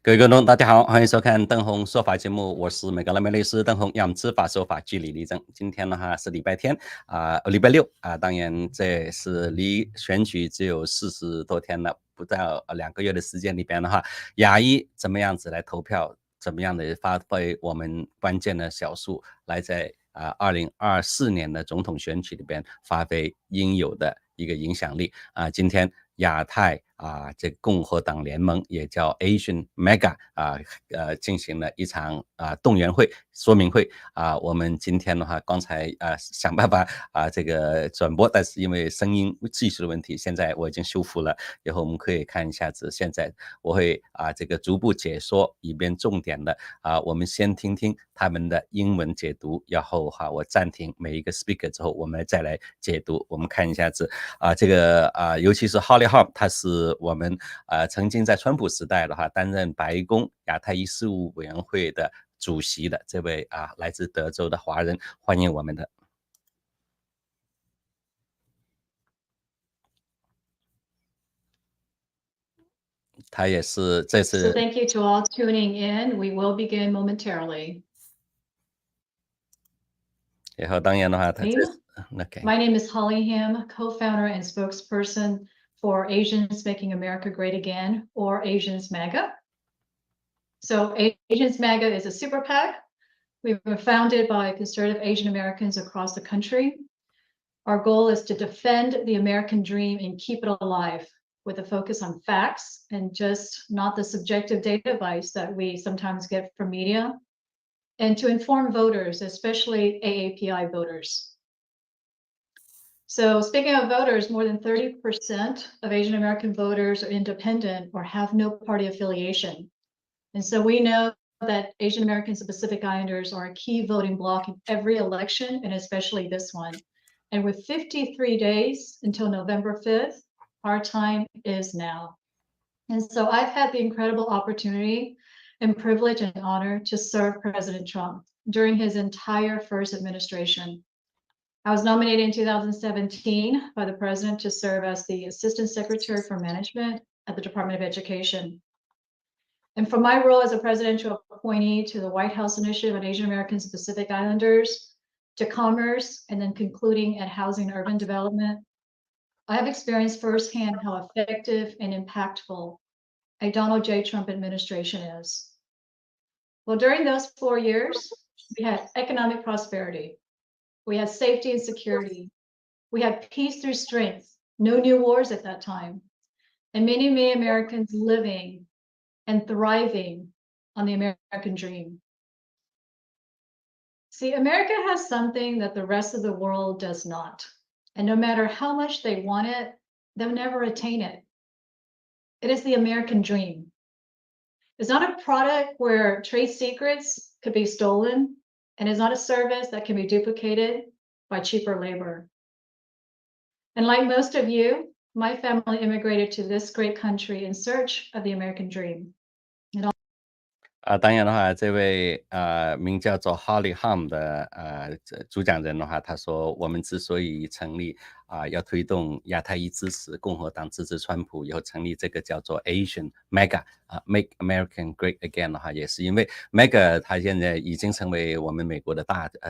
各位观众，大家好，欢迎收看邓洪说法节目，我是美国联邦律师邓洪，让知法说法，据理力争。今天的话是礼拜天礼拜六当然这是离选举只有40多天了，不到2个月的时间里边的话，亚裔怎么样子来投票，怎么样的发挥我们关键的小数，来在2024年的总统选举里边发挥应有的一个影响力今天亚太这个共和党联盟也叫 Asian Mega 进行了一场动员会说明会我们今天的话刚才想办法这个转播，但是因为声音技术的问题，现在我已经修复了，以后我们可以看一下子。现在我会这个逐步解说，以便重点的我们先听听他们的英文解读，然后我暂停每一个 speaker 之后，我们再来解读。我们看一下子这个尤其是 Holly Hom， 他是我们曾经在川普时代的话担任白宫亚太裔事务委员会的主席的这位来自德州的华人，欢迎我们的。他也是这次。So thank you to all tuning in. We will begin momentarily. 然后当然的话，他My name is Holly Ham, co-founder and spokesperson for Asians Making America Great Again, or Asians MAGA. So Asians MAGA is a super PAC. We were founded by conservative Asian Americans across the country. Our goal is to defend the American dream and keep it alive with a focus on facts and just not the subjective data advice that we sometimes get from media, and to inform voters, especially AAPI voters. So speaking of voters, more than 30% of Asian American voters are independent or have no party affiliation. And so we know that Asian Americans and Pacific Islanders are a key voting bloc in every election, and especially this one. And with 53 days until November 5th, our time is now. And so I've had the incredible opportunity and privilege and honor to serve President Trump during his entire first administration. I was nominated in 2017 by the president to serve as the Assistant Secretary for Management at the Department of Education. And from my role as a presidential appointee to the White House Initiative on Asian Americans and Pacific Islanders, to commerce, and then concluding at housing and urban development, I have experienced firsthand how effective and impactful a Donald J. Trump administration is. Well, during those 4 years, we had economic prosperity. We had safety and security. We had peace through strength, no new wars at that time, and many, many Americans living and thriving on the American dream. See, America has something that the rest of the world does not. And no matter how much they want it, they'll never attain it. It is the American dream. It's not a product where trade secrets could be stolen, and it's not a service that can be duplicated by cheaper labor. And like most of you, my family immigrated to this great country in search of the American dream. 当然的话，这位名叫做 Holly Hom 的主讲人的话，他说我们之所以成立要推动亚太裔支持共和党支持川普，以后成立这个叫做 Asian Mega Make American Great Again 的话，也是因为 Mega 它现在已经成为我们美国的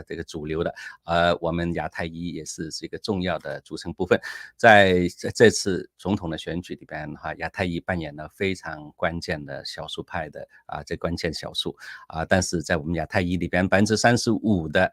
这个主流的，我们亚太裔也是一个重要的组成部分。在这次总统的选举里边的话，亚太裔扮演了非常关键的少数派的这关键少数但是在我们亚太裔里边，35%的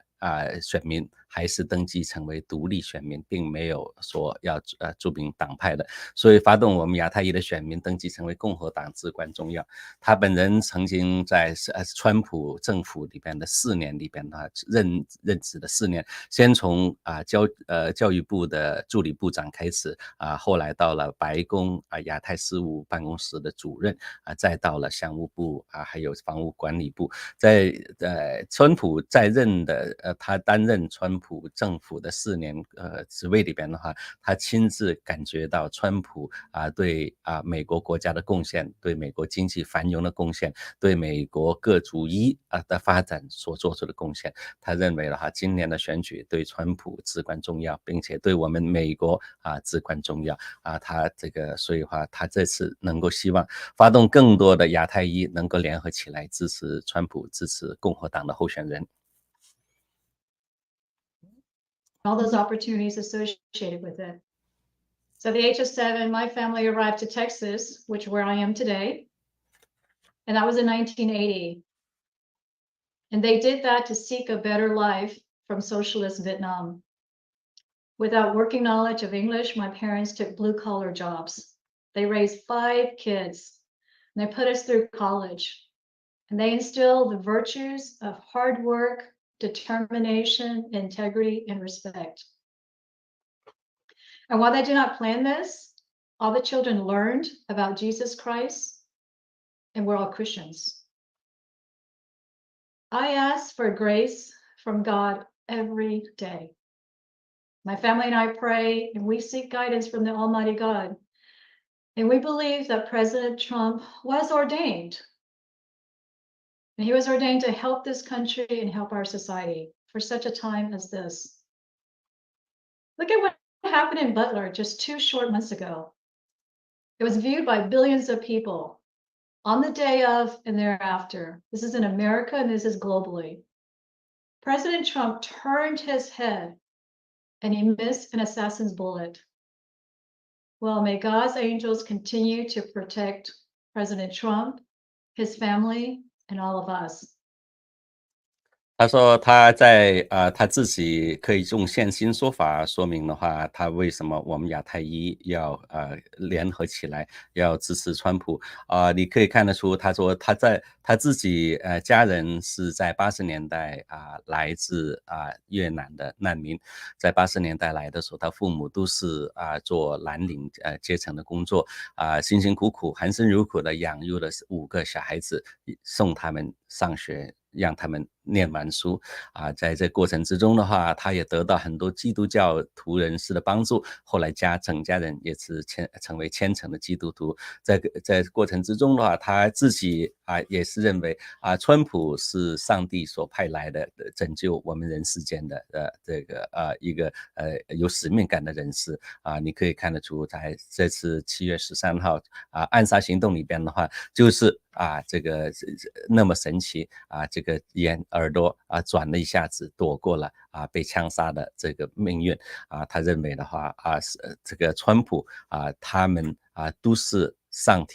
选民还是登记成为独立选民，并没有说要注明党派的，所以发动我们亚太裔的选民登记成为共和党至关重要。他本人曾经在川普政府里边的4年里边任职的4年，先从教育部的助理部长开始后来到了白宫亚太事务办公室的主任再到了商务部还有房屋管理部。在川普在任的他担任川普政府的4年职位里边的话，他亲自感觉到川普对美国国家的贡献，对美国经济繁荣的贡献，对美国各族裔的发展所做出的贡献。他认为今年的选举对川普至关重要，并且对我们美国至关重要他所以他这次能够希望发动更多的亚太裔能够联合起来支持川普，支持共和党的候选人。All those opportunities associated with it. So at the age of 7, my family arrived to Texas, which where I am today, and that was in 1980. And they did that to seek a better life from socialist Vietnam. Without working knowledge of English, my parents took blue-collar jobs. They raised 5 kids, and they put us through college. And they instilled the virtues of hard work, determination, integrity, and respect. And while they did not plan this, all the children learned about Jesus Christ, and we're all Christians. I ask for grace from God every day. My family and I pray, and we seek guidance from the Almighty God. And we believe that President Trump was ordained. And he was ordained to help this country and help our society for such a time as this. Look at what happened in Butler just 2 short months ago. It was viewed by billions of people on the day of and thereafter. This is in America and this is globally. President Trump turned his head and he missed an assassin's bullet. Well, may God's angels continue to protect President Trump, his family, and all of us. 他说他在他自己可以用现身说法说明的话，他为什么我们亚太裔要联合起来要支持川普你可以看得出，他说他自己家人是在80年代来自越南的难民，在80年代来的时候，他父母都是做蓝领阶层的工作辛辛苦苦含辛茹苦的养育了5个小孩子，送他们上学，让他们念完书在这过程之中的话，他也得到很多基督教徒人士的帮助，后来整家人也是成为虔诚的基督徒。在过程之中的话，他自己也是认为川普是上帝所派来的拯救我们人世间的一个有使命感的人士你可以看得出，在这次7月13号暗杀行动里边的话，就是这个那么神奇这个耳朵转了一下子躲过了被枪杀的这个命运他认为的话这个川普他们都是上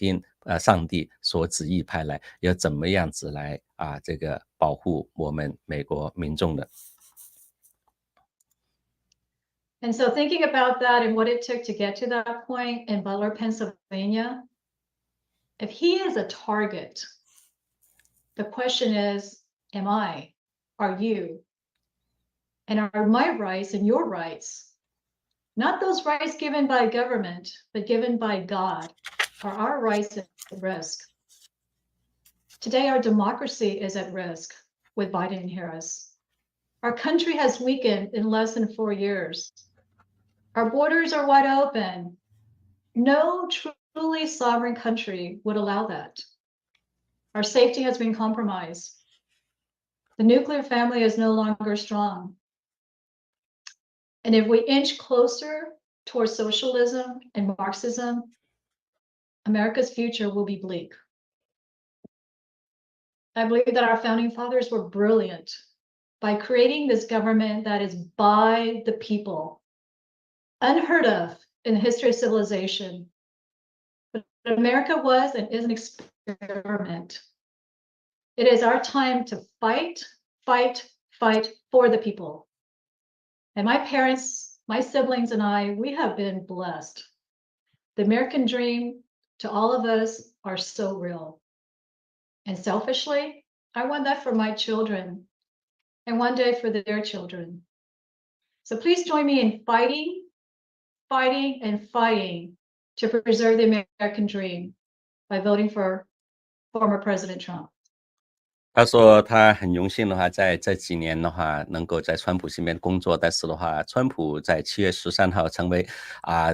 帝所旨意派来要怎么样子来这个保护我们美国民众的。And so thinking about that and what it took to get to that point in Butler, Pennsylvania, if he is a target, the question is, am I? Are you? And are my rights and your rights, not those rights given by government, but given by God, are our rights at risk? Today, our democracy is at risk with Biden and Harris. Our country has weakened in less than 4 years. Our borders are wide open. No truly sovereign country would allow that. Our safety has been compromised. The nuclear family is no longer strong. And if we inch closer towards socialism and Marxism, America's future will be bleak. I believe that our founding fathers were brilliant by creating this government that is by the people, unheard of in the history of civilization. But America was and is an experiment. It is our time to fight for the people. And my parents, my siblings, and I, we have been blessed. The American dream to all of us are so real. And selfishly, I want that for my children and one day for their children. So please join me in fighting to preserve the American dream by voting for former President Trump. 他说他很荣幸的话，在这几年的话，能够在川普身边工作。但是的话，川普在7月13号成为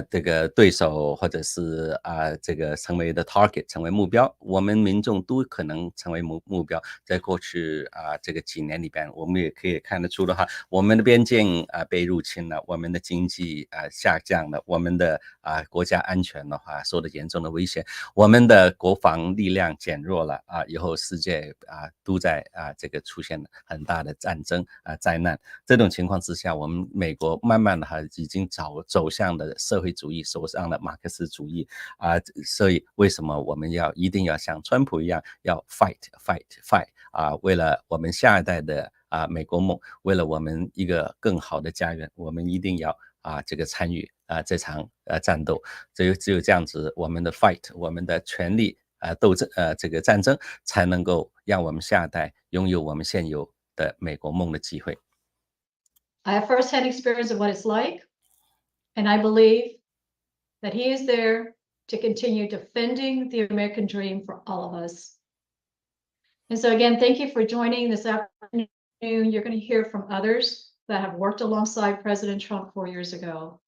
这个对手，或者是这个成为的 target， 成为目标。我们民众都可能成为目标。在过去这个几年里边，我们也可以看得出的话，我们的边境被入侵了，我们的经济下降了，我们的国家安全的话受到严重的威胁，我们的国防力量减弱了以后世界都在这个出现很大的战争灾难。这种情况之下，我们美国慢慢的已经走向了社会主义，走向了马克思主义所以为什么我们一定要像川普一样要 fight 为了我们下一代的美国梦，为了我们一个更好的家园，我们一定要这个参与这场战斗。只有这样子，我们的 fight， 我们的权力斗争这个战争才能够让我们下一代拥有我们现有的美国梦的机会。I have firsthand experience of what it's like, and I believe that he is there to continue defending the American dream for all of us. And so again, thank you for joining this afternoon. You're going to hear from others that have worked alongside President Trump 4 years ago.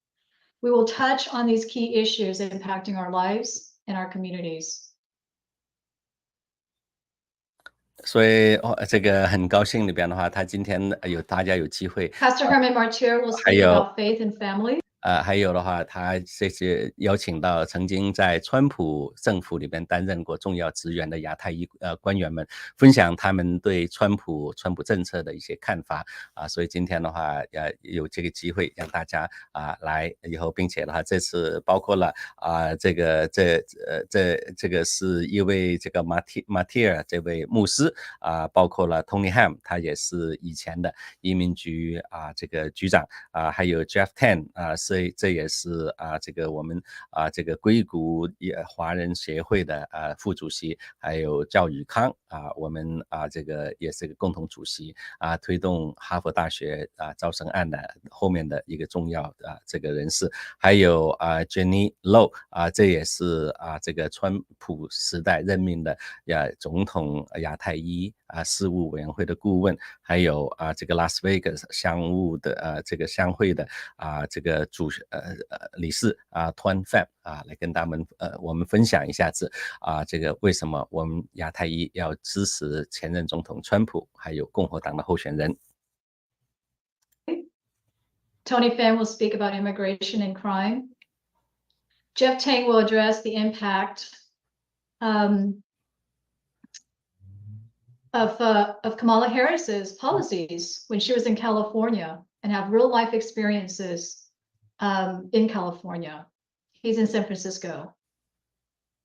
We will touch on these key issues impacting our lives and our communities. 所以这个很高兴里边的话，他今天大家有机会 Pastor Herman Martir will 还 speak 有 about faith and family. 还有的话，他这些邀请到曾经在川普政府里边担任过重要职员的亚太裔官员们，分享他们对川普政策的一些看法所以今天的话有这个机会让大家来以后，并且的话，这次包括了这个是一位这个Martir这位牧师包括了 Tony Ham， 他也是以前的移民局这个局长还有 Jeff Tan 这也是这个我们这个硅谷华人协会的副主席，还有赵宇康我们这个也是个共同主席推动哈佛大学招生案的后面的一个重要这个人士，还有Jenny Low 这也是这个川普时代任命的总统亚太裔事务委员会的顾问，还有这个拉斯维加斯商务的这个商会的这个理事Tuan Pham 来跟我们分享一下子这个为什么我们亚太裔要支持前任总统川普还有共和党的候选人。Tony Pham will speak about immigration and crime. Jeff Tang will address the impact of Kamala Harris's policies when she was in California and have real life experiences in California. He's in San Francisco.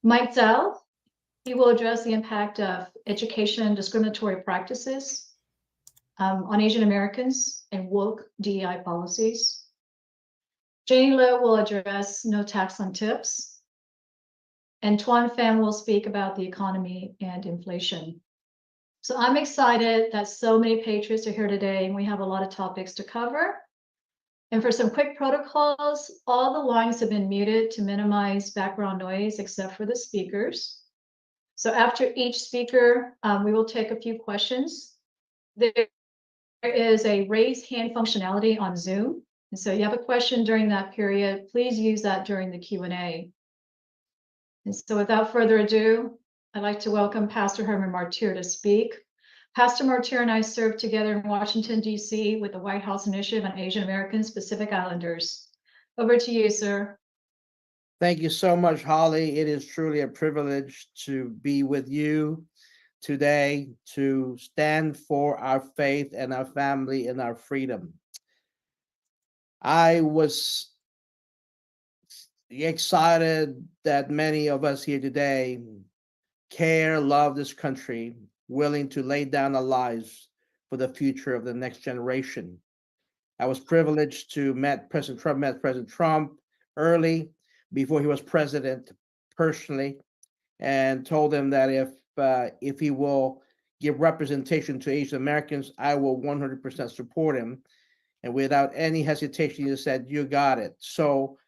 Mike Zhao, he will address the impact of education and discriminatory practices on Asian Americans and woke DEI policies. Jane Liu will address no tax on tips. And Tuan Pham will speak about the economy and inflation. So I'm excited that so many patriots are here today, and we have a lot of topics to cover. And for some quick protocols, all the lines have been muted to minimize background noise except for the speakers. So after each speaker, we will take a few questions. There is a raise hand functionality on Zoom. And so you have a question during that period, please use that during the Q&A. And so without further ado, I'd like to welcome Pastor Herman Martir to speak. Pastor Martir and I served together in Washington, D.C. with the White House Initiative on Asian Americans, Pacific Islanders. Over to you, sir. Thank you so much, Holly. It is truly a privilege to be with you today to stand for our faith and our family and our freedom. I was excited that many of us here today care, love this country, willing to lay down our lives for the future of the next generation. I was privileged to met President Trump early before he was president personally, and told him that if he will give representation to Asian Americans, I will 100% support him. And without any hesitation, he said, "You got it." So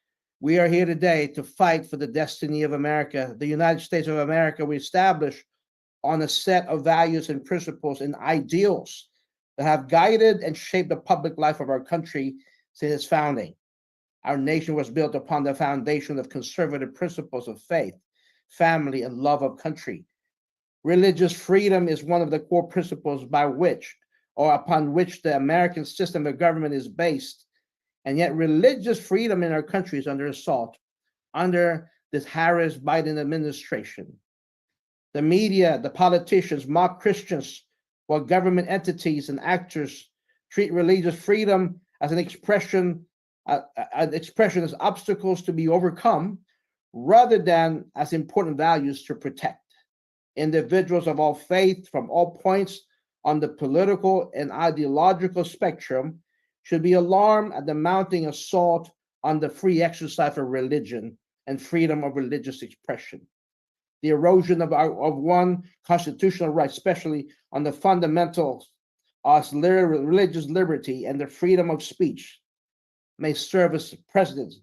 we are here today to fight for the destiny of America, the United States of America we established on a set of values and principles and ideals that have guided and shaped the public life of our country since its founding. Our nation was built upon the foundation of conservative principles of faith, family, and love of country. Religious freedom is one of the core principles by which or upon which the American system of government is based. And yet religious freedom in our country is under assault under this Harris-Biden administration. The media, the politicians mock Christians, while government entities and actors treat religious freedom as an expression as obstacles to be overcome, rather than as important values to protect. Individuals of all faith from all points on the political and ideological spectrum should be alarmed at the mounting assault on the free exercise of religion and freedom of religious expression. The erosion of one constitutional right, especially on the fundamentals of religious liberty and the freedom of speech, may serve as precedent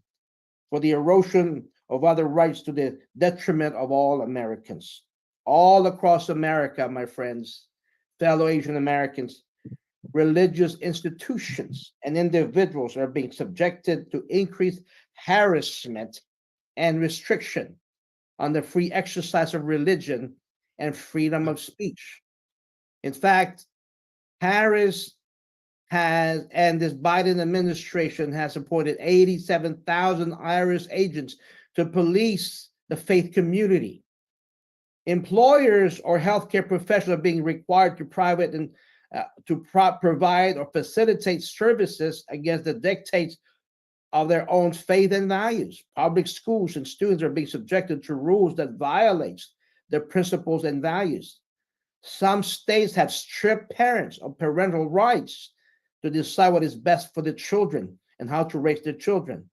for the erosion of other rights to the detriment of all Americans. All across America, my friends, fellow Asian Americans, religious institutions and individuals are being subjected to increased harassment and restriction on the free exercise of religion and freedom of speech. In fact, Harris has, and this Biden administration has appointed 87,000 IRS agents to police the faith community. Employers or healthcare professionals are being required to provide or facilitate services against the dictates of their own faith and values. Public schools and students are being subjected to rules that violate their principles and values. Some states have stripped parents of parental rights to decide what is best for their children and how to raise their children.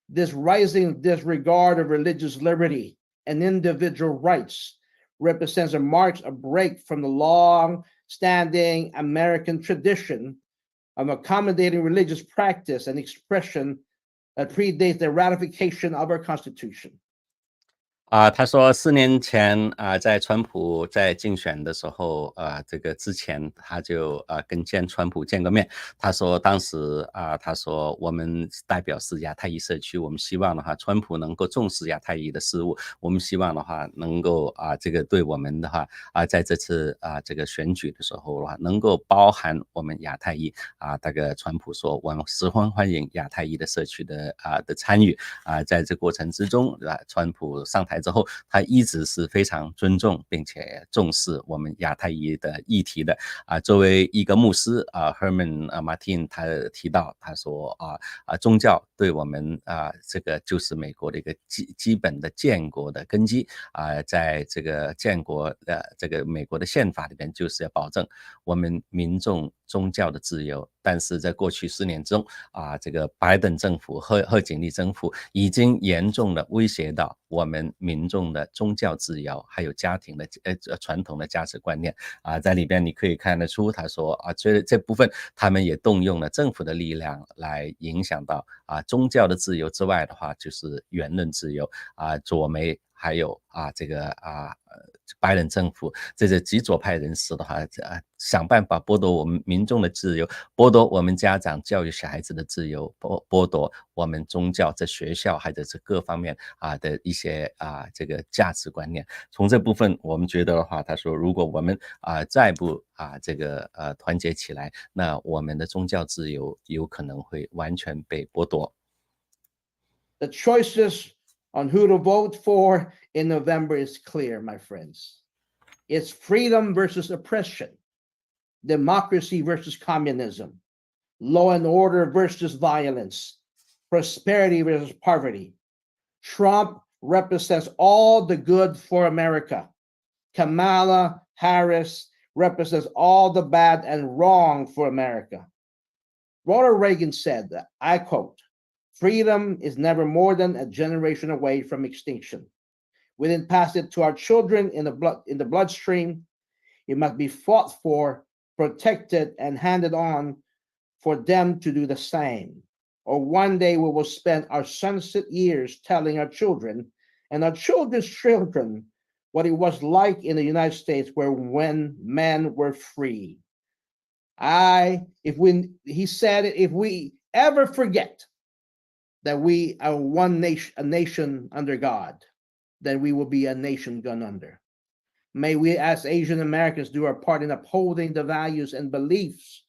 This rising disregard of religious liberty and individual rights represents a break from the long-standing American tradition of accommodating religious practice and expression that predates the ratification of our Constitution. 他说4年前在川普在竞选的时候这个之前他就跟川普见过面。他说当时他说我们代表是亚太裔社区，我们希望的话川普能够重视亚太裔的事务，我们希望的话能够这个对我们的话在这次这个选举的时候的话能够包含我们亚太裔这个川普说我们十分欢迎亚太裔的社区的参与在这过程之中川普上台之后，他一直是非常尊重并且重视我们亚太裔的议题的作为一个牧师Herman Martin 他提到，他说宗教对我们这个就是美国的一个基本的建国的根基在这个建国这个美国的宪法里面就是要保证我们民众宗教的自由。但是在过去4年中这个拜登政府贺锦丽政府已经严重的威胁到我们民众的宗教自由还有家庭的传统的价值观念在里边你可以看得出他说这部分他们也动用了政府的力量来影响到宗教的自由之外的话就是言论自由左媒还有这个拜登政府这些极左派人士的话想办法剥夺我们民众的自由，剥夺我们家长教育小孩子的自由，剥夺我们宗教在学校还是各方面的一些这个价值观念。从这部分我们觉得的话，他说如果我们再不这个团结起来，那我们的宗教自由有可能会完全被剥夺。 The choices on who to vote for in November is clear, my friends. It's freedom versus oppression, democracy versus communism, law and order versus violence, prosperity versus poverty. Trump represents all the good for America. Kamala Harris represents all the bad and wrong for America. Ronald Reagan said that, I quote, "Freedom is never more than a generation away from extinction. We didn't pass it to our children in the bloodstream. It must be fought for, protected, and handed on for them to do the same. Or one day we will spend our sunset years telling our children and our children's children what it was like in the United States when men were free. He said, if we ever forget that we are one nation, a nation under God, then we will be a nation gone under. May we as Asian Americans do our part in upholding the values and beliefs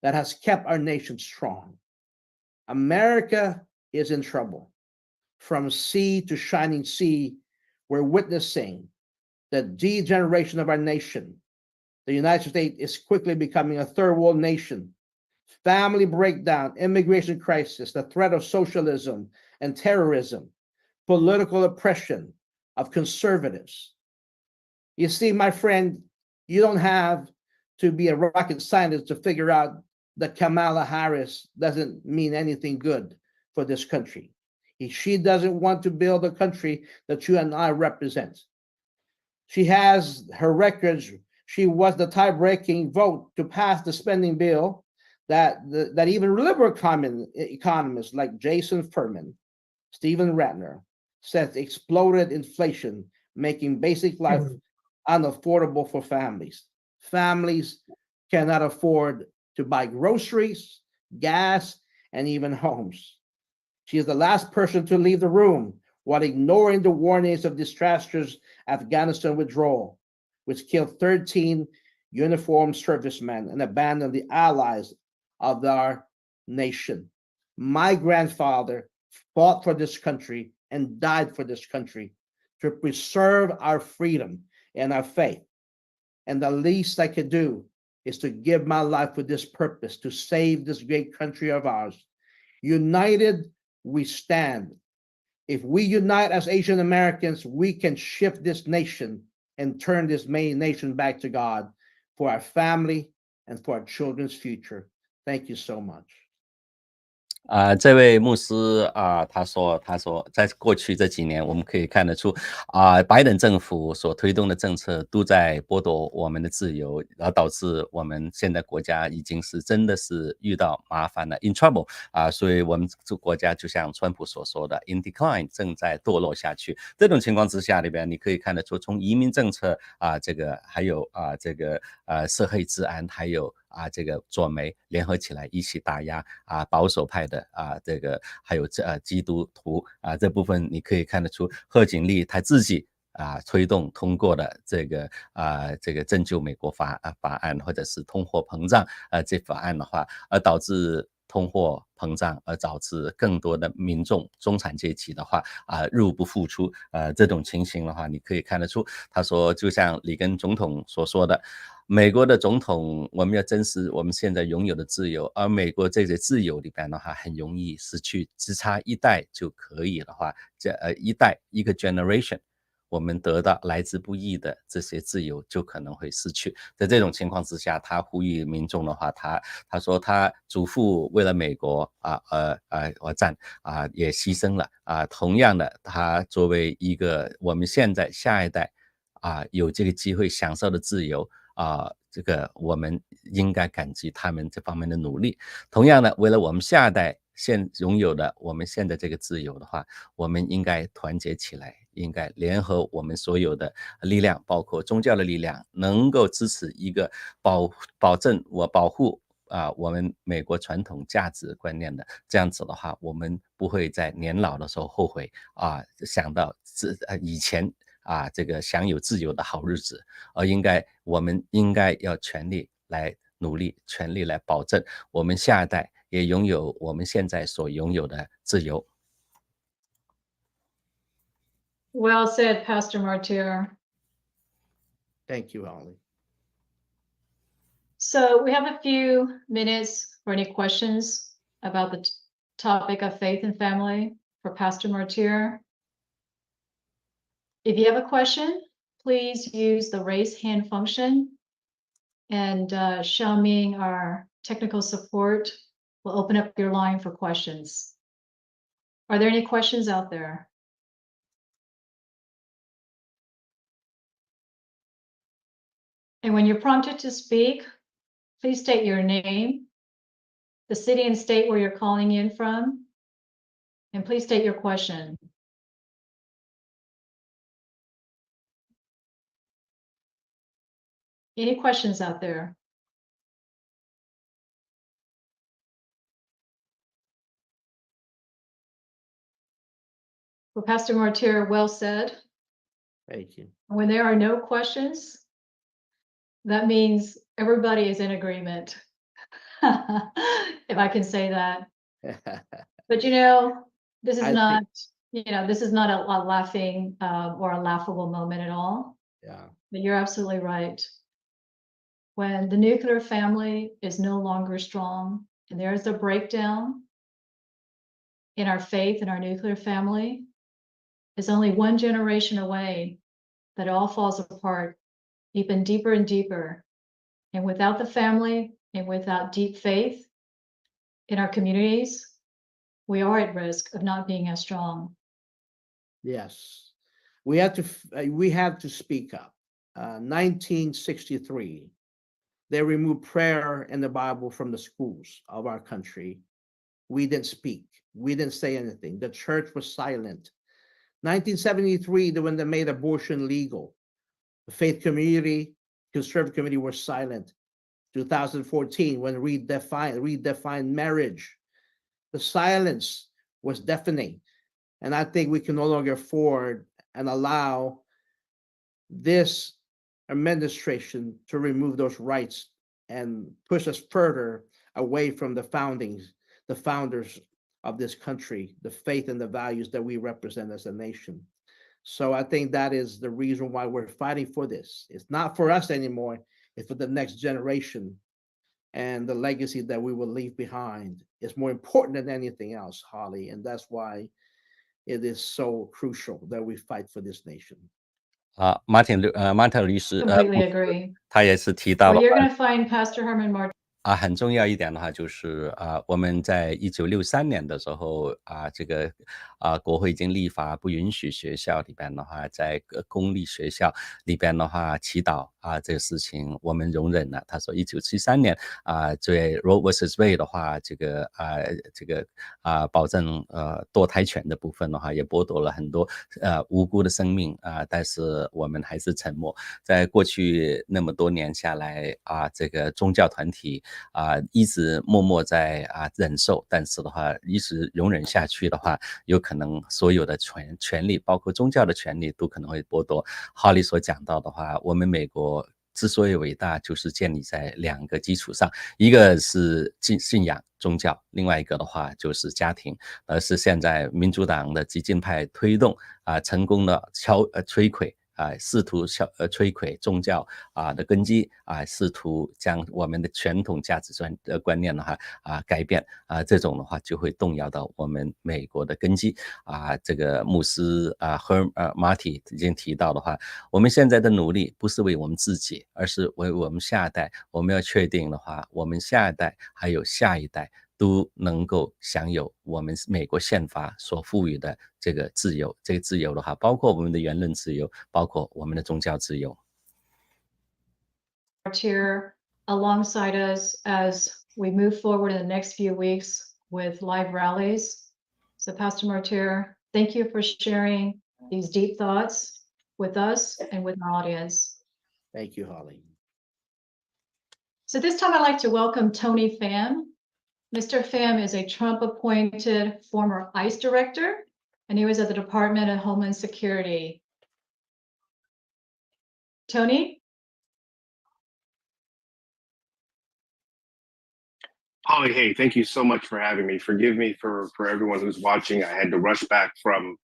that has kept our nation strong. America is in trouble. From sea to shining sea, we're witnessing the degeneration of our nation. The United States is quickly becoming a third world nation. Family breakdown, immigration crisis, the threat of socialism and terrorism, political oppression of conservatives. You see, my friend, you don't have to be a rocket scientist to figure out that Kamala Harris doesn't mean anything good for this country. She doesn't want to build a country that you and I represent. She has her records. She was the tie-breaking vote to pass the spending bill that even liberal economists like Jason Furman, Stephen Ratner said exploded inflation, making basic life unaffordable for families. Families cannot afford to buy groceries, gas, and even homes. She is the last person to leave the room while ignoring the warnings of disastrous Afghanistan withdrawal, which killed 13 uniformed servicemen and abandoned the allies of our nation. My grandfather fought for this country and died for this country to preserve our freedom and our faith. And the least I could do is to give my life with this purpose, to save this great country of ours. United, we stand. If we unite as Asian Americans, we can shift this nation and turn this nation back to God for our family and for our children's future. Thank you so much. 这位牧师他说，在过去这几年，我们可以看得出拜登政府所推动的政策都在剥夺我们的自由，然后导致我们现在国家已经是真的是遇到麻烦了 ，in trouble 所以我们这国家就像川普所说的 ，in decline 正在堕落下去。这种情况之下里边，你可以看得出，从移民政策这个还有这个社会治安，还有这个左媒联合起来一起打压保守派的这个还有基督徒这部分你可以看得出贺锦丽他自己推动通过的这个拯救美国法案或者是通货膨胀这法案的话，而导致通货膨胀，而导致更多的民众中产阶级的话入不敷出这种情形的话，你可以看得出，他说就像里根总统所说的，美国的总统我们要珍惜我们现在拥有的自由，而美国这些自由里边的话很容易失去，只差一代就可以的话，一代一个 generation我们得到来之不易的这些自由就可能会失去。在这种情况之下，他呼吁民众的话，他说他祖父为了美国而战也牺牲了同样的，他作为一个我们现在下一代有这个机会享受的自由这个我们应该感激他们这方面的努力。同样的，为了我们下一代拥有的我们现在这个自由的话，我们应该团结起来，应该联合我们所有的力量，包括宗教的力量，能够支持一个保证保护我们美国传统价值观念的，这样子的话，我们不会在年老的时候后悔想到以前这个享有自由的好日子，而我们应该要全力来努力，全力来保证我们下一代也拥有我们现在所拥有的自由。Well said, Pastor Martyr. Thank you, Ollie. So we have a few minutes for any questions about the topic of faith and family for Pastor Martyr. If you have a question, please use the raise hand function, and Xiaoming, our technical support, will open up your line for questions. Are there any questions out there? And when you're prompted to speak, please state your name, the city and state where you're calling in from, and please state your question. Any questions out there? Well, Pastor Martyr, well said. Thank you. When there are no questions, that means everybody is in agreement. If I can say that. But you know, this is not, this is not a laughing or a laughable moment at all. Yeah. But you're absolutely right. When the nuclear family is no longer strong and there's a breakdown in our faith in our nuclear family, it's only one generation away that it all falls apart even deeper and deeper. And without the family and without deep faith in our communities, we are at risk of not being as strong. Yes, we have to speak up. 1963, they removed prayer in the Bible from the schools of our country. We didn't speak. We didn't say anything. The church was silent. 1973, when they made abortion legal, the faith community, conservative community were silent. 2014, when redefined marriage, the silence was deafening. And I think we can no longer afford and allow this administration to remove those rights and push us further away from the founders of this country, the faith and the values that we represent as a nation. So I think that is the reason why we're fighting for this. It's not for us anymore, it's for the next generation. And the legacy that we will leave behind is more important than anything else, Holly. And that's why it is so crucial that we fight for this nation. 马特律师 Completely agree. 他也是提到 Well, 了 you're going to find Pastor Herman Martin. 很重要一点的话就是我们在1963年的时候这个国会已经立法不允许学校里边的话，在公立学校里边的话祈祷这个事情我们容忍了。他说1973年对 Roe vs Wade 的话，这个保证堕胎权的部分的话，也剥夺了很多无辜的生命但是我们还是沉默。在过去那么多年下来这个宗教团体一直默默在忍受，但是的话一直容忍下去的话，有可能所有的权利包括宗教的权利都可能会剥夺。哈利所讲到的话，我们美国之所以伟大，就是建立在两个基础上，一个是信仰宗教，另外一个的话就是家庭，而是现在民主党的激进派推动成功的摧毁试图摧毁宗教的根基试图将我们的传统价值观念的话改变这种的话就会动摇到我们美国的根基这个牧师Marty 已经提到的话，我们现在的努力不是为我们自己，而是为我们下一代。我们要确定的话，我们下一代还有下一代都能够享有我们美国宪法所赋予的这个自由。这个自由的话，包括我们的言论自由，包括我们的宗教自由。Here alongside us as we move forward in the next few weeks with live rallies. So Pastor Martyr, thank you for sharing these deep thoughts with us and with our audience. Thank you, Holly. So this time I'd like to welcome Tony Pham. Mr. Pham is a Trump-appointed former ICE director, and he was at the Department of Homeland Security. Tony? Holly, hey, thank you so much for having me. Forgive me for everyone who's watching. I had to rush back from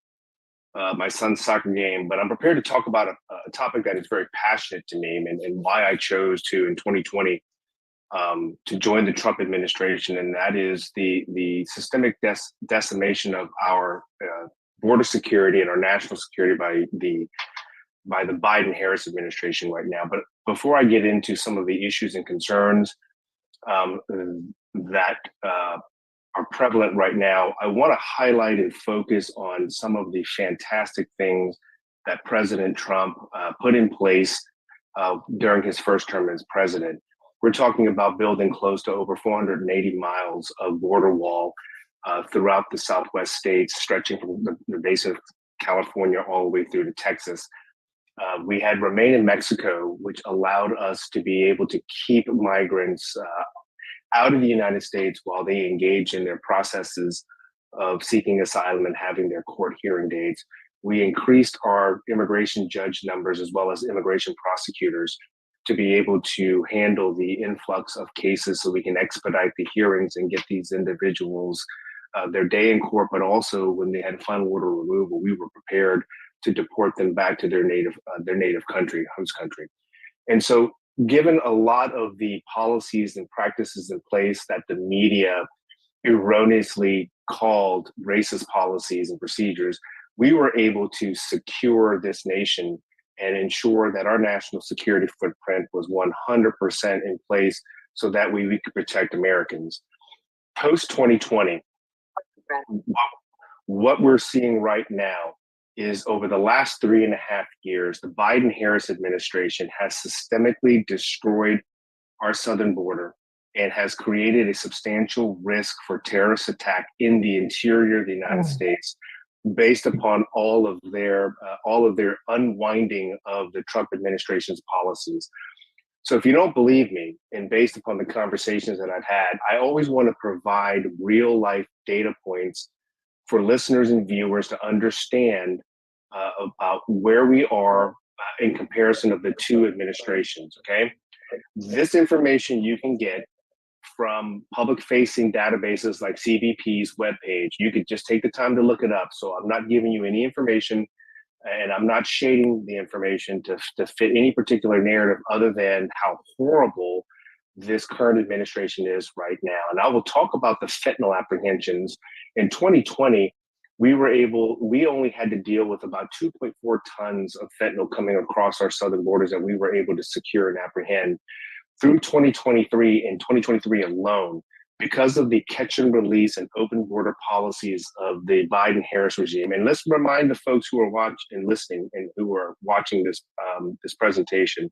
my son's soccer game, but I'm prepared to talk about a topic that is very passionate to me and why I chose to, in 2020, to join the Trump administration, and that is the systemic decimation of our border security and our national security by the Biden-Harris administration right now. But before I get into some of the issues and concerns that are prevalent right now, I want to highlight and focus on some of the fantastic things that President Trump put in place during his first term as president. We're talking about building close to over 480 miles of border wall throughout the Southwest states, stretching from the base of California all the way through to Texas. We had remain in Mexico, which allowed us to be able to keep migrants out of the United States while they engage in their processes of seeking asylum and having their court hearing dates. We increased our immigration judge numbers as well as immigration prosecutors to be able to handle the influx of cases so we can expedite the hearings and get these individuals their day in court, but also when they had final order removal, we were prepared to deport them back to their native country, host country. And so given a lot of the policies and practices in place that the media erroneously called racist policies and procedures, we were able to secure this nation and ensure that our national security footprint was 100% in place so that we could protect Americans. Post 2020, what we're seeing right now is over the last 3.5 years, the Biden-Harris administration has systemically destroyed our southern border and has created a substantial risk for terrorist attack in the interior of the United States based upon all of their unwinding of the Trump administration's policies. So if you don't believe me, and based upon the conversations that I've had, I always want to provide real life data points for listeners and viewers to understand about where we are in comparison of the two administrations, okay? This information you can get from public-facing databases like CBP's webpage. You could just take the time to look it up. So I'm not giving you any information, and I'm not shading the information to fit any particular narrative other than how horrible this current administration is right now. And I will talk about the fentanyl apprehensions. In 2020, we only had to deal with about 2.4 tons of fentanyl coming across our southern borders that we were able to secure and apprehend. Through 2023, in 2023 alone, because of the catch and release and open border policies of the Biden-Harris regime. And let's remind the folks who are watching and listening and who are watching this presentation,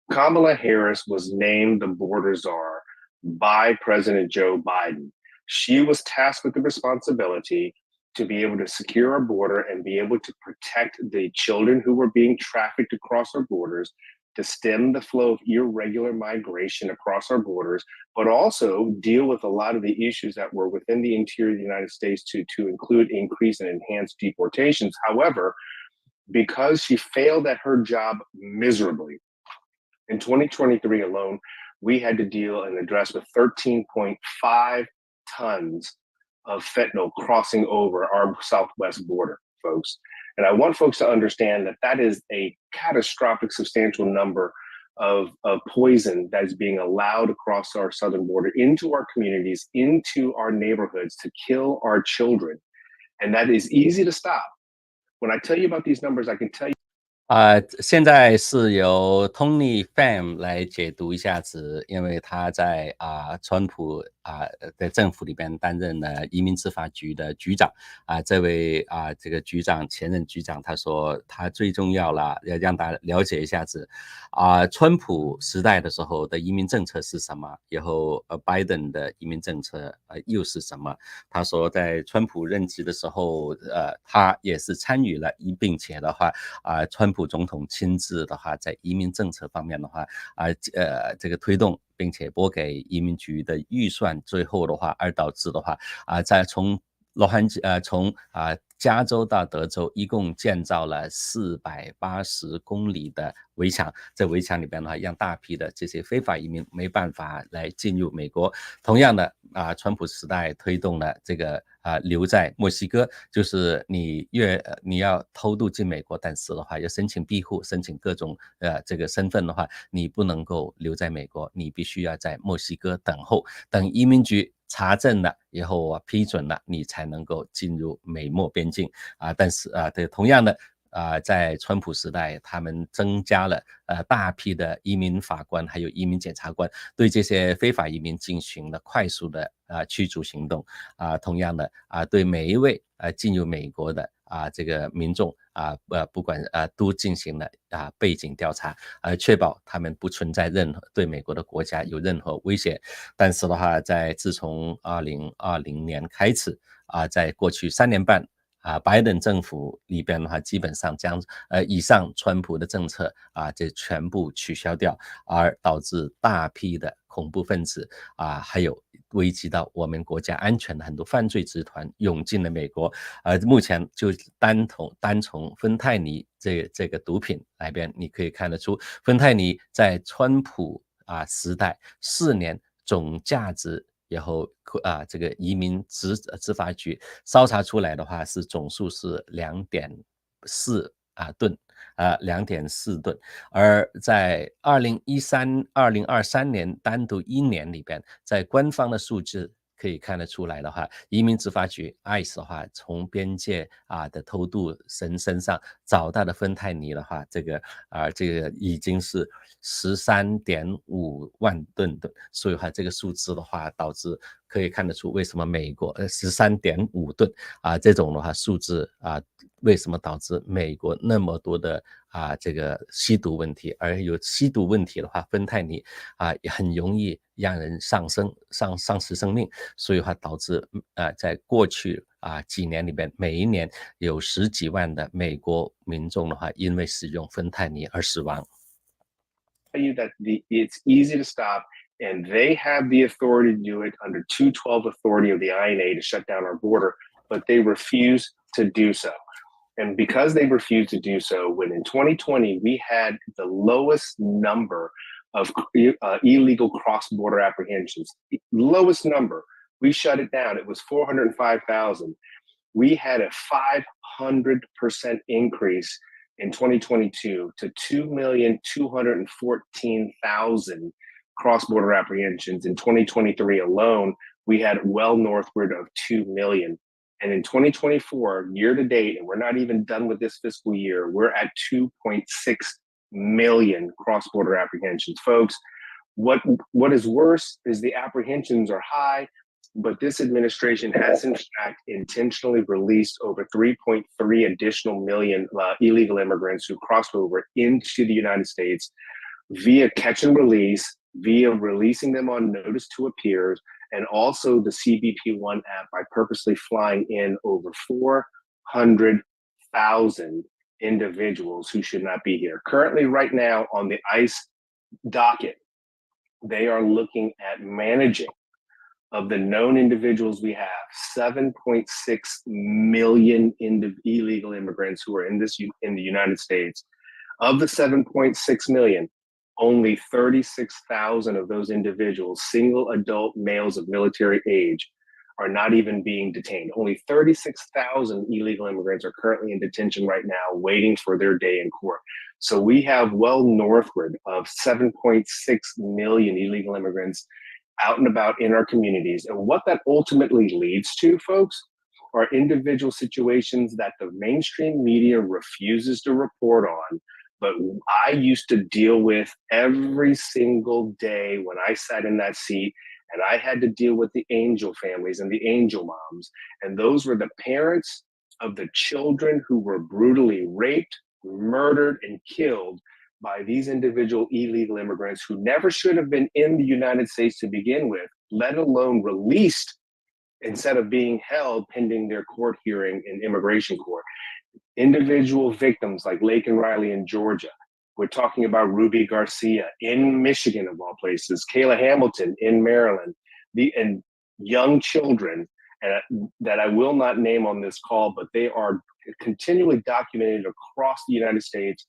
Kamala Harris was named the border czar by President Joe Biden. She was tasked with the responsibility to be able to secure our border and be able to protect the children who were being trafficked across our borders, to stem the flow of irregular migration across our borders, but also deal with a lot of the issues that were within the interior of the United States to include increase and enhanced deportations. However, because she failed at her job miserably, in 2023 alone, we had to deal and address with 13.5 tons of fentanyl crossing over our southwest border, folks. And I want folks to understand that that is a catastrophic, substantial number of poison that is being allowed across our southern border into our communities, into our neighborhoods to kill our children. And that is easy to stop. When I tell you about these numbers, I can tell you. 现在是由 Tony Pham 来解读一下子，因为他在川普的政府里边担任了移民执法局的局长这位这个局长前任局长他说他最重要了，要让大家了解一下子川普时代的时候的移民政策是什么，以后Biden 的移民政策又是什么。他说在川普任期的时候他也是参与了，并且的话川普总统亲自的话在移民政策方面的话这个推动，并且拨给移民局的预算，最后的话而导致的话在从洛杉矶从加州到德州一共建造了480公里的围墙，在围墙里边的话让大批的这些非法移民没办法来进入美国。同样的川普时代推动了这个留在墨西哥，就是你要偷渡进美国，但是的话要申请庇护，申请各种这个身份的话，你不能够留在美国，你必须要在墨西哥等候，等移民局查证了以后批准了，你才能够进入美墨边境但是同样的在川普时代他们增加了大批的移民法官还有移民检察官，对这些非法移民进行了快速的驱逐行动同样的对每一位进入美国的这个民众不管都进行了背景调查确保他们不存在任何对美国的国家有任何威胁。但是的话自从2020年开始在过去3年半拜登政府里边的话，基本上将以上川普的政策这全部取消掉，而导致大批的恐怖分子还有危及到我们国家安全的很多犯罪集团涌进了美国。目前就单从芬太尼这个毒品来边，你可以看得出，芬太尼在川普时代4年总价值，然后这个移民执法局搜查出来的话是总数是2.4吨，2.4吨，而在2023年单独1年里边，在官方的数字可以看得出来的话，移民执法局 ICE 的话，从边界的偷渡身上找到的芬太尼的话，这个已经是13.5万吨，所以话这个数字的话，导致可以看得出为什么美国13.5吨这种的话数字为什么导致美国那么多的这个吸毒问题，而有吸毒问题的话，芬太尼也很容易让人丧失生命，所以话导致在过去几年里边，每一年有10几万的美国民众的话，因为使用芬太尼而死亡。Tell you that it's easy to stop, and they have the authority to do it under 212 authority of the INA to shut down our border, but they refuse to do so. And because they refused to do so, when in 2020 we had the lowest number of illegal cross-border apprehensions, lowest number, we shut it down. It was 405,000. We had a 500% increase in 2022 to 2,214,000 cross-border apprehensions. In 2023 alone, we had well northward of 2 million. And in 2024, year to date, and we're not even done with this fiscal year, we're at 2.6 million cross-border apprehensions. Folks, what is worse is the apprehensions are high, but this administration has in fact intentionally released over 3.3 additional million illegal immigrants who crossed over into the United States via catch and release, via releasing them on notice to appear, and also the CBP1 app by purposely flying in over 400,000 individuals who should not be here. Currently, right now on the ICE docket, they are looking at managing of the known individuals we have, 7.6 million illegal immigrants who are in the United States. Of the 7.6 million, only 36,000 of those individuals, single adult males of military age, are not even being detained. Only 36,000 illegal immigrants are currently in detention right now, waiting for their day in court. So we have well northward of 7.6 million illegal immigrants out and about in our communities. And what that ultimately leads to, folks, are individual situations that the mainstream media refuses to report on, but I used to deal with every single day when I sat in that seat, and I had to deal with the angel families and the angel moms. And those were the parents of the children who were brutally raped, murdered, and killed by these individual illegal immigrants who never should have been in the United States to begin with, let alone released instead of being held pending their court hearing in immigration court. Individual victims like Lake and Riley in Georgia. We're talking about Ruby Garcia in Michigan, of all places, Kayla Hamilton in Maryland, and young children that I will not name on this call, but they are continually documented across the United States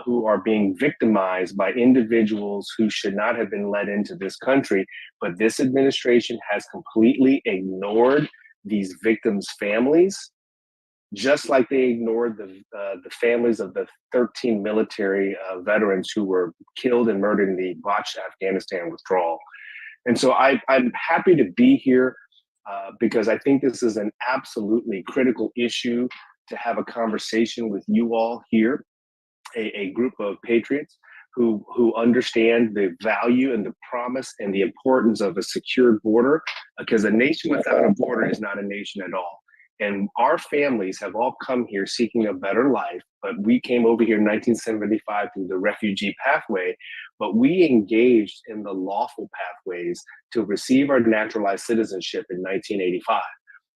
who are being victimized by individuals who should not have been let into this country. But this administration has completely ignored these victims' families, just like they ignored the families of the 13 military veterans who were killed and murdered in the botched Afghanistan withdrawal. And so I'm happy to be here because I think this is an absolutely critical issue to have a conversation with you all here, a group of patriots who understand the value and the promise and the importance of a secured border, because a nation without a border is not a nation at all. And our families have all come here seeking a better life, but we came over here in 1975 through the refugee pathway, but we engaged in the lawful pathways to receive our naturalized citizenship in 1985.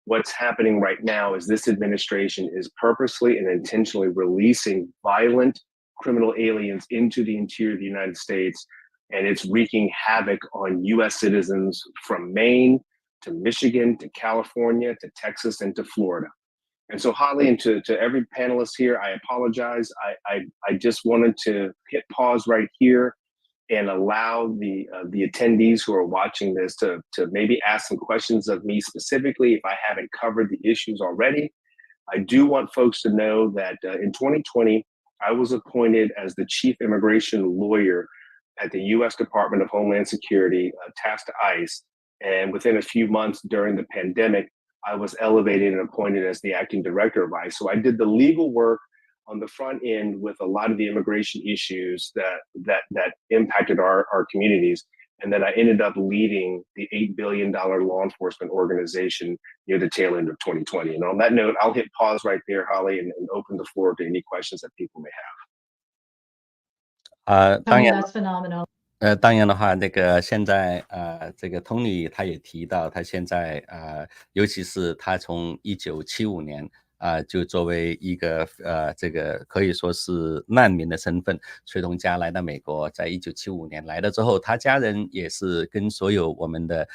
what's happening right now is this administration is purposely and intentionally releasing violent criminal aliens into the interior of the United States, and it's wreaking havoc on U.S. citizens from Maine to Michigan to California to Texas and to Florida. And so, Holly, and to every panelist here, I apologize. I just wanted to hit pause right here and allow the attendees who are watching this to maybe ask some questions of me specifically if I haven't covered the issues already. I do want folks to know that in 2020, I was appointed as the chief immigration lawyer at the U.S. Department of Homeland Security, tasked to ICE. And within a few months during the pandemic, I was elevated and appointed as the acting director of ICE. So I did the legal work on the front end with a lot of the immigration issues that impacted our communities. And then I ended up leading the $8 billion law enforcement organization near the tail end of 2020. And on that note, I'll hit pause right there, Holly, and open the floor to any questions that people may have. 当然 That's phenomenal. 当然的话，那个现在这个通理他也提到，他现在尤其是他从1975年就作为一个这个可以说是难民的身份，随同家来到美国，在1975年来了之后，他家人也是跟所有我们的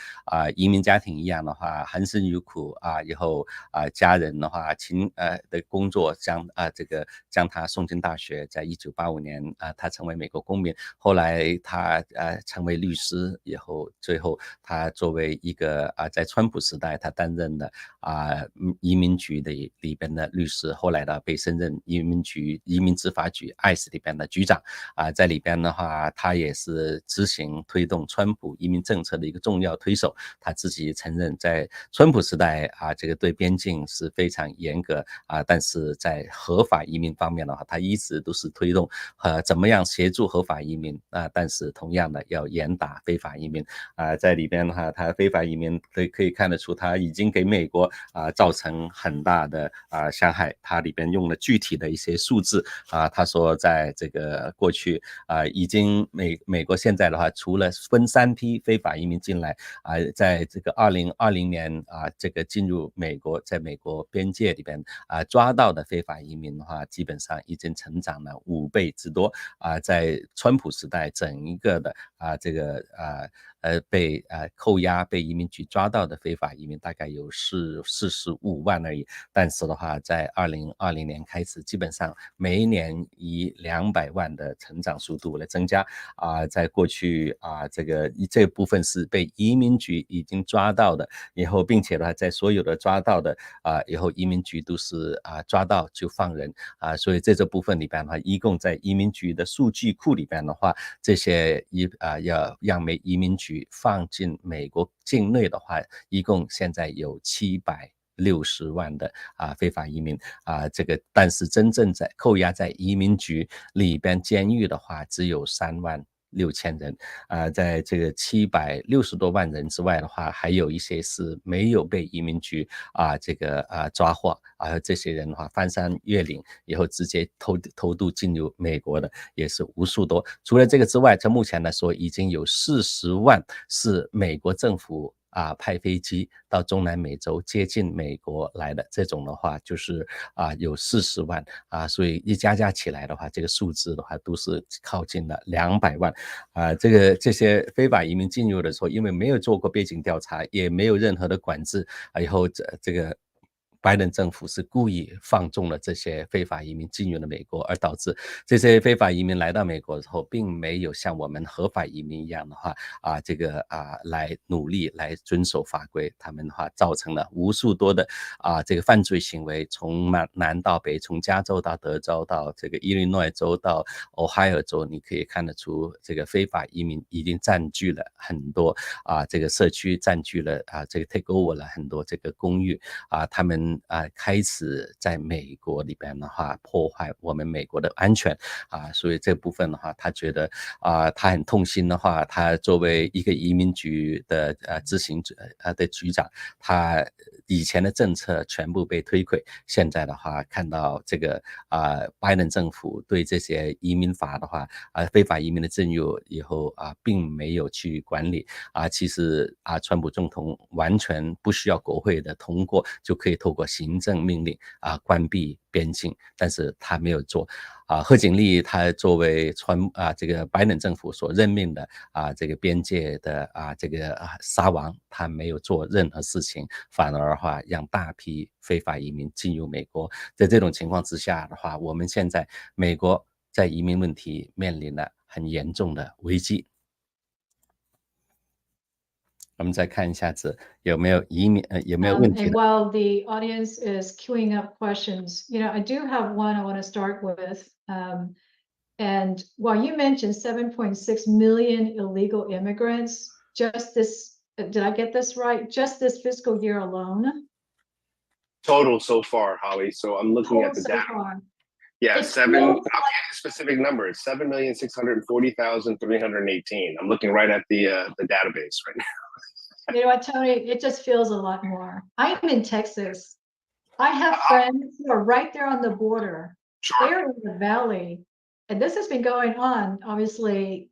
移民家庭一样的话，含辛茹苦以后家人的话的工作将他送进大学，在1985年他成为美国公民，后来他成为律师以后，最后他作为一个在川普时代他担任了移民局的里边的律师，后来呢被升任移民执法局 ICE 里边的局长在里边的话，他也是执行推动川普移民政策的一个重要推手。他自己承认，在川普时代这个对边境是非常严格但是在合法移民方面的话，他一直都是推动怎么样协助合法移民但是同样的要严打非法移民在里边的话，他非法移民可以看得出，他已经给美国造成很大的伤害。他里边用了具体的一些数字他说在这个过去已经美国现在的话，除了分3批非法移民进来在这个2020年这个进入美国，在美国边界里边抓到的非法移民的话，基本上已经成长了5倍之多在川普时代整一个的这个被扣押被移民局抓到的非法移民大概有45万而已，但是的话在2020年开始，基本上每一年以200万的成长速度来增加在过去这部分是被移民局已经抓到的以后，并且的话在所有的抓到的以后移民局都是抓到就放人所以这部分里边的话，一共在移民局的数据库里边的话，这些要让移民局放进美国境内的话，一共现在有760万的非法移民这个但是真正在扣押在移民局里边监狱的话，只有36000人在这个760多万人之外的话，还有一些是没有被移民局这个抓获这些人的话翻山越岭以后直接偷渡进入美国的也是无数多。除了这个之外，在目前来说已经有40万是美国政府派飞机到中南美洲接近美国来的，这种的话就是有40万所以一加起来的话，这个数字的话都是靠近了200万这些非法移民进入的时候，因为没有做过背景调查，也没有任何的管制以后这个拜登政府是故意放纵了这些非法移民进入了美国，而导致这些非法移民来到美国之后，并没有像我们合法移民一样的话来努力来遵守法规，他们的话造成了无数多的这个犯罪行为，从南到北，从加州到德州到这个伊利诺伊州到 Ohio 州，你可以看得出这个非法移民已经占据了很多这个社区，占据了这个 take over 了很多这个公寓他们开始在美国里边的话破坏我们美国的安全所以这部分的话，他觉得他很痛心的话，他作为一个移民局的执行的局长，他以前的政策全部被推诿，现在的话看到这个拜登政府对这些移民法的话非法移民的进入以后并没有去管理其实川普总统完全不需要国会的通过就可以透过行政命令关闭边境，但是他没有做贺锦丽他作为这个拜登政府所任命的这个边界的这个沙王，他没有做任何事情，反而的话让大批非法移民进入美国。在这种情况之下的话，我们现在美国在移民问题面临了很严重的危机。我们再看一下子有没有移民有没有问题 And while the audience is queuing up questions, I do have one I want to start with. And while you mentioned 7.6 million illegal immigrants, just this, did I get this right? Just this fiscal year alone? Total so far, Holly. So I'm looking at the data. Yeah, I'll get a specific number. It's 7,640,318. I'm looking right at the database right now. You know what, Tony? It just feels a lot more. I'm in Texas. I have friends who are right there on the border. Sure. They're in the valley. And this has been going on, obviously,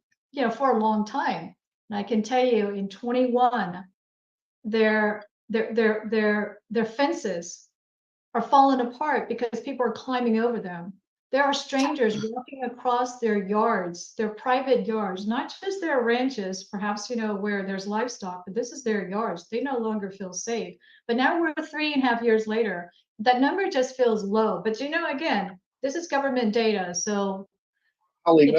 for a long time. And I can tell you in 21, their fences are falling apart because people are climbing over them. There are strangers walking across their yards, their private yards, not just their ranches, perhaps, where there's livestock, but this is their yards. They no longer feel safe. But now we're 3.5 years later. That number just feels low. But again, this is government data. So Holly,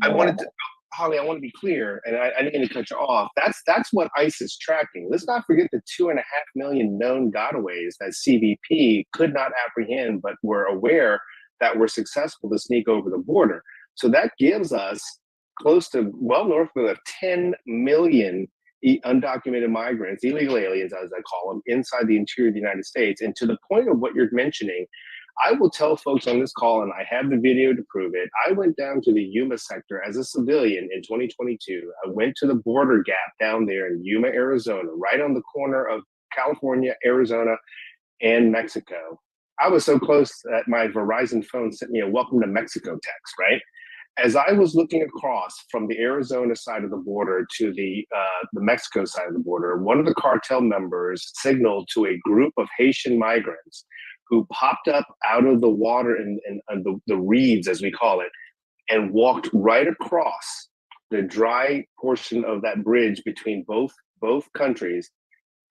I wanted to, Holly, I want to be clear, and I didn't mean to cut you off. That's what ICE is tracking. Let's not forget the 2.5 million known gotaways that CBP could not apprehend, but were aware that were successful to sneak over the border. So that gives us close to well north of 10 million undocumented migrants, illegal aliens, as I call them, inside the interior of the United States. And to the point of what you're mentioning, I will tell folks on this call, and I have the video to prove it. I went down to the Yuma sector as a civilian in 2022. I went to the border gap down there in Yuma, Arizona, right on the corner of California, Arizona, and Mexico. I was so close that my Verizon phone sent me a welcome to Mexico text, right? As I was looking across from the Arizona side of the border to the Mexico side of the border, one of the cartel members signaled to a group of Haitian migrants who popped up out of the water and the reeds, as we call it, and walked right across the dry portion of that bridge between both countries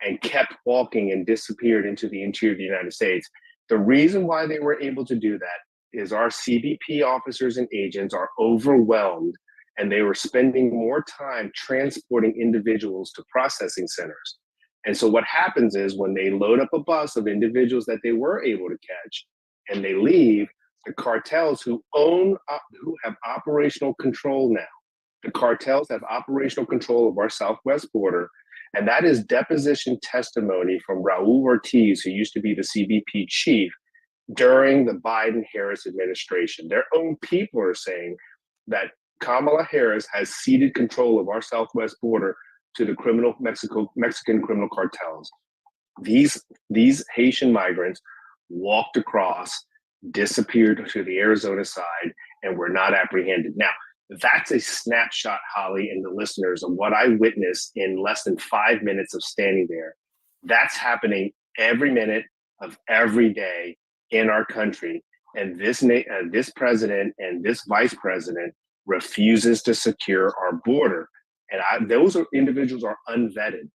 and kept walking and disappeared into the interior of the United States. The reason why they were able to do that is our CBP officers and agents are overwhelmed, and they were spending more time transporting individuals to processing centers. And so what happens is when they load up a bus of individuals that they were able to catch and they leave, the cartels who have operational control now, the cartels have operational control of our southwest border. And that is deposition testimony from Raul Ortiz, who used to be the CBP chief during the Biden-Harris administration. Their own people are saying that Kamala Harris has ceded control of our southwest border to the Mexican criminal cartels. These Haitian migrants walked across, disappeared to the Arizona side, and were not apprehended. Now, that's a snapshot, Holly, and the listeners, of what I witnessed in less than 5 minutes of standing there. That's happening every minute of every day in our country. And this president and this vice president refuses to secure our border. And those individuals are unvetted.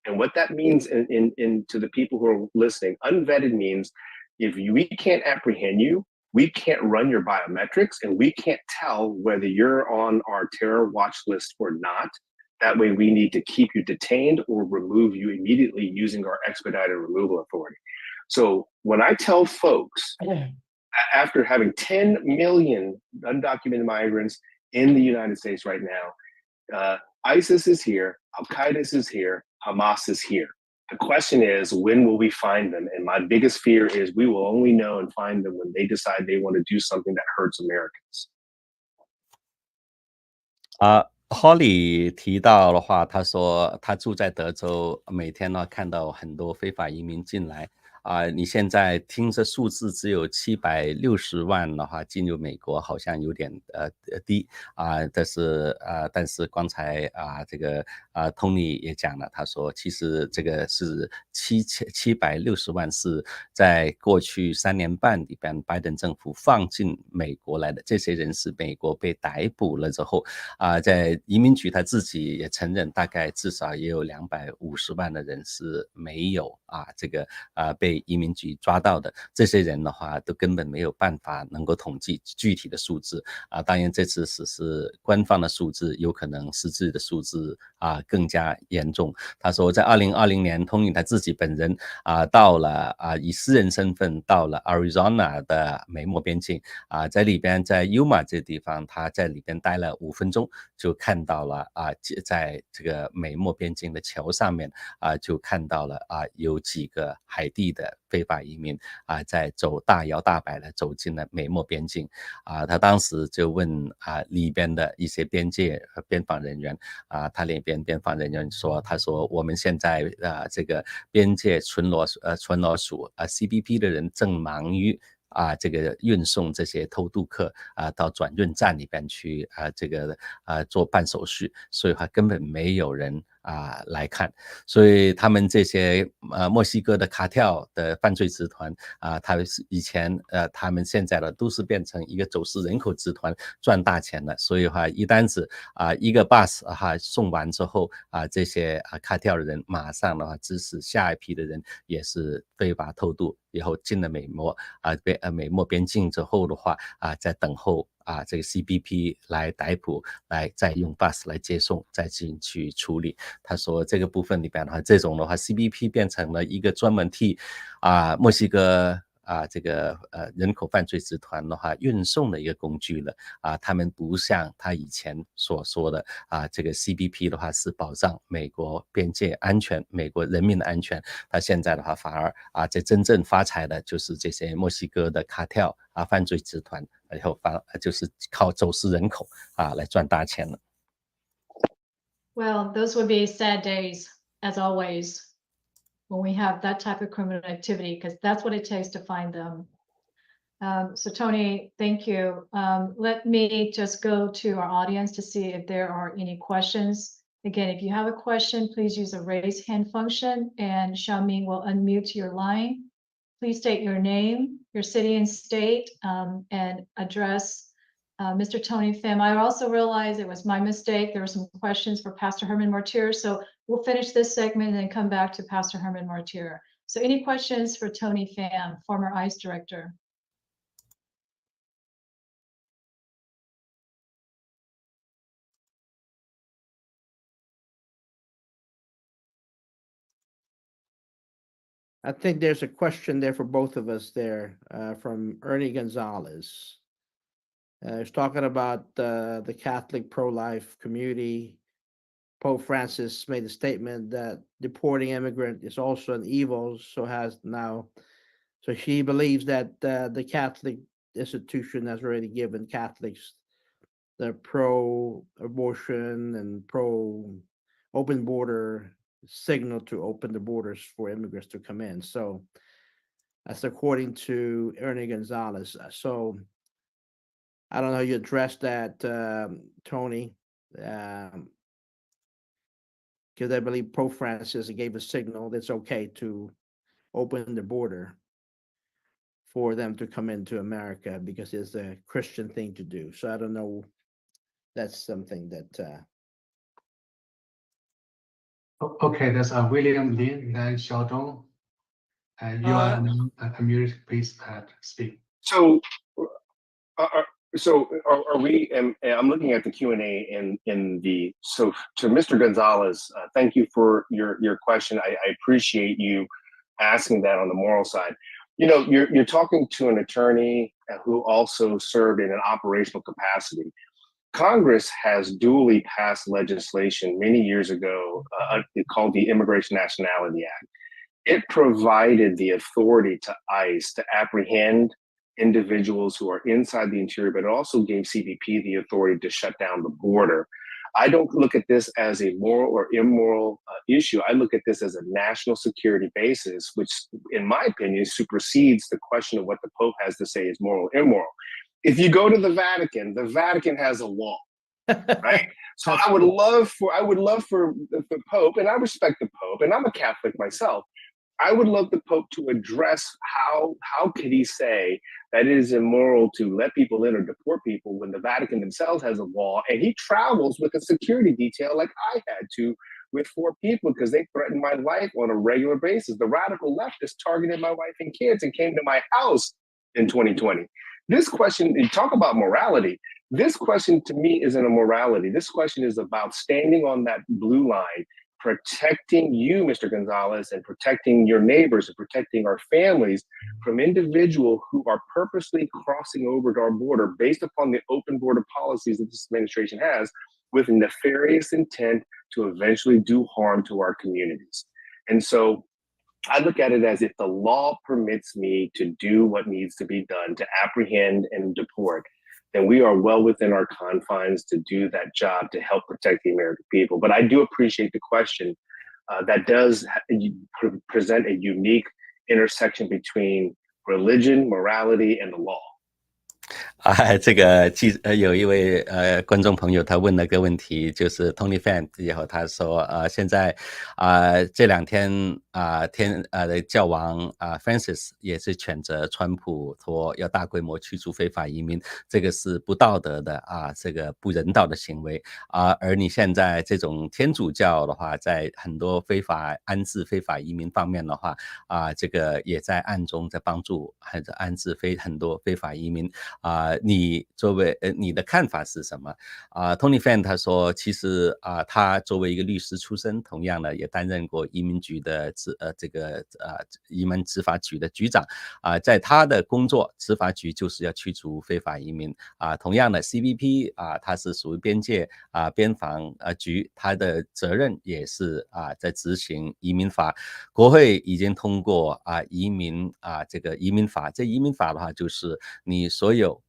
And what that means to the people who are listening, unvetted means if we can't apprehend you, we can't run your biometrics, and we can't tell whether you're on our terror watch list or not. That way we need to keep you detained or remove you immediately using our expedited removal authority. So when I tell folks, after having 10 million undocumented migrants in the United States right now, ISIS is here, Al-Qaeda is here, Hamas is here. The question is, when will we find them? And my biggest fear is we will only know and find them when they decide they want to do something that hurts Americans. Holly 提到的话，他说他住在德州，每天呢看到很多非法移民进来。你现在听这数字只有760万的话，进入美国好像有点低但是刚才这个Tony 也讲了，他说其实这个是760万是在过去3年半里边拜登政府放进美国来的，这些人是美国被逮捕了之后在移民局他自己也承认，大概至少也有250万的人是没有这个被移民局抓到的，这些人的话都根本没有办法能够统计具体的数字当然这次只是官方的数字，有可能实质的数字更加严重。他说在2020年Tony他自己本人到了以私人身份到了 Arizona 的美墨边境在里边在 Yuma 这地方，他在里边待了5分钟，就看到了在这个美墨边境的桥上面就看到了有几个海地的非法移民在走大摇大摆的走进了美墨边境他当时就问里边的一些边防人员他那边边防人员说，他说我们现在这个边界巡逻署CBP 的人正忙于这个运送这些偷渡客到转运站里边去这个做办手续，所以根本没有人来看，所以他们这些墨西哥的卡跳的犯罪集团他以前他们现在的都是变成一个走私人口集团赚大钱了，所以一旦是一个 bus 送完之后这些卡跳的人马上的话支持下一批的人也是非法偷渡，以后进了美墨边境之后的话在等候这个 CBP 来逮捕，来再用 bus 来接送，再进去处理。他说这个部分里边的话，这种的话 CBP 变成了一个专门替墨西哥这个人口犯罪集团的话运送的一个工具了他们不像他以前所说的这个 CBP 的话是保障美国边界安全，美国人民的安全，他现在的话反而这真正发财的就是这些墨西哥的卡跳犯罪集团，以后就是靠走私人口来赚大钱了。Well, those would be sad days, as always, when we have that type of criminal activity, because that's what it takes to find them. So Tony, thank you. Let me just go to our audience to see if there are any questions. Again, if you have a question, please use the raise hand function and Xiaoming will unmute your line. Please state your name, your city and state, and address Mr. Tony Pham. I also realized it was my mistake. There were some questions for Pastor Herman Martir. So we'll finish this segment and then come back to Pastor Herman Martir. So any questions for Tony Pham, former ICE director? I think there's a question there for both of us there from Ernie Gonzalez. He's talking about the Catholic pro-life community. Pope Francis made a statement that deporting immigrant is also an evil, so she believes that the Catholic institution has already given Catholics the pro-abortion and pro-open border signal to open the borders for immigrants to come in. So that's according to Ernie Gonzalez. So I don't know how you address that, Tony, because I believe Pope Francis gave a signal that's okay to open the border for them to come into America because it's a Christian thing to do. So I don't know. That's something that. Okay, that's William Lin and Xiaodong. You are unmuted. Please speak. So are we? I'm looking at the Q&A so to Mr. Gonzalez, thank you for your question. I appreciate you asking that on the moral side. You know, you're talking to an attorney who also served in an operational capacity. Congress has duly passed legislation many years ago called the Immigration Nationality Act. It provided the authority to ICE to apprehend individuals who are inside the interior, but it also gave CBP the authority to shut down the border. I don't look at this as a moral or immoral issue. I look at this as a national security basis, which, in my opinion, supersedes the question of what the Pope has to say is moral or immoral. If you go to the Vatican has a law, right? So I would love for the Pope, and I respect the Pope, and I'm a Catholic myself. I would love the Pope to address how could he say that it is immoral to let people in or deport people when the Vatican themselves has a law, and he travels with a security detail like I had to with 4 people because they threatened my life on a regular basis. The radical leftists targeted my wife and kids and came to my house in 2020. This question, you talk about morality. This question to me isn't a morality. This question is about standing on that blue line, protecting you, Mr. Gonzalez, and protecting your neighbors and protecting our families from individuals who are purposely crossing over to our border based upon the open border policies that this administration has with nefarious intent to eventually do harm to our communities. And so I look at it as if the law permits me to do what needs to be done to apprehend and deport, then we are well within our confines to do that job to help protect the American people. But I do appreciate the question that does present a unique intersection between religion, morality, and the law. 这个有一位观众朋友他问了个问题，就是 Tony Fan 以后他说现在这2天的教王Francis 也是谴责川普说要大规模驱逐非法移民，这个是不道德的这个不人道的行为而你现在这种天主教的话，在很多非法安置非法移民方面的话这个也在暗中在帮助安置很多非法移民你作为你的看法是什么Tony Fan 他说其实他作为一个律师出身，同样的也担任过移民局的这个移民执法局的局长在他的工作执法局就是要驱逐非法移民同样的 CBP 他是属于边界边防局，他的责任也是在执行移民法。国会已经通过移民这个移民法，这移民法的话就是你所有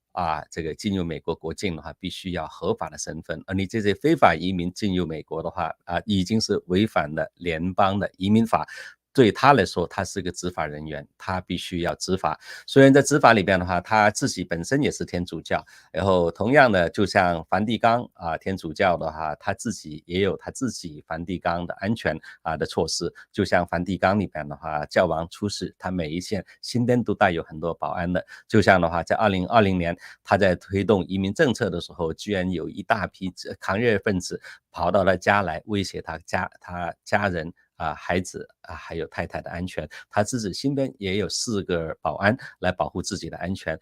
这个进入美国国境的话必须要合法的身份，而你这些非法移民进入美国的话已经是违反了联邦的移民法。对他来说他是个执法人员，他必须要执法。虽然在执法里边的话他自己本身也是天主教，然后同样的就像梵蒂冈天主教的话他自己也有他自己梵蒂冈的安全的措施，就像梵蒂冈里边的话教王出事他每一线新店都带有很多保安的，就像的话在2020年他在推动移民政策的时候，居然有一大批抗日分子跑到了家来威胁他家人孩子还有太太的安全，他自己身边也有4个保安来保护自己的安全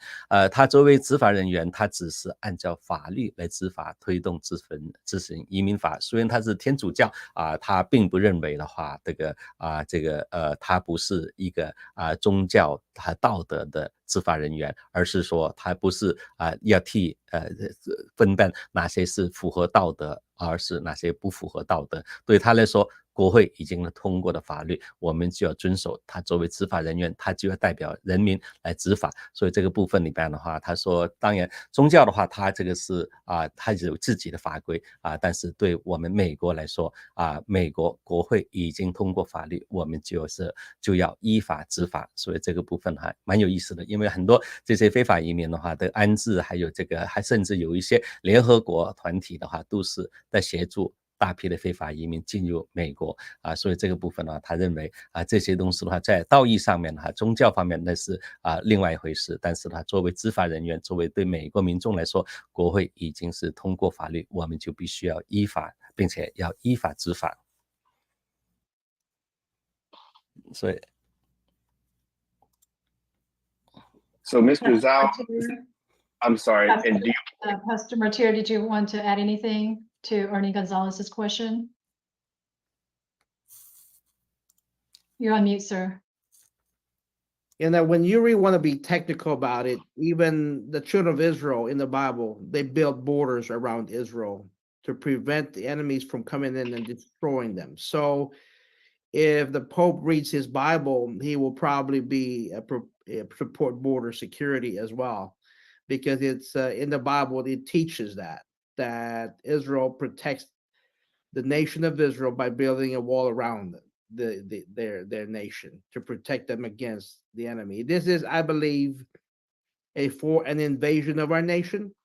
他作为执法人员他只是按照法律来执法推动执行移民法，虽然他是天主教他并不认为的话这个他不是一个宗教和道德的执法人员，而是说他不是要替分辨哪些是符合道德而是哪些不符合道德，对他来说国会已经通过的法律我们就要遵守，他作为执法人员他就要代表人民来执法，所以这个部分里边的话他说当然宗教的话他这个是他有自己的法规但是对我们美国来说美国国会已经通过法律，我们就要依法执法，所以这个部分还蛮有意思的，因为很多这些非法移民的话的安置还有这个还甚至有一些联合国团体的话都是在协助大批的非法移民进入美国所以这个部分呢他认为这些东西的话在道义上面宗教方面那是另外一回事，但是他作为执法人员，作为对美国民众来说，国会已经是通过法律，我们就必须要依法，并且要依法执法。所以 So Mr. Zhao, I'm sorry. And Pastor Martir, did you want to add anything to Ernie Gonzalez's question? You're on mute, sir. And that when you really want to be technical about it, even the children of Israel in the Bible, they built borders around Israel to prevent the enemies from coming in and destroying them. So if the Pope reads his Bible, he will probably be support border security as well, because it's in the Bible, it teaches that Israel protects the nation of Israel by building a wall around their nation to protect them against the enemy. This is, I believe, an invasion of our nation.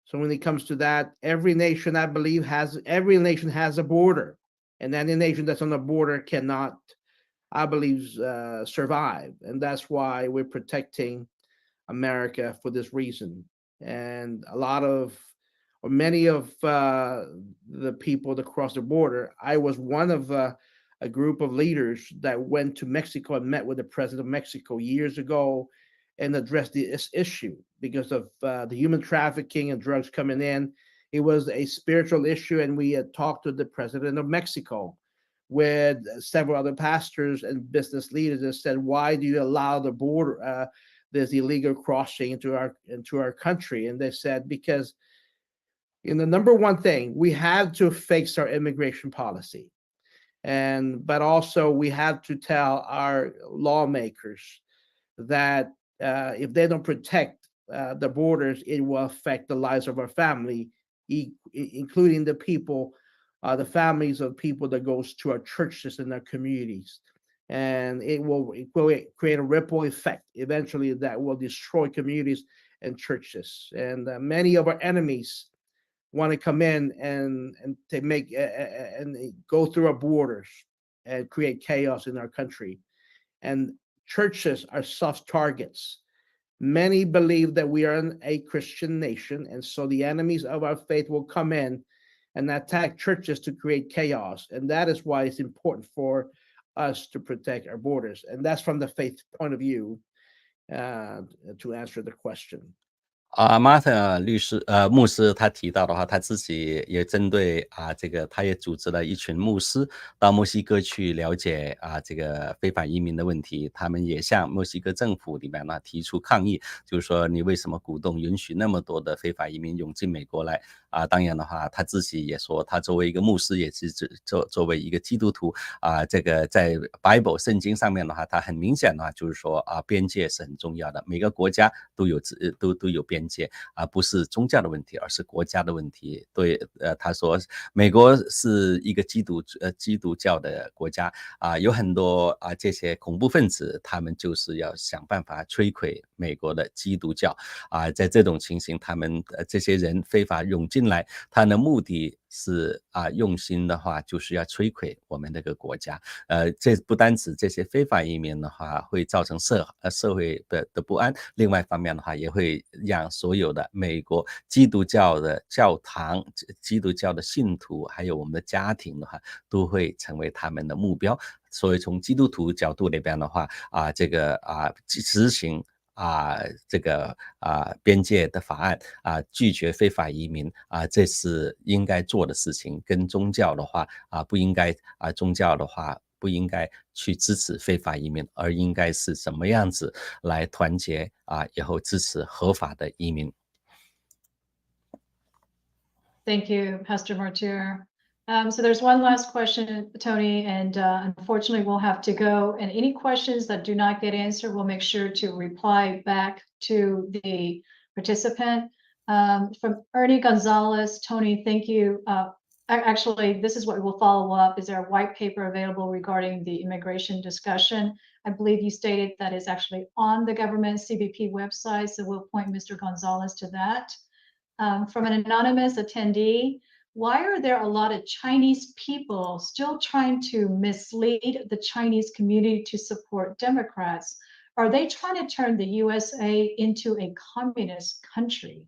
So when it comes to that, every nation, I believe, has a border, and any nation that's on the border cannot, I believe, survive. And that's why we're protecting America for this reason. And many of the people that cross the border, I was one of a group of leaders that went to Mexico and met with the president of Mexico years ago and addressed this issue because of the human trafficking and drugs coming in. It was a spiritual issue, and we had talked to the president of Mexico with several other pastors and business leaders that said, why do you allow the border, this illegal crossing into our country? And they said, because the number one thing, we have to fix our immigration policy. But also we have to tell our lawmakers that if they don't protect the borders, it will affect the lives of our family, including the people, the families of people that goes to our churches and our communities. And it will create a ripple effect eventually that will destroy communities and churches. And many of our enemies want to come in and to make and go through our borders and create chaos in our country. And churches are soft targets. Many believe that we are a Christian nation, and so the enemies of our faith will come in and attack churches to create chaos. And that is why it's important for us to protect our borders. And that's from the faith point of view, to answer the question. 马特牧师他提到的话，他自己也针对这个，他也组织了一群牧师到墨西哥去了解这个非法移民的问题。他们也向墨西哥政府里面呢提出抗议，就是说你为什么鼓动允许那么多的非法移民涌进美国来？当然的话，他自己也说，他作为一个牧师，也是作为一个基督徒这个在 Bible 圣经上面的话，他很明显的话就是说边界是很重要的，每个国家都有边界不是宗教的问题，而是国家的问题。对，他说美国是一个基督教的国家有很多这些恐怖分子，他们就是要想办法摧毁美国的基督教在这种情形，他们这些人非法涌进来，他的目的是用心的话就是要摧毁我们那个国家。这不单指这些非法移民的话会造成社会的不安，另外一方面的话也会让所有的美国基督教的教堂、基督教的信徒还有我们的家庭的话都会成为他们的目标。所以从基督徒角度里边的话这个执行这个边界的法案拒绝非法移民这是应该做的事情。跟宗教的话不应该宗教的话不应该去支持非法移民，而应该是什么样子来团结以后支持合法的移民。Thank you, Pastor Martyr. So there's one last question, Tony, and unfortunately we'll have to go. And any questions that do not get answered, we'll make sure to reply back to the participant. From Ernie Gonzalez, Tony, thank you. Actually, this is what we'll follow up. Is there a white paper available regarding the immigration discussion? I believe you stated that is actually on the government CBP website, so we'll point Mr. Gonzalez to that. From an anonymous attendee, why are there a lot of Chinese people still trying to mislead the Chinese community to support Democrats? Are they trying to turn the USA into a communist country?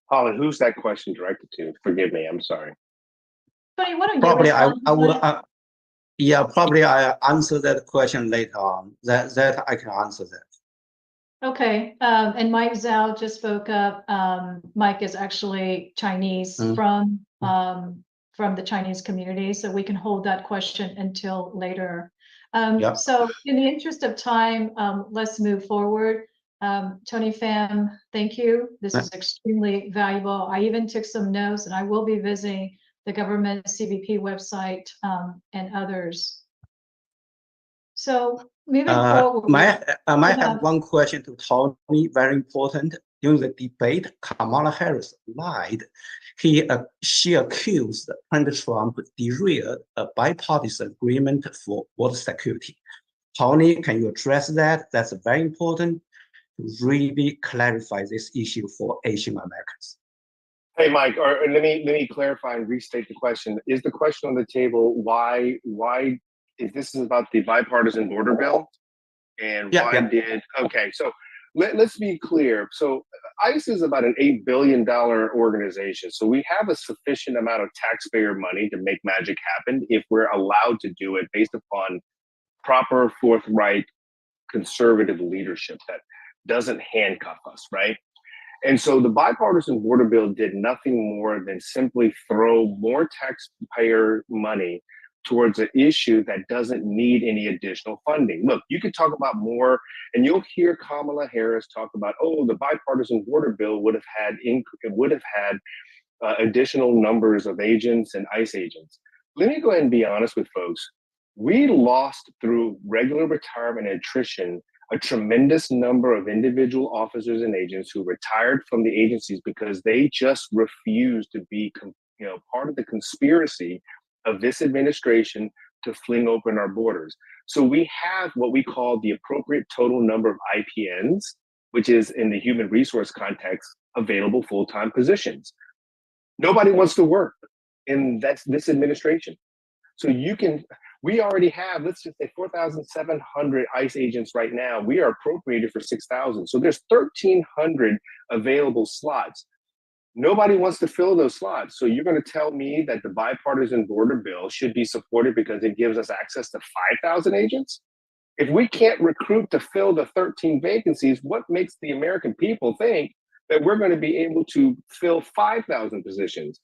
Holly, who's that question directed to? Forgive me, I'm sorry. Tony, why don't you Probably I would probably I answer that question later on. That I can answer that. Okay, and Mike Zhao just spoke up. Mike is actually Chinese from from the Chinese community, so we can hold that question until later. Yep. So in the interest of time, let's move forward. Tony Pham, thank you. This is extremely valuable. I even took some notes, and I will be visiting the government CBP website and others. So moving forward. I might have one question to Tony, very important. During the debate, Kamala Harris lied. She accused President Trump derailed a bipartisan agreement for border security. Tony, can you address that? That's very important to really clarify this issue for Asian Americans. Hey, Mike, or let me clarify and restate the question. Is the question on the table why is this about the bipartisan border bill? And okay, so let's be clear. So ICE is about an $8 billion organization. So we have a sufficient amount of taxpayer money to make magic happen if we're allowed to do it based upon proper, forthright, conservative leadership that doesn't handcuff us, right? And so the bipartisan border bill did nothing more than simply throw more taxpayer money towards an issue that doesn't need any additional funding. Look, you could talk about more, and you'll hear Kamala Harris talk about, oh, the bipartisan border bill would have had additional numbers of agents and ICE agents. Let me go ahead and be honest with folks. We lost through regular retirement and attrition a tremendous number of individual officers and agents who retired from the agencies because they just refused to be, part of the conspiracy of this administration to fling open our borders. So we have what we call the appropriate total number of IPNs, which is in the human resource context, available full-time positions. Nobody wants to work in this administration. So we already have, let's just say 4,700 ICE agents right now. We are appropriated for 6,000. So there's 1,300 available slots. Nobody wants to fill those slots. So you're going to tell me that the bipartisan border bill should be supported because it gives us access to 5,000 agents? If we can't recruit to fill the 13 vacancies, what makes the American people think that we're going to be able to fill 5,000 positions?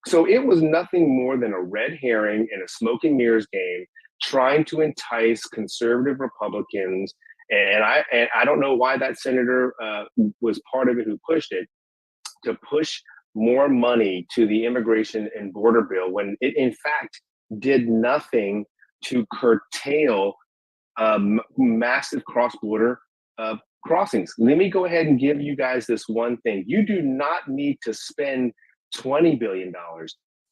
So it was nothing more than a red herring and a smoke and mirrors game trying to entice conservative Republicans. And I don't know why that senator was part of it who pushed it, to push more money to the immigration and border bill when it in fact did nothing to curtail massive cross-border crossings. Let me go ahead and give you guys this one thing. You do not need to spend $20 billion,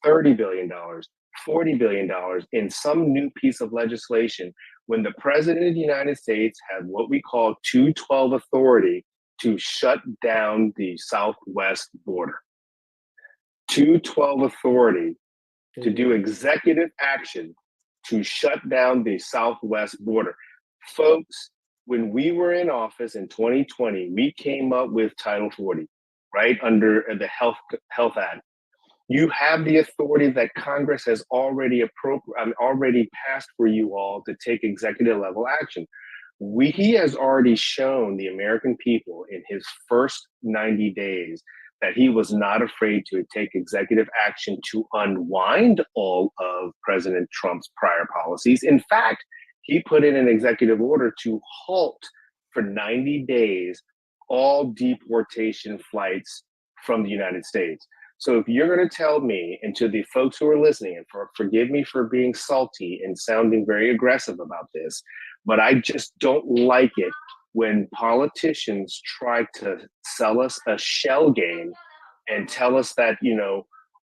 $30 billion, $40 billion in some new piece of legislation when the president of the United States had what we call 212 authority to shut down the southwest border. 212 authority to do executive action to shut down the southwest border. Folks, when we were in office in 2020, we came up with Title 40, right, under the Health Act. You have the authority that Congress has already passed for you all to take executive level action. He has already shown the American people in his first 90 days that he was not afraid to take executive action to unwind all of President Trump's prior policies. In fact, he put in an executive order to halt for 90 days all deportation flights from the United States. So if you're going to tell me, and to the folks who are listening, and forgive me for being salty and sounding very aggressive about this, but I just don't like it when politicians try to sell us a shell game and tell us that,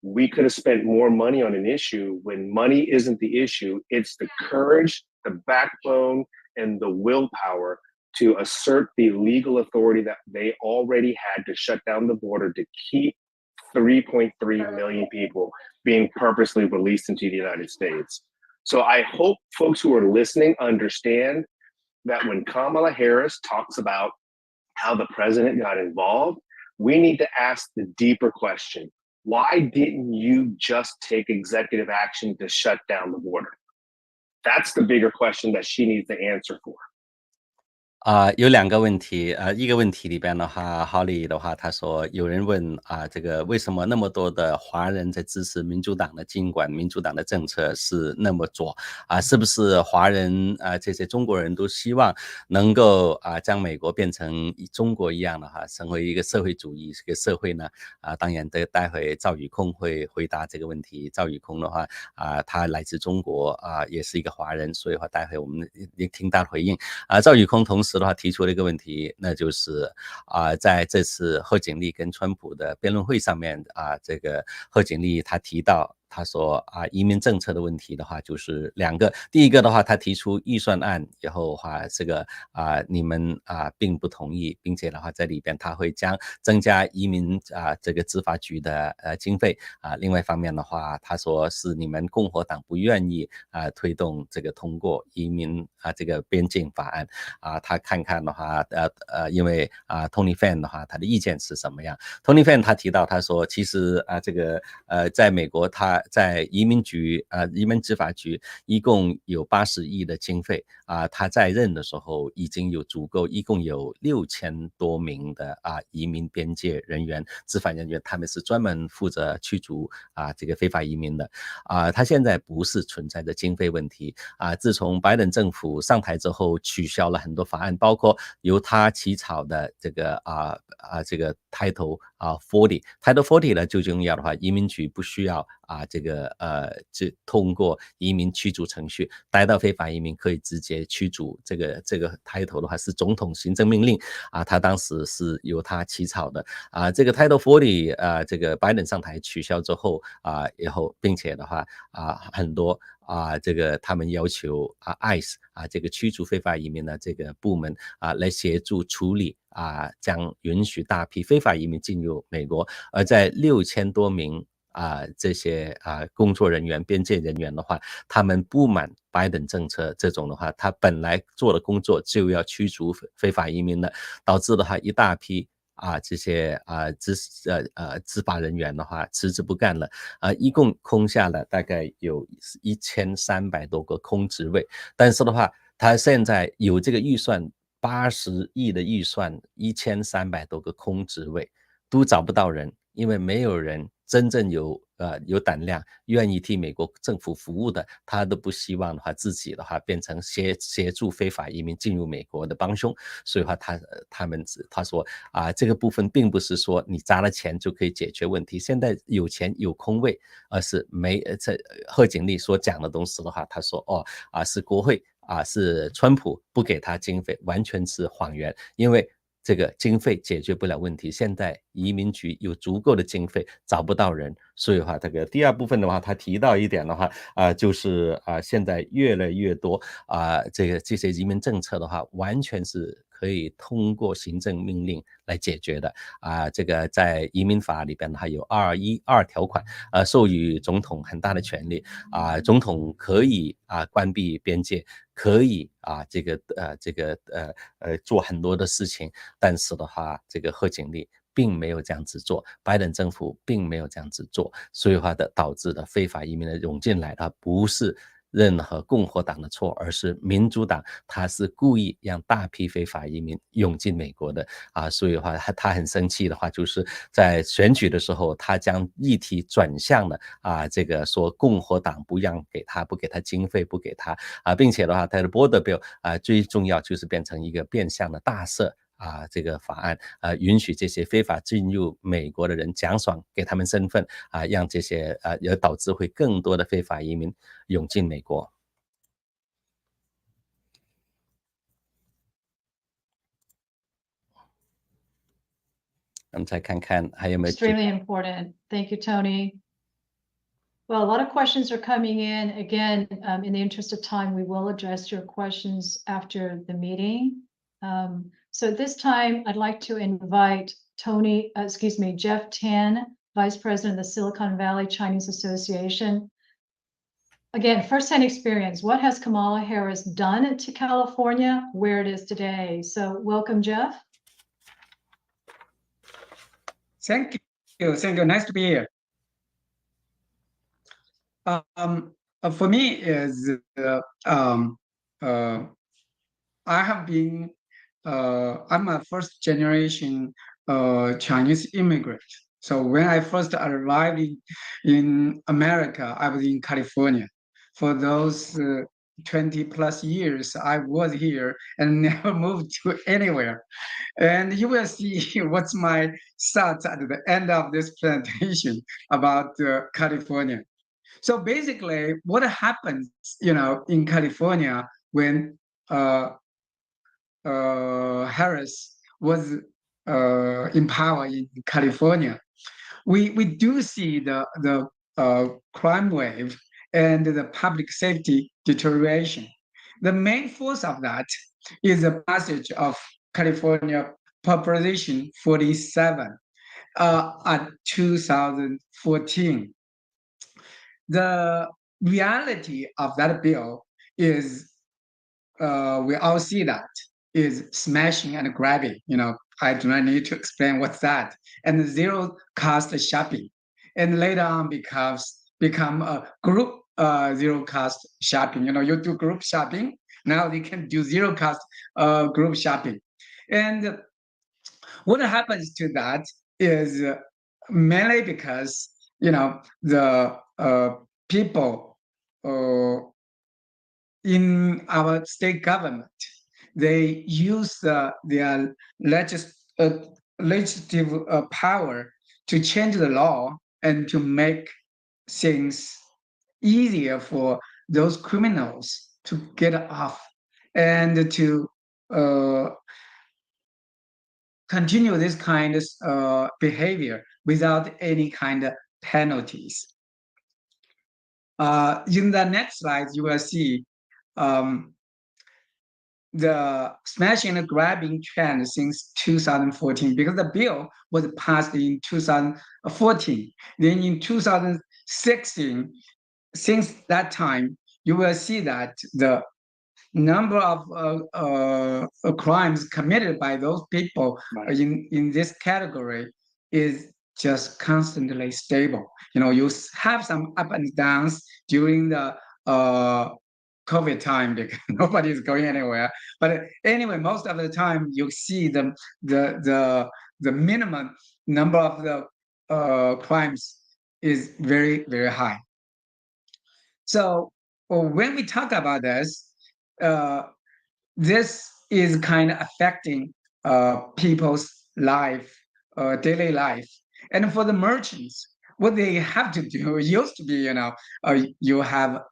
we could have spent more money on an issue when money isn't the issue. It's the courage, the backbone, and the willpower to assert the legal authority that they already had to shut down the border to keep 3.3 million people being purposely released into the United States. So I hope folks who are listening understand that when Kamala Harris talks about how the president got involved, we need to ask the deeper question. Why didn't you just take executive action to shut down the border? That's the bigger question that she needs to answer for. 有2个问题，一个问题里边的话，Holly 的话，他说有人问这个为什么那么多的华人在支持民主党的，尽管民主党的政策是那么左是不是华人这些中国人都希望能够将美国变成中国一样的成为一个社会主义一个社会呢？当然待会赵宇空会回答这个问题。赵宇空的话他来自中国也是一个华人，所以话待会我们也听他的回应赵宇空同时的话提出了一个问题，那就是在这次贺锦丽跟川普的辩论会上面这个贺锦丽他提到他说移民政策的问题的话就是2个，第一个的话他提出预算案以后的话这个你们并不同意，并且的话在里边他会增加移民这个执法局的经费另外一方面的话他说是你们共和党不愿意推动这个通过移民这个边境法案他看看的话因为Tony Fan 的话他的意见是什么样。 Tony Fan 他提到他说其实这个在美国他在移民局移民执法局一共有80亿的经费他在任的时候已经有足够，一共有6000多名的移民边界人员执法人员，他们是专门负责驱逐这个非法移民的他现在不是存在着经费问题自从拜登政府上台之后取消了很多法案，包括由他起草的这个这个 Title 40呢最重要的话移民局不需要这个通过移民驱逐程序逮到非法移民可以直接驱逐，这个 Title 的话是总统行政命令他当时是由他起草的这个 Title 40这个拜登上台取消之后以后，并且的话很多这个他们要求ICE 这个驱逐非法移民的这个部门来协助处理将允许大批非法移民进入美国，而在6000多名这些工作人员边界人员的话，他们不满拜登政策这种的话，他本来做的工作就要驱逐非法移民了，导致的话一大批这些执法人员的话辞职不干了一共空下了大概有1300多个空职位，但是的话他现在有这个预算80亿的预算，1300多个空职位都找不到人，因为没有人真正有胆量愿意替美国政府服务的，他都不希望的话自己的话变成协助非法移民进入美国的帮凶，所以话他说这个部分并不是说你砸了钱就可以解决问题，现在有钱有空位，而是贺锦丽所讲的东西的话，他说是国会是川普不给他经费，完全是谎言，因为这个经费解决不了问题，现在移民局有足够的经费找不到人，所以的话这个第二部分的话他提到一点的话就是现在越来越多这些移民政策的话完全是可以通过行政命令来解决的这个在移民法里边还有212条款授予总统很大的权利总统可以关闭边界，可以做很多的事情，但是的话这个贺锦丽并没有这样子做，拜登政府并没有这样子做，所以话导致的非法移民的涌进来，它不是任何共和党的错，而是民主党他是故意让大批非法移民涌进美国的所以的话他很生气的话就是在选举的时候他将议题转向了这个说共和党不给他经费，不给他并且的话他的 border bill 最重要就是变成一个变相的大赦这个法案允许这些非法进入美国的人奖爽给他们身份让这些也导致会更多的非法移民涌进美国。我们再看看还有没有 Extremely important. Thank you, Tony. Well, a lot of questions are coming in. Again, in the interest of time, we will address your questions after the meeting. So at this time, I'd like to invite Jeff Tan, Vice President of the Silicon Valley Chinese Association. Again, firsthand experience. What has Kamala Harris done to California where it is today? So welcome, Jeff. Thank you. Thank you. Nice to be here. For me, I have been I'm a first generation Chinese immigrant. So when I first arrived in America, I was in California. For those 20 plus years, I was here and never moved to anywhere. And you will see what's my thoughts at the end of this presentation about California. So basically, what happens, in California when Harris was in power in California, we do see the crime wave and the public safety deterioration. The main force of that is the passage of California Proposition 47 at 2014. The reality of that bill is, we all see that, is smashing and grabbing. I do not need to explain what's that. And zero cost shopping. And later on become a group zero cost shopping. You do group shopping. Now you can do zero cost group shopping. And what happens to that is mainly because, the people in our state government, they use their legislative power to change the law and to make things easier for those criminals to get off and to continue this kind of behavior without any kind of penalties. In the next slide, you will see the smashing and grabbing trend since 2014, because the bill was passed in 2014. Then in 2016, since that time, you will see that the number of crimes committed by those people in this category is just constantly stable. You have some up and downs during the COVID time because nobody is going anywhere. But anyway, most of the time you see the minimum number of the crimes is very, very high. So when we talk about this, this is kind of affecting people's life, daily life. And for the merchants, what they have to do used to be, you have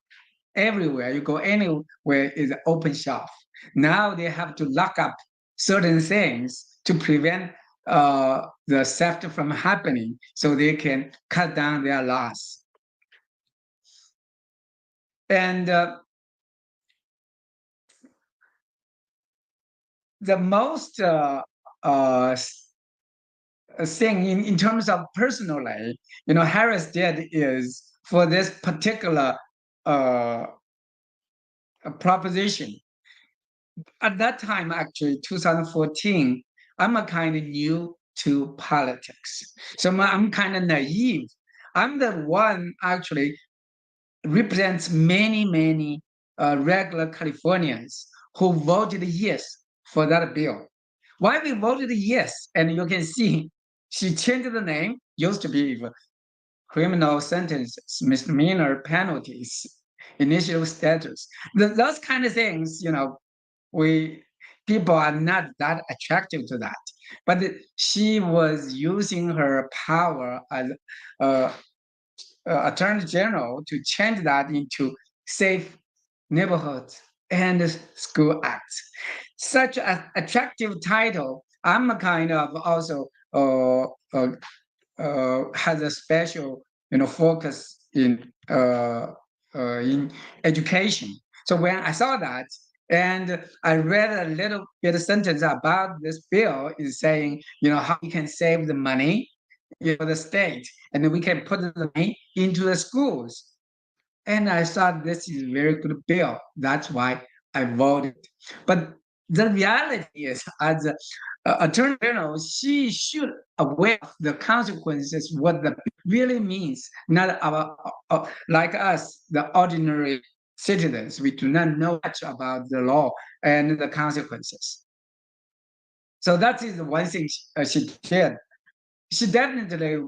everywhere, you go anywhere is open shop. Now they have to lock up certain things to prevent the theft from happening, so they can cut down their loss. And the most thing in terms of personally, Harris did is for this particular proposition. At that time, actually, 2014, I'm a kind of new to politics. So I'm kind of naive. I'm the one actually represents many regular Californians who voted yes for that bill. Why we voted yes? And you can see she changed the name, used to be criminal sentences, misdemeanor penalties, initial status. Those kind of things, people are not that attractive to that. But she was using her power as Attorney General to change that into Safe Neighborhoods and School Act. Such an attractive title. I'm a kind of also has a special focus in education. So when I saw that, and I read a little bit of sentence about this bill, is saying, how we can save the money for the state, and then we can put the money into the schools. And I thought this is a very good bill. That's why I voted. But the reality is, as an Attorney General, she should aware of the consequences, what the really means. Not like us, the ordinary citizens, we do not know much about the law and the consequences. So that is one thing she did. She definitely,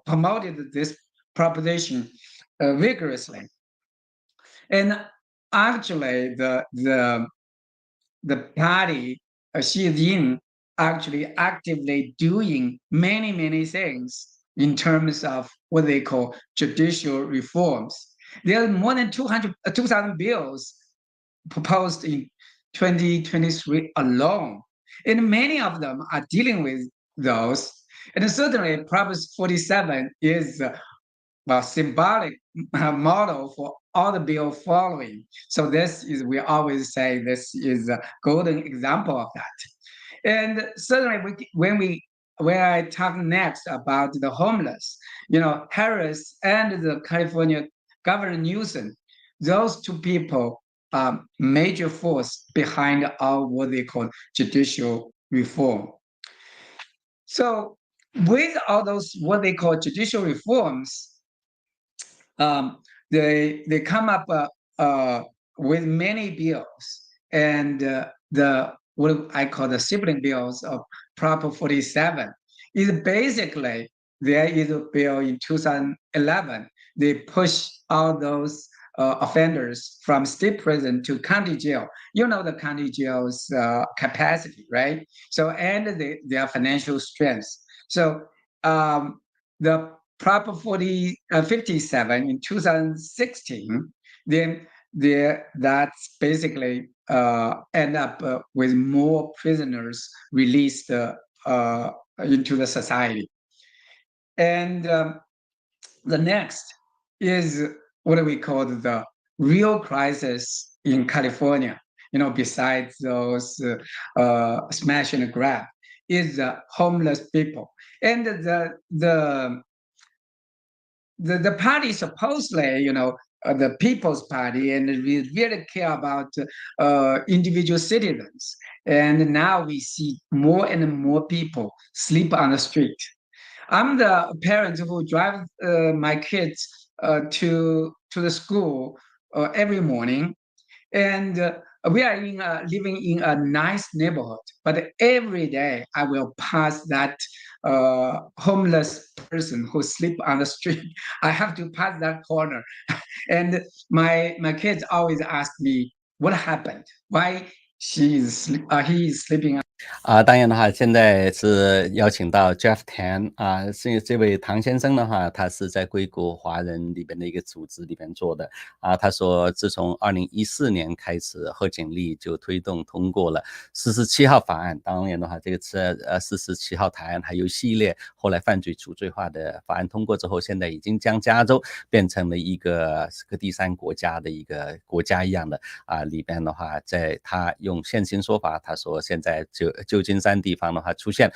promoted this proposition vigorously. And actually, the party she is in actually actively doing many things in terms of what they call judicial reforms. There are more than 2,000 bills proposed in 2023 alone, and many of them are dealing with those. And certainly, Proposition 47 is a symbolic model for all the bill following. So this is, we always say, this is a golden example of that. And certainly, when I talk next about the homeless, Harris and the California Governor Newsom, those two people are major force behind all what they call judicial reform. So with all those what they call judicial reforms, they come up with many bills, and the what I call the sibling bills of Prop 47 is basically, there is a bill in 2011. They push all those offenders from state prison to county jail. The county jail's capacity, right? So, and their financial strength. So the Prop 57 in 2016, then that's basically end up with more prisoners released into the society. And the next is what we call the real crisis in California, besides those smash and grab, is homeless people. And the party supposedly, the People's Party, and we really care about individual citizens. And now we see more and more people sleep on the street. I'm the parent who drives my kids to the school every morning, and we are living in a nice neighborhood. But every day I will pass that homeless person who sleep on the street. I have to pass that corner, and my kids always ask me what happened, why he is sleeping. 当然的话，现在是邀请到 Jeff Tan 是这位唐先生的话，他是在硅谷华人里边的一个组织里边做的他说，自从2014年开始，贺锦丽就推动通过了47号法案。当然的话，这个47号法案还有一系列后来犯罪除罪化的法案通过之后，现在已经将加州变成了一个第三国家的一个国家一样的里边的话，在他用现行说法，他说现在旧金山地方的话出现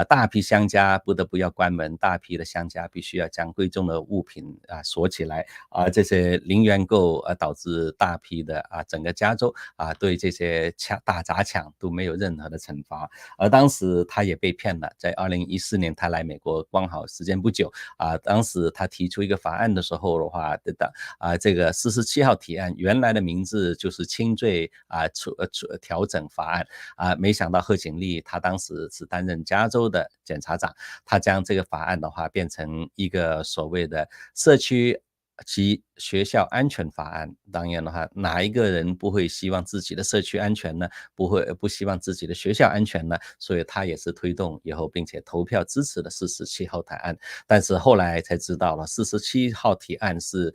大批商家不得不要关门，大批的商家必须要将贵重的物品锁起来这些零元购导致大批的整个加州对这些大砸抢都没有任何的惩罚。而当时他也被骗了，在2014年他来美国刚好时间不久当时他提出一个法案的时候的话这个47号提案原来的名字就是轻罪调整法案没想到贺锦丽他当时是担任加州的检察长，他将这个法案的话变成一个所谓的社区及学校安全法案。当然的话，哪一个人不会希望自己的社区安全呢？不希望自己的学校安全呢？所以他也是推动以后并且投票支持的47号提案。但是后来才知道了47号提案是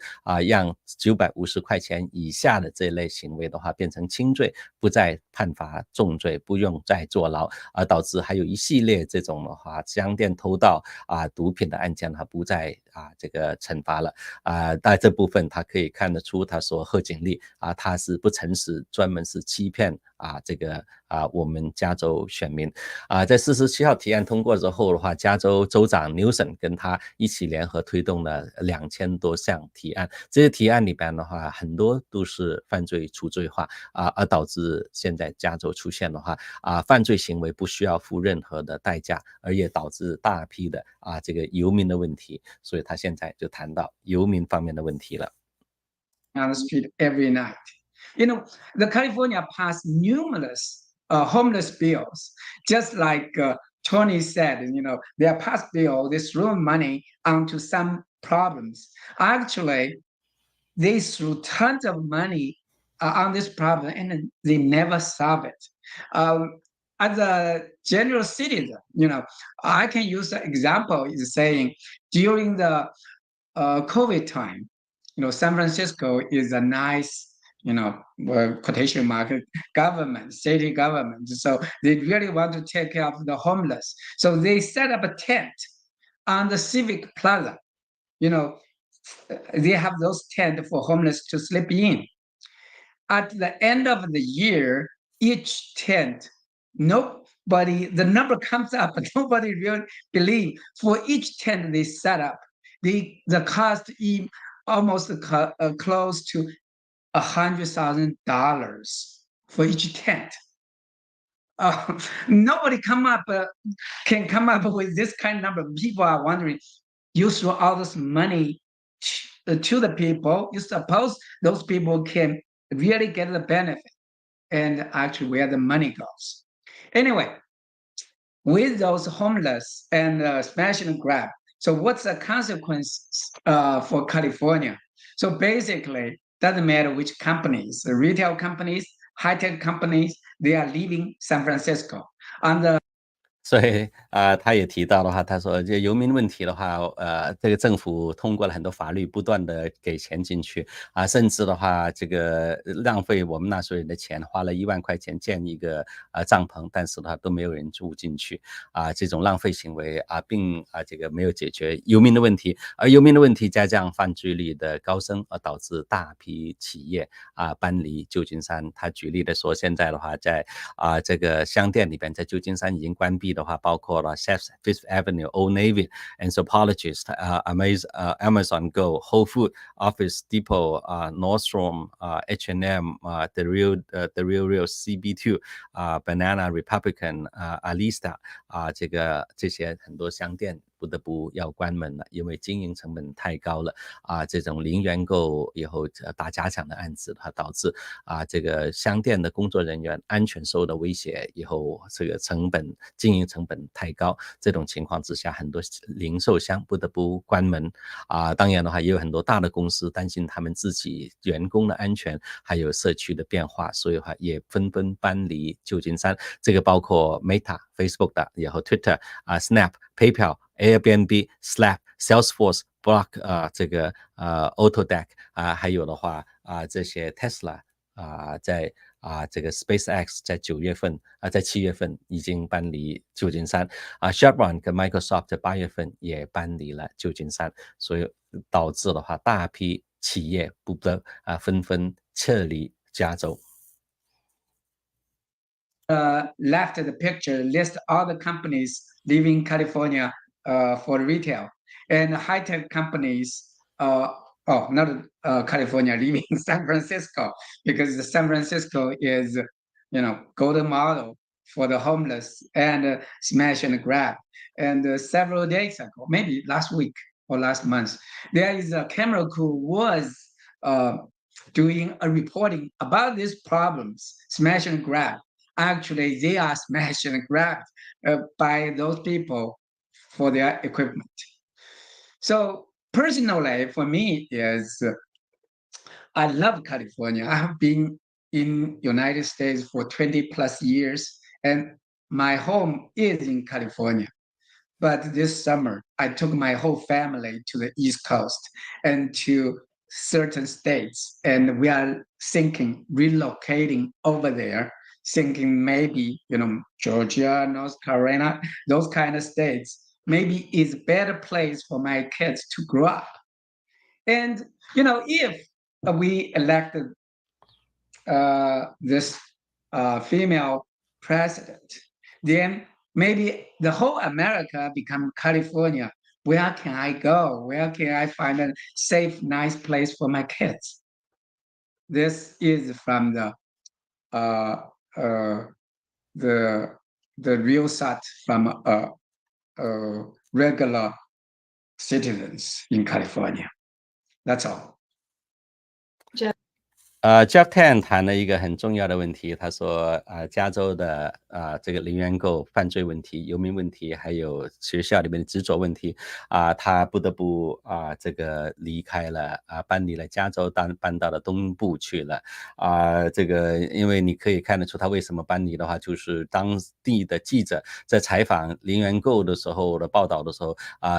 让950块钱以下的这类行为的话变成轻罪，不再判罚重罪，不用再坐牢导致还有一系列这种的话商店偷盗毒品的案件他不再这个惩罚了在这部分他可以看得出，他说贺锦丽他是不诚实，专门是欺骗这个我们加州选民在47号提案通过之后的话，加州州长 Newsom 跟他一起联合推动了2000多项提案，这些提案里边的话很多都是犯罪除罪化而导致现在加州出现的话犯罪行为不需要付任何的代价，而也导致大批的这个游民的问题，所以他现在就谈到游民方面的问题了。 On the street every night. The California passed numerous homeless bills. Just like Tony said, their past bill, they threw money onto some problems. Actually, they threw tons of money on this problem and they never solve it. As a general citizen, I can use the example is saying during the COVID time, San Francisco is a nice, quotation mark government, city government. So they really want to take care of the homeless. So they set up a tent on the Civic Plaza. They have those tents for homeless to sleep in. At the end of the year, each tent, the number comes up, but nobody really believe. For each tent they set up, the cost almost close to $100,000 for each tent. Nobody can come up with this kind of number. People are wondering, you throw all this money to the people, you suppose those people can really get the benefit, and actually where the money goes. Anyway, with those homeless and smash and grab, so what's the consequence for California? So basically, doesn't matter which companies, the retail companies, high-tech companies, they are leaving San Francisco. On 所以他也提到的话，他说这游民问题的话，这个政府通过了很多法律，不断的给钱进去甚至的话，这个浪费我们纳税人的钱，花了1万块钱建一个帐篷，但是的话都没有人住进去这种浪费行为并这个没有解决游民的问题，而游民的问题加上犯罪率的高升，而导致大批企业搬离旧金山。他举例的说，现在的话在这个商店里边，在旧金山已经关闭的话，包括了 Fifth Avenue, Old Navy, Anthropologist, Amazon Go, Whole Food, Office Depot, Nordstrom, H&M, The Real CB2, Banana Republican, Alista 这些很多商店不得不要关门了，因为经营成本太高了这种零元购以后打假抢的案子，它导致这个商店的工作人员安全受到威胁，以后这个经营成本太高，这种情况之下，很多零售商不得不关门当然的话，也有很多大的公司担心他们自己员工的安全，还有社区的变化，所以的话也纷纷搬离旧金山。这个包括 Meta、Facebook 的，然后 Twitter、Snap、PayPal、Airbnb、Slack、Salesforce、Block 这个Autodesk 还有的话这些 Tesla 在这个 SpaceX 在在7月份已经搬离旧金山Chevron 跟 Microsoft 在8月份也搬离了旧金山，所以导致的话大批企业不得纷纷撤离加州。left the picture list all the companies leaving California for retail, and high-tech companies not California, leaving San Francisco, because San Francisco is golden model for the homeless and smash and grab. And several days ago, maybe last week or last month, there is a camera crew was doing a reporting about these problems, smash and grab. Actually, they are smashed and grabbed by those people for their equipment. So personally, for me, is I love California. I have been in United States for 20 plus years, and my home is in California. But this summer, I took my whole family to the East Coast and to certain states, and we are thinking relocating over there, thinking maybe, Georgia, North Carolina, those kind of states, maybe is a better place for my kids to grow up. And, if we elected this female president, then maybe the whole America become California. Where can I go? Where can I find a safe, nice place for my kids? This is from the real thought from regular citizens in California. That's all. Jeff Tan 谈了一个很重要的问题，他说，加州的这个零元购犯罪问题、游民问题，还有学校里面的执着问题，他不得不这个离开了，搬离了加州，搬到了东部去了，这个因为你可以看得出他为什么搬离的话，就是当地的记者在采访零元购的时候的报道的时候，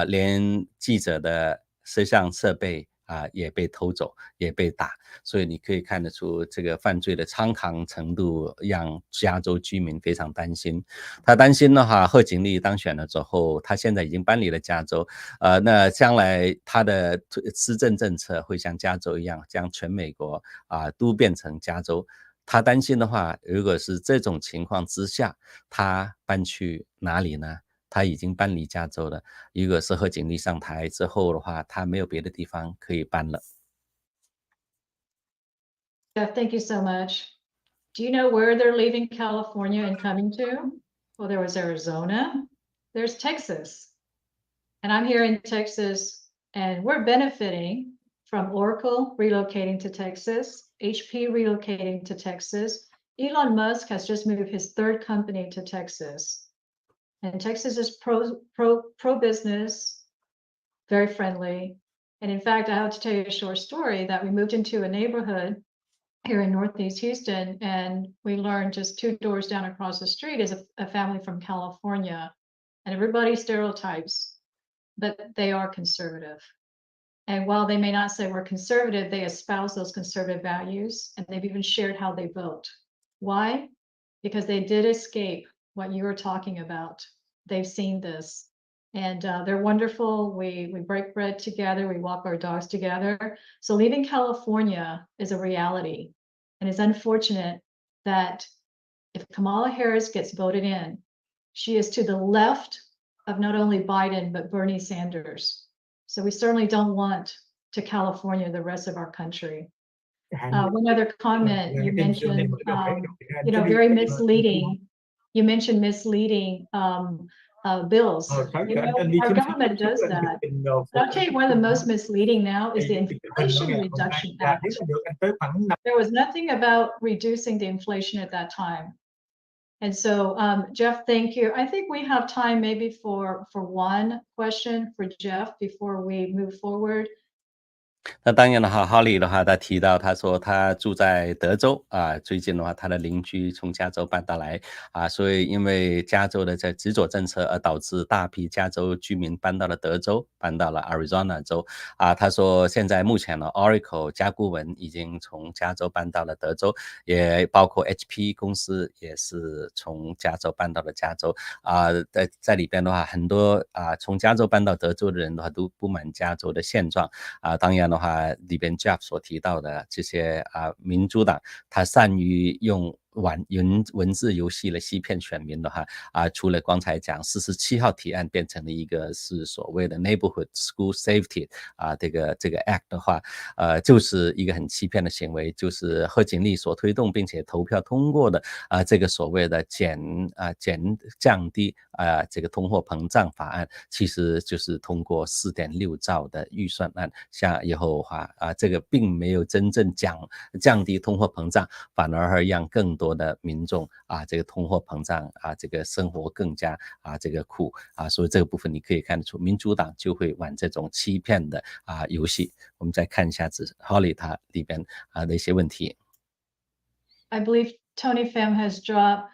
连记者的摄像设备也被偷走，也被打，所以你可以看得出这个犯罪的猖狂程度让加州居民非常担心。他担心的话，贺锦丽当选了之后，他现在已经搬离了加州，那将来他的施政政策会像加州一样，将全美国都变成加州。他担心的话，如果是这种情况之下，他搬去哪里呢？他已经搬离加州了，如果是贺锦丽上台之后的话，他没有别的地方可以搬了。Jeff, thank you so much. Do you know where they're leaving California and coming to? Well, there was Arizona, there's Texas. And I'm here in Texas, and we're benefiting from Oracle relocating to Texas, HP relocating to Texas. Elon Musk has just moved his third company to Texas. And Texas is pro business, very friendly. And in fact, I have to tell you a short story that we moved into a neighborhood here in Northeast Houston, and we learned just 2 doors down across the street is a family from California. And everybody stereotypes, but they are conservative. And while they may not say we're conservative, they espouse those conservative values, and they've even shared how they vote. Why? Because they did escape what you were talking about. They've seen this, and they're wonderful. We break bread together. We walk our dogs together. So leaving California is a reality, and it's unfortunate that if Kamala Harris gets voted in, she is to the left of not only Biden, but Bernie Sanders. So we certainly don't want to California the rest of our country. One other comment, you mentioned, very misleading. You mentioned misleading bills. Our government does that. But I'll tell you, one of the most misleading now is the Inflation Reduction Act. There was nothing about reducing the inflation at that time. And so, Jeff, thank you. I think we have time maybe for one question for Jeff before we move forward. 那当然的话，哈利的话，他提到他说他住在德州最近的话，他的邻居从加州搬到来所以因为加州的这执着政策而导致大批加州居民搬到了德州，搬到了 Arizona 州他说现在目前呢 Oracle 甲骨文已经从加州搬到了德州，也包括 HP 公司也是从加州搬到了加州在里边的话，很多从加州搬到德州的人的话都不满加州的现状当然的话，里边 Jeff 所提到的这些民主党，他善于用文字游戏来欺骗选民的话除了刚才讲47号提案变成了一个是所谓的 Neighborhood School Safety 这个 Act 的话就是一个很欺骗的行为，就是贺锦丽所推动并且投票通过的这个所谓的降低这个通货膨胀法案，其实就是通过4.6兆的预算案，像以后的话这个并没有真正降低通货膨胀，反而会让更多的民众这个通货膨胀这个生活更加这个苦所以这个部分你可以看得出民主党就会玩这种欺骗的游戏。我们再看一下子 Holly 他里边的一些问题。I believe Tony Pham has dropped.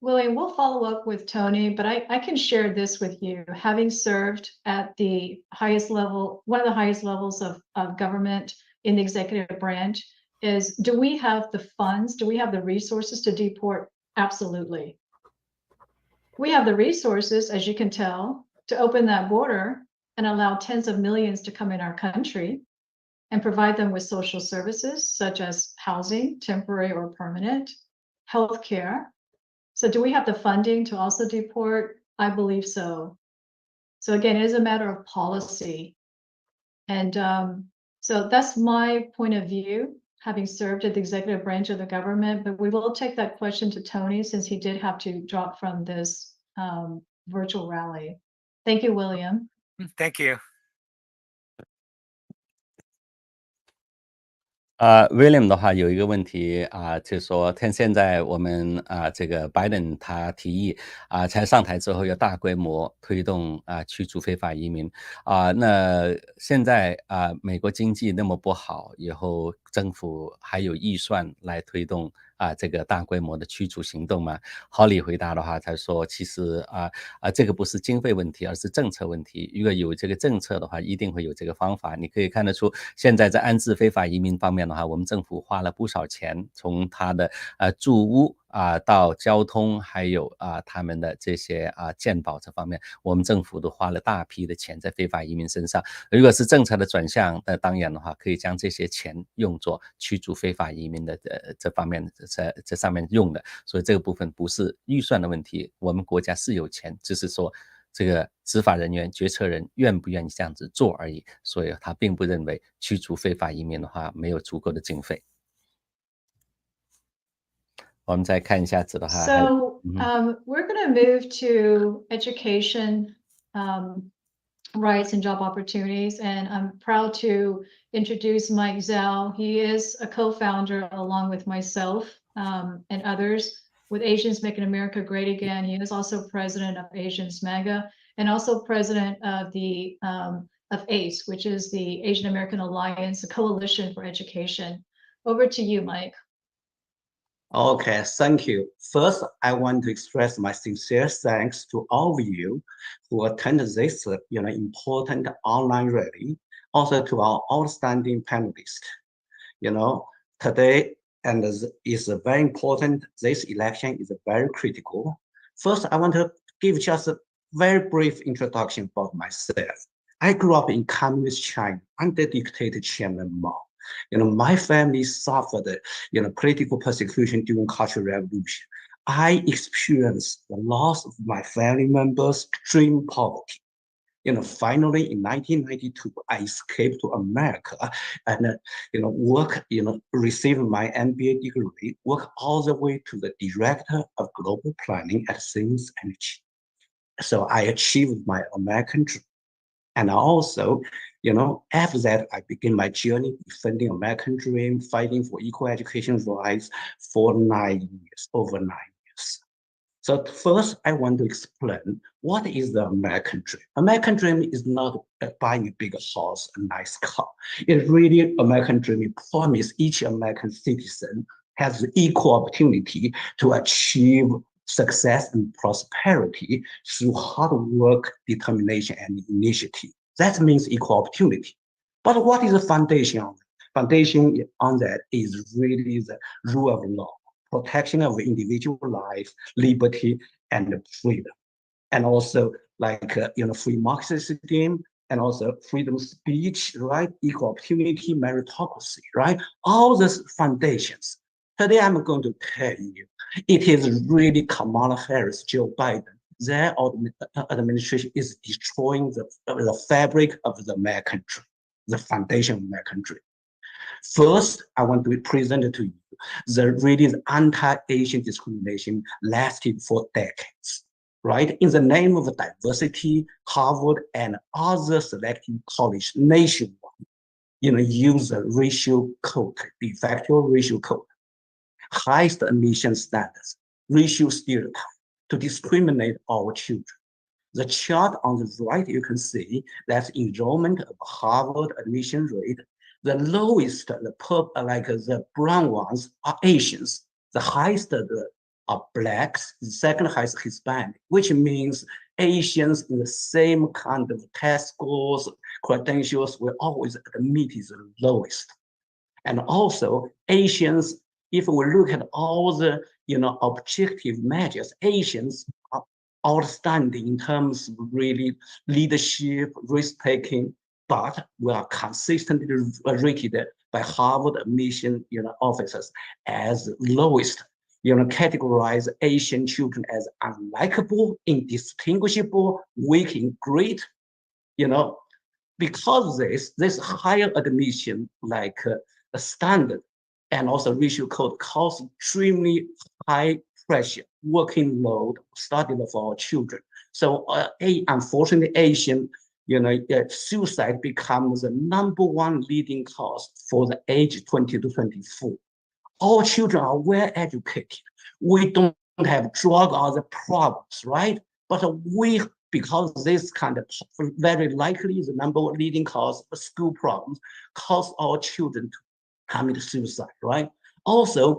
William, we'll follow up with Tony, but I can share this with you. Having served at the highest level, one of the highest levels of government in the executive branch, is do we have the funds? Do we have the resources to deport? Absolutely. We have the resources, as you can tell, to open that border and allow tens of millions to come in our country and provide them with social services such as housing, temporary or permanent, healthcare. So do we have the funding to also deport? I believe so. So again, it is a matter of policy. And so that's my point of view, having served at the executive branch of the government, but we will take that question to Tony since he did have to drop from this virtual rally. Thank you, William. Thank you. William 的话有一个问题就是说现在我们这个拜登他提议才上台之后要大规模推动驱逐非法移民那现在美国经济那么不好，以后政府还有预算来推动这个大规模的驱逐行动吗？Holly 回答的话，他说其实这个不是经费问题，而是政策问题。如果有这个政策的话，一定会有这个方法。你可以看得出，现在在安置非法移民方面的话，我们政府花了不少钱，从他的住屋到交通，还有他们的这些健保这方面，我们政府都花了大批的钱在非法移民身上。如果是政策的转向，那当然的话，可以将这些钱用作驱逐非法移民的这方面这上面用的。所以这个部分不是预算的问题，我们国家是有钱，只是说这个执法人员、决策人愿不愿意这样子做而已。所以他并不认为驱逐非法移民的话没有足够的经费。我们再看一下子的话。So we're going to move to education rights and job opportunities, and I'm proud to introduce Mike Zhao. He is a co-founder along with myself and others with Asians Making America Great Again. He is also president of Asians MAGA and also president of the of ACE, which is the Asian American Alliance, a coalition for education. Over to you, Mike. Okay, thank you. First, I want to express my sincere thanks to all of you who attended this important online rally, also to our outstanding panelists. Today, and is very important, this election is very critical. First, I want to give just a very brief introduction about myself. I grew up in communist China under dictator Chairman Mao. My family suffered, political persecution during Cultural Revolution. I experienced the loss of my family members, extreme poverty. Finally in 1992, I escaped to America and, work, received my MBA degree, work all the way to the director of global planning at Siemens Energy. So I achieved my American dream. And also, after that, I began my journey defending American dream, fighting for equal education rights for 9 years, over 9 years. So first, I want to explain what is the American dream. American dream is not buying a big house, a nice car. It really, American dream promises each American citizen has equal opportunity to achieve success and prosperity through hard work, determination, and initiative. That means equal opportunity. But what is the foundation? Foundation on that is really the rule of law, protection of individual life, liberty, and freedom. And also free market system, and also freedom of speech, right? Equal opportunity, meritocracy, right? All these foundations. Today, I'm going to tell you, it is really Kamala Harris, Joe Biden. Their administration is destroying the fabric of the American dream, the foundation of American dream. First, I want to present to you the anti-Asian discrimination lasted for decades, right? In the name of diversity, Harvard and other selective colleges nationwide, use the racial code, de facto racial code, highest admission standards, racial stereotype to discriminate our children. The chart on the right, you can see that enrollment of Harvard admission rate, the lowest, the brown ones are Asians. The highest are blacks, the second highest Hispanic, which means Asians in the same kind of test scores, credentials will always admit is the lowest. And also Asians, if we look at all the objective measures, Asians are outstanding in terms of really leadership, risk-taking, but we are consistently rated by Harvard admission officers as lowest. Categorize Asian children as unlikable, indistinguishable, weak in grade. Because this higher admission, a standard, and also racial code cause extremely high pressure, working load, study for our children. So unfortunately, Asian suicide becomes the #1 leading cause for the age 20 to 24. All children are well educated. We don't have drug or other problems, right? But because this kind of very likely is the #1 leading cause of school problems, cause our children to commit suicide, right? Also,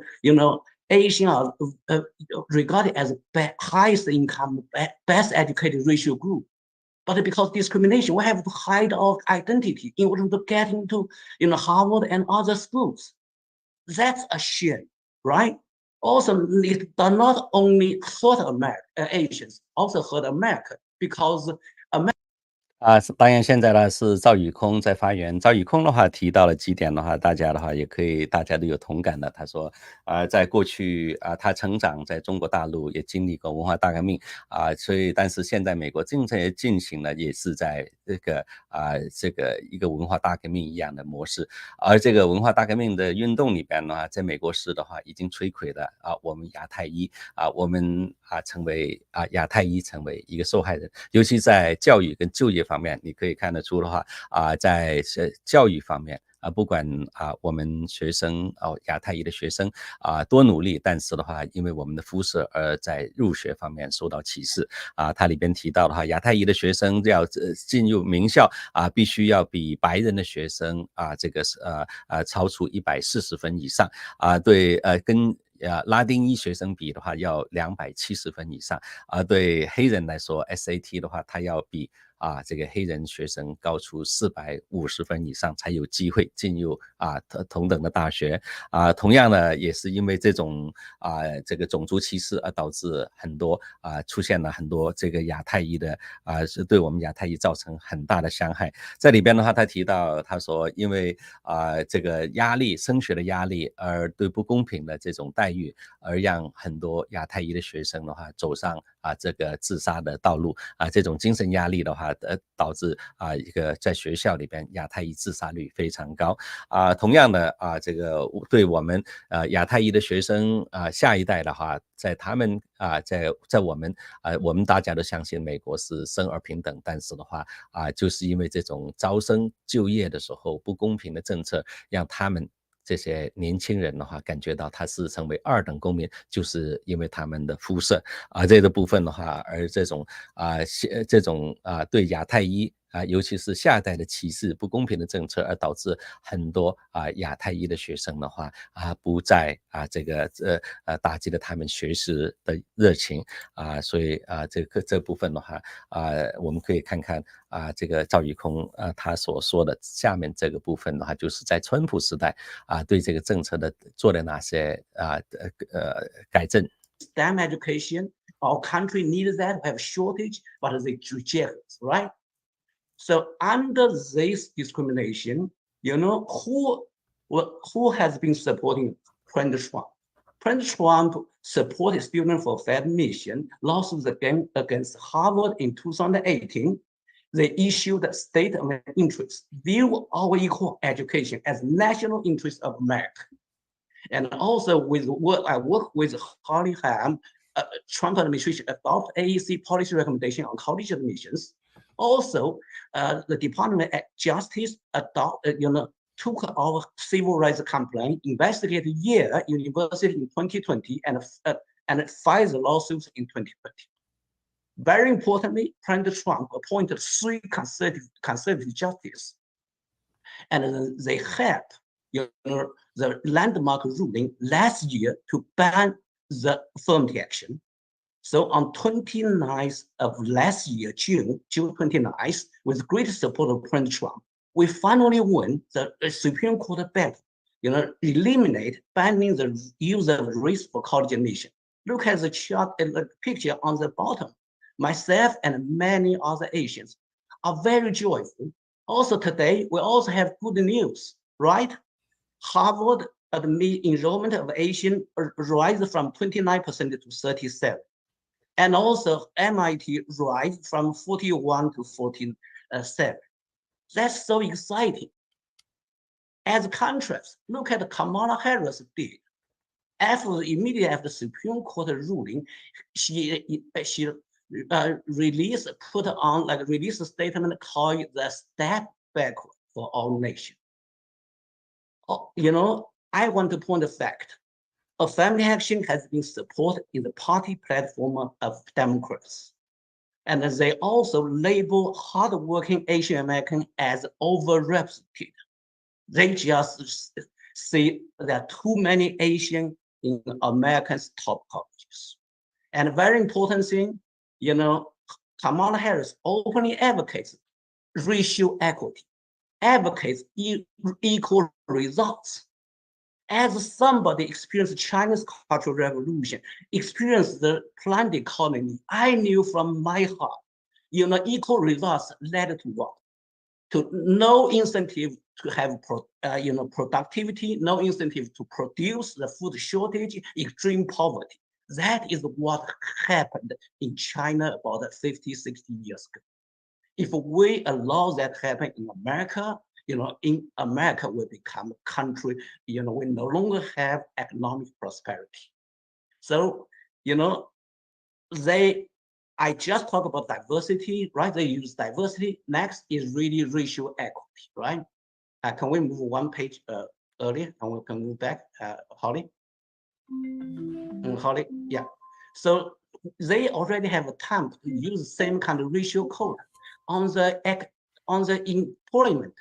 Asian are regarded as the highest income, best educated racial group. But because discrimination, we have to hide our identity in order to get into Harvard and other schools. That's a shame, right? Also, it does not only hurt Asians, also hurt America because America. 当然现在呢是赵宇空在发言。赵宇空的话提到了几点的话，大家的话也可以，大家都有同感的。他说，在过去他成长在中国大陆，也经历过文化大革命所以但是现在美国正在进行的也是在这个一个文化大革命一样的模式。而这个文化大革命的运动里边呢，在美国市的话已经摧毁了我们亚太裔我们成为亚太裔成为一个受害人，尤其在教育跟就业方面，你可以看得出的话在教育方面不管我们学生亚太裔的学生多努力，但是的话因为我们的肤色而在入学方面受到歧视它里边提到的话，亚太裔的学生要进入名校必须要比白人的学生这个超出140分以上对跟拉丁裔学生比的话要270分以上对黑人来说 SAT 的话他要比这个黑人学生高出450分以上才有机会进入同等的大学同样的也是因为这种这个种族歧视而导致很多出现了很多这个亚太裔的是对我们亚太裔造成很大的伤害。在里边的话他提到他说因为这个压力升学的压力而对不公平的这种待遇而让很多亚太裔的学生的话走上这个自杀的道路这种精神压力的话导致一个在学校里边亚太裔自杀率非常高同样的这个对我们亚太裔的学生下一代的话在他们在我们大家都相信美国是生而平等，但是的话就是因为这种招生就业的时候不公平的政策让他们这些年轻人的话感觉到他是成为2等公民，就是因为他们的肤色这个部分的话而这种对亚太裔尤其是下一代的歧视不公平的政策而导致很多亚太裔的学生的话不再这个打击了他们学习的热情所以这部分的话我们可以看看这个赵宇空他所说的下面这个部分的话就是在川普时代对这个政策的做了哪些改正。 STEM education, our country needs that, we have shortage, but they reject it, right? So under this discrimination, who has been supporting President Trump? President Trump supported students for fair admission, lawsuits against Harvard in 2018. They issued a statement of interest, view our equal education as national interest of America. And also I work with Holly Ham, Trump administration adopt AEC policy recommendation on college admissions. Also, the Department of Justice took our civil rights complaint, investigated Yale University in 2020, and filed the lawsuits in 2020. Very importantly, President Trump appointed 3 conservative justices, and they helped the landmark ruling last year to ban the affirmative action. So on 29th of last year, June 29th, with great support of President Trump, we finally won the Supreme Court battle, eliminate banning the use of race for college admission. Look at the chart, the picture on the bottom. Myself and many other Asians are very joyful. Also today, we also have good news, right? Harvard enrollment of Asian rise from 29% to 37%. And also MIT rise from 41 to 47. That's so exciting. As a contrast, look at Kamala Harris did. Immediately after the Supreme Court ruling, she put on like a release statement called the step backward for our nation. I want to point the fact, affirmative action has been supported in the party platform of Democrats. And they also label hardworking Asian American as overrepresented. They just see there are too many Asian in Americans' top colleges. And a very important thing, Kamala Harris openly advocates racial equity, advocates equal results. As somebody experienced China's Cultural Revolution, experienced the planned economy, I knew from my heart, equal results led to what? To no incentive to have productivity, no incentive to produce, the food shortage, extreme poverty. That is what happened in China about 50, 60 years ago. If we allow that to happen in America, in America will become a country, we no longer have economic prosperity. So, I just talk about diversity, right? They use diversity. Next is really racial equity, right? Can we move one page earlier and we can move back, Holly? Holly, yeah. So they already have a time to use the same kind of racial code on the employment.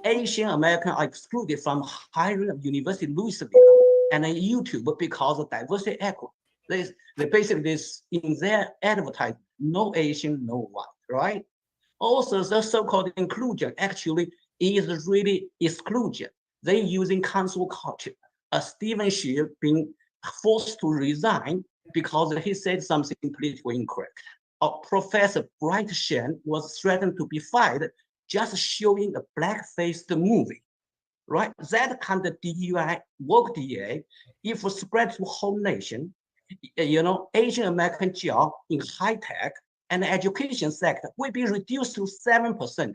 Asian Americans are excluded from hiring at University of Louisville and YouTube because of diversity equity. They basically, in their advertising, no Asian, no white, right? Also, the so-called inclusion actually is really exclusion. They're using cancel culture. Stephen Schiff being forced to resign because he said something politically incorrect. Professor Bright Shen was threatened to be fired just showing a black-faced movie, right? That kind of DUI, woke DA, if spread to whole nation, Asian American job in high tech and education sector will be reduced to 7%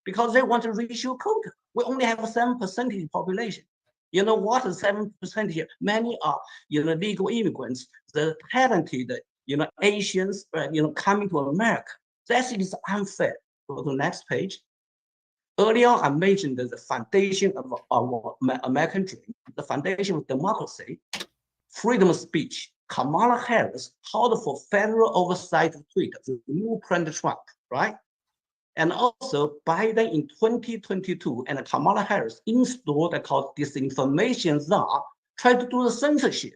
because they want a racial quota. We only have a 7% population. What is 7%? Many are, legal immigrants, the talented, Asians, coming to America. That is unfair. Go to the next page. Earlier, I mentioned the foundation of our American dream, the foundation of democracy, freedom of speech. Kamala Harris called for federal oversight of Twitter to remove President Trump, right? And also Biden in 2022 and Kamala Harris installed a called disinformation czar, tried to do the censorship.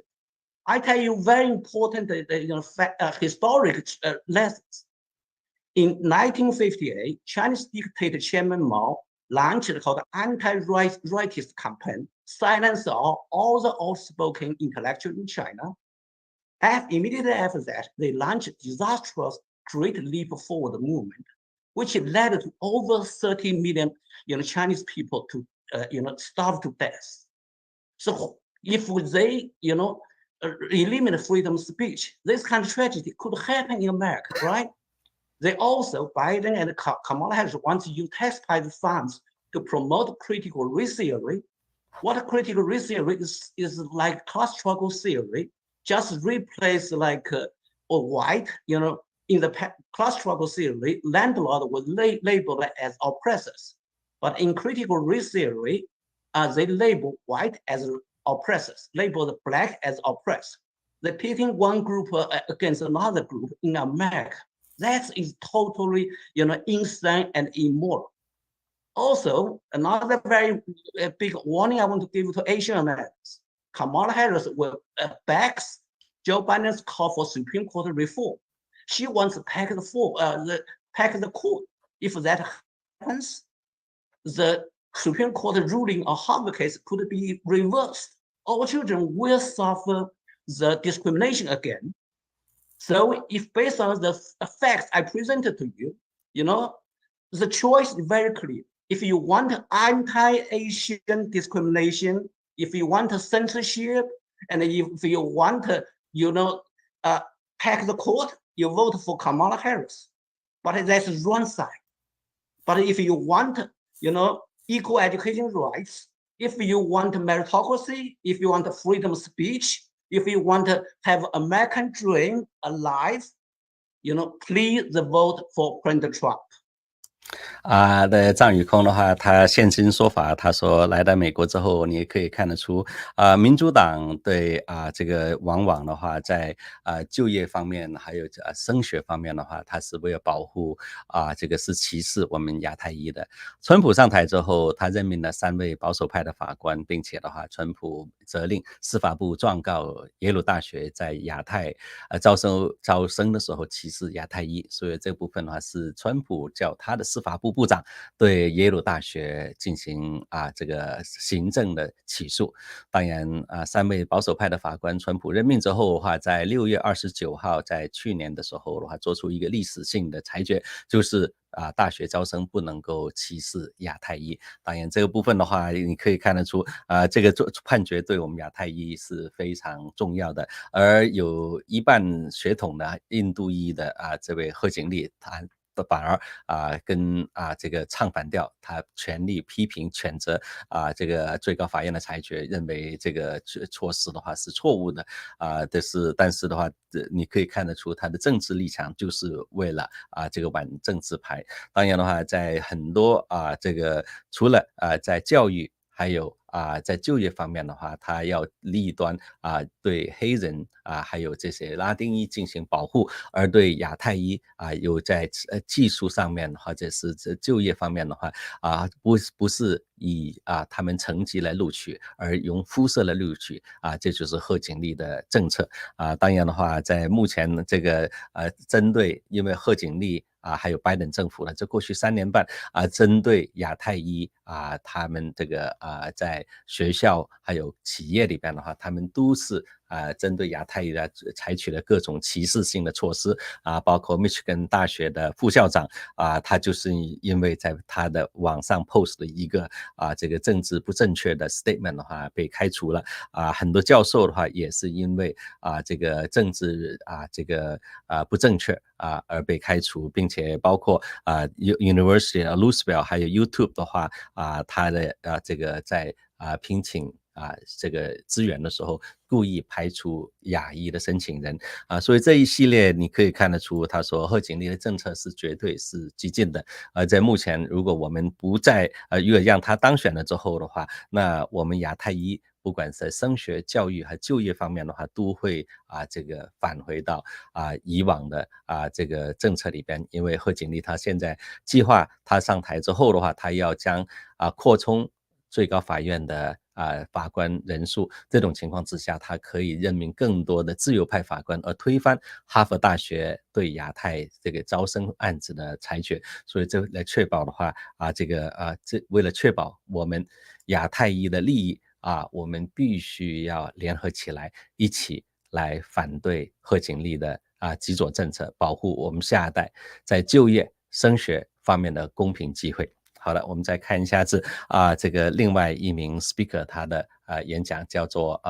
I tell you very important historic lessons. In 1958, Chinese dictator Chairman Mao launched called anti-rightist campaign, silence all the outspoken intellectuals in China. Immediately after that, they launched disastrous Great Leap Forward movement, which led to over 30 million Chinese people to starve to death. So if they eliminate freedom of speech, this kind of tragedy could happen in America, right? They also, Biden and Kamala Harris want to use taxpayer funds to promote critical race theory. What critical race theory is like class struggle theory, just replace like white, in the class struggle theory, landlord was labeled as oppressors. But in critical race theory, they label white as oppressors, label the black as oppressed. They're pitting one group against another group in America. That is totally, insane and immoral. Also, another very big warning I want to give to Asian Americans. Kamala Harris will backs Joe Biden's call for Supreme Court reform. She wants to pack the court. If that happens, the Supreme Court ruling on Harvard case could be reversed. All children will suffer the discrimination again. So if based on the facts I presented to you, the choice is very clear. If you want anti-Asian discrimination, if you want censorship, and if you want to, pack the court, you vote for Kamala Harris. But that's one side. But if you want, equal education rights, if you want meritocracy, if you want freedom of speech, if you want to have American dream alive, please vote for President Trump. 的张宇空的话，他现身说法，他说来到美国之后，你可以看得出，民主党对这个往往的话，在就业方面还有升学方面的话，他是为了保护这个是歧视我们亚太裔的。川普上台之后，他任命了3位保守派的法官，并且的话，川普责令司法部状告耶鲁大学在亚太招生的时候歧视亚太裔，所以这部分的话是川普叫他的司法部部长对耶鲁大学进行这个行政的起诉。当然3位保守派的法官川普任命之后的话，在6月29号在去年的时候的话做出一个历史性的裁决，就是大学招生不能够歧视亚太裔。当然这个部分的话你可以看得出这个判决对我们亚太裔是非常重要的。而有一半血统的印度裔的这位贺锦丽，他反而跟这个唱反调，他全力批评谴责这个最高法院的裁决，认为这个措施的话是错误的但是的话你可以看得出他的政治立场就是为了这个玩政治牌。当然的话在很多这个除了在教育还有在就业方面的话，他要立端对黑人还有这些拉丁裔进行保护，而对亚太裔有在技术上面或者是就业方面的话不是以他们成绩来录取，而用肤色来录取这就是贺锦丽的政策当然的话，在目前这个针对因为贺锦丽还有拜登政府呢，这过去3年半针对亚太裔他们这个在学校还有企业里边的话，他们都是针对亚太裔的采取了各种歧视性的措施包括 Michigan 大学的副校长他就是因为在他的网上 post 了一个这个政治不正确的 statement 的话被开除了很多教授的话也是因为这个政治这个不正确而被开除，并且包括University of Louisville 还有 YouTube 的话他的这个在聘请这个资源的时候故意排除亚裔的申请人所以这一系列你可以看得出，他说贺锦丽的政策是绝对是激进的。在目前如果我们不再如果让他当选了之后的话，那我们亚太裔不管是在升学教育和就业方面的话都会这个返回到以往的这个政策里边。因为贺锦丽他现在计划他上台之后的话，他要将扩充最高法院的法官人数，这种情况之下他可以任命更多的自由派法官，而推翻哈佛大学对亚太这个招生案子的裁决。所以这来确保的话为了确保我们亚太裔的利益我们必须要联合起来，一起来反对贺锦丽的极左政策，保护我们下一代在就业升学方面的公平机会。好了，我们再看一下这个另外一名 speaker 他的演讲叫做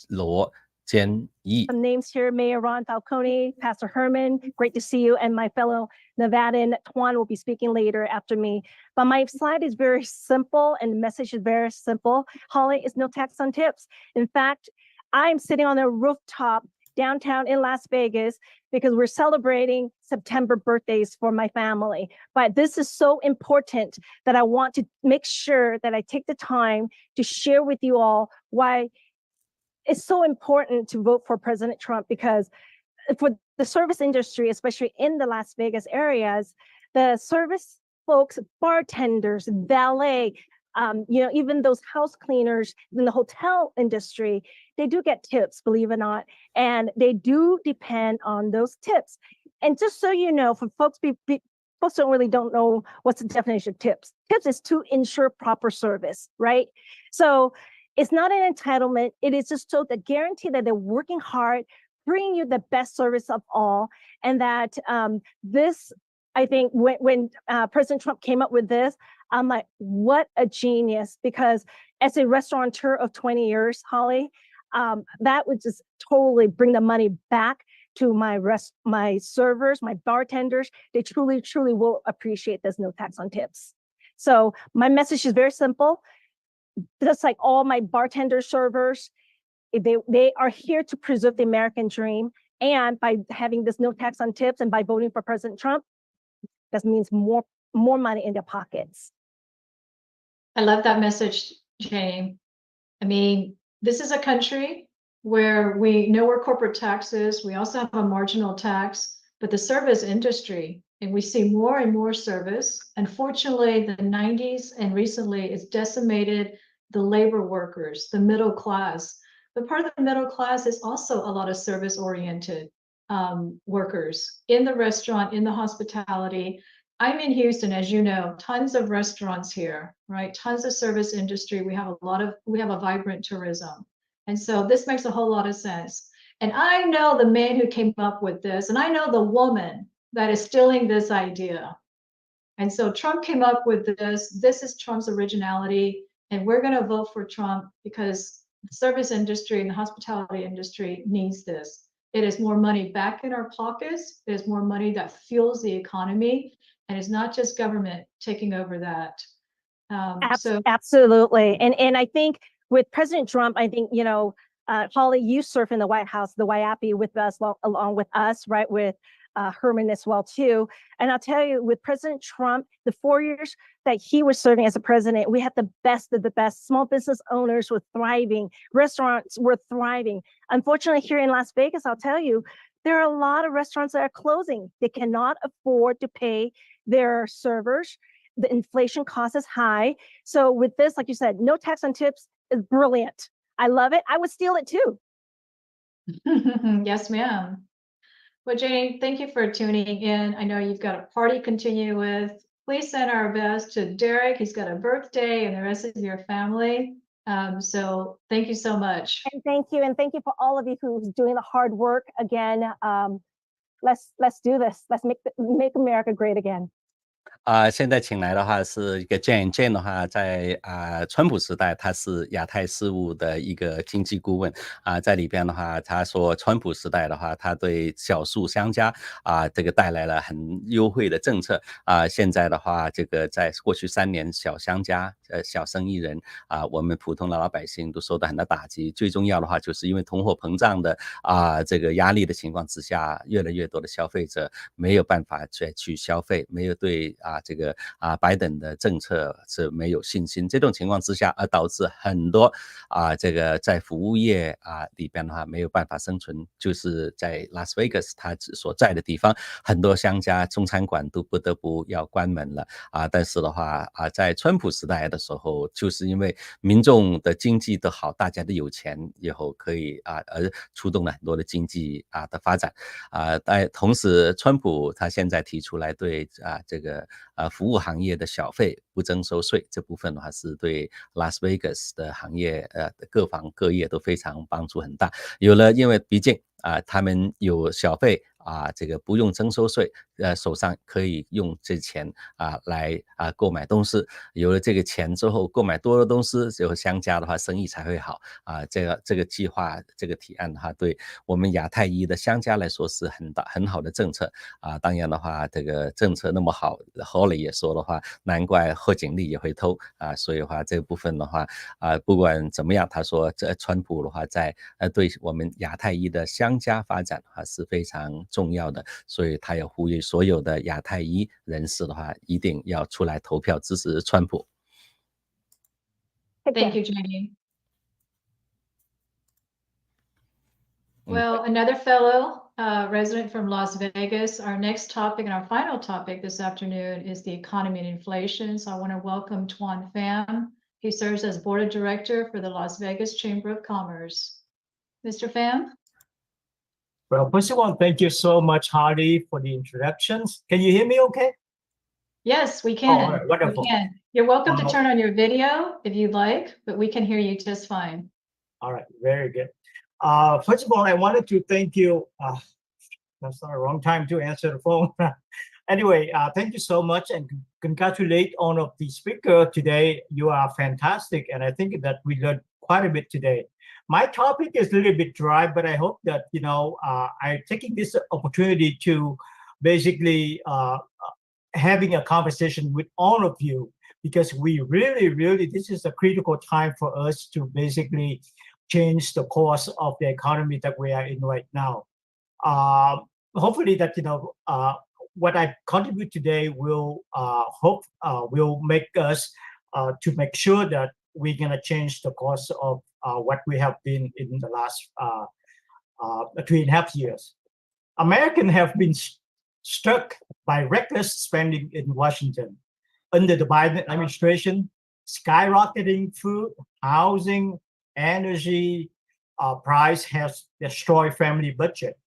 罗坚义。Names here, Mayor Ron Falcone, Pastor Herman, great to see you, and my fellow Nevadan Tuan will be speaking later after me. But my slide is very simple and the message is very simple. Holly is no tax on tips. In fact, I'm sitting on a rooftop downtown in Las Vegas because we're celebrating September birthdays for my family. But this is so important that I want to make sure that I take the time to share with you all why it's so important to vote for President Trump, because for the service industry, especially in the Las Vegas areas, the service folks, bartenders, valet, even those house cleaners in the hotel industry, they do get tips, believe it or not, and they do depend on those tips. And just so you know, for folks don't know what's the definition of tips. Tips is to ensure proper service, right? So it's not an entitlement. It is just so that guarantee that they're working hard, bringing you the best service of all, and that this, I think, when President Trump came up with this, I'm like, what a genius! Because as a restaurateur of 20 years, Holly, that would just totally bring the money back to my servers, my bartenders. They truly, truly will appreciate this no tax on tips. So my message is very simple. Just like all my bartender servers, they are here to preserve the American dream. And by having this no tax on tips and by voting for President Trump, that means more money in their pockets. I love that message, Jane. I mean, this is a country where we know where corporate tax is. We also have a marginal tax, but the service industry, and we see more and more service. Unfortunately, the 90s and recently it's decimated the labor workers, the middle class. But part of the middle class is also a lot of service-oriented workers in the restaurant, in the hospitality. I'm in Houston, as you know, tons of restaurants here, right? Tons of service industry. We have a vibrant tourism. And so this makes a whole lot of sense. And I know the man who came up with this, and I know the woman that is stealing this idea. And so Trump came up with this. This is Trump's originality. And we're going to vote for Trump because the service industry and the hospitality industry needs this. It is more money back in our pockets. It is more money that fuels the economy. And it's not just government taking over that. Absolutely. And I think with President Trump, I think, Holly, you serve in the White House, the WIAPI with us, along with us, right, with Herman as well, too. And I'll tell you, with President Trump, the 4 years that he was serving as a president, we had the best of the best. Small business owners were thriving. Restaurants were thriving. Unfortunately, here in Las Vegas, I'll tell you, there are a lot of restaurants that are closing. They cannot afford to pay their servers. The inflation cost is high. So with this, like you said, no tax on tips is brilliant. I love it. I would steal it too. Yes, ma'am. Well, Jane, thank you for tuning in. I know you've got a party to continue with. Please send our best to Derek. He's got a birthday and the rest of your family. So thank you so much. And thank you for all of you who's doing the hard work again. Let's do this. Let's make America great again. 现在请来的话是一个 Jane 的话，在川普时代，他是亚太事务的一个经济顾问在里边的话，他说川普时代的话，他对小数商家这个带来了很优惠的政策现在的话，这个在过去3年，小商家小生意人我们普通的老百姓都受到很大打击。最重要的话，就是因为通货膨胀的这个压力的情况之下，越来越多的消费者没有办法再去消费，没有对这个拜登的政策是没有信心，这种情况之下而导致很多这个在服务业里边的话没有办法生存，就是在拉斯维加斯他所在的地方，很多商家中餐馆都不得不要关门了但是的话在川普时代的时候，就是因为民众的经济都好，大家都有钱以后可以而触动了很多的经济的发展但同时川普他现在提出来对这个服务行业的小费不征收税，这部分的话是对拉斯维加斯的行业各行各业都非常帮助很大。有了，因为毕竟他们有小费这个不用征收税手上可以用这钱来购买东西，有了这个钱之后购买多的东西，只有商家的话生意才会好这个计划这个提案的话，对我们亚太裔的商家来说是很好的政策当然的话，这个政策那么好，Holly也说的话，难怪贺锦丽也会偷所以的话这个部分的话不管怎么样，他说这川普的话在对我们亚太裔的商家发展的话是非常重要的，所以他也呼吁所有的亚太裔人士的话一定要出来投票支持川普。 Thank you, Jane. Well, another fellow resident from Las Vegas. Our next topic and our final topic this afternoon is the economy and inflation. So I want to welcome Tuan Pham. He serves as board of director for the Las Vegas Chamber of Commerce. Mr. Pham? Well, first of all, thank you so much, Hardy, for the introductions. Can you hear me okay? Yes, we can. All right, wonderful. We can. You're welcome to turn on your video if you'd like, but we can hear you just fine. All right, very good. First of all, I wanted to thank you. That's not the wrong time to answer the phone. Anyway, thank you so much and congratulate all of the speakers today. You are fantastic, and I think that we learned quite a bit today. My topic is a little bit dry, but I hope that, I'm taking this opportunity to basically having a conversation with all of you, because we really, this is a critical time for us to basically change the course of the economy that we are in right now. hopefully that what I contribute today will will make us to make sure that we're gonna change the course of what we have been in the last 3.5 years. Americans have been struck by reckless spending in Washington under the Biden administration. Skyrocketing food, housing, energy price has destroyed family budget.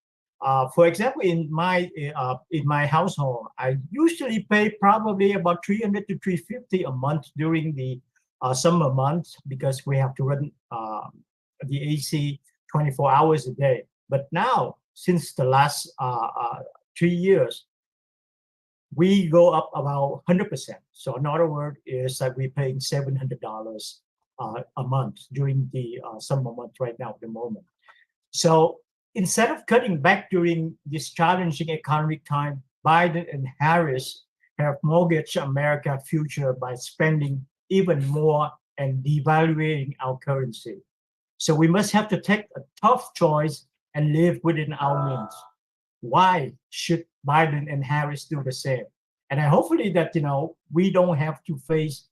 For example, in my household, I usually pay probably about $300 to $350 a month during the summer months because we have to run the AC 24 hours a day. But now, since the last 3 years, we go up about 100%. So in other words, is that we're paying $700 a month during the summer months right now at the moment. So instead of cutting back during this challenging economic time, Biden and Harris have mortgaged America's future by spending even more and devaluing our currency. So we must have to take a tough choice and live within our means. Why should Biden and Harris do the same? And hopefully that, we don't have to face,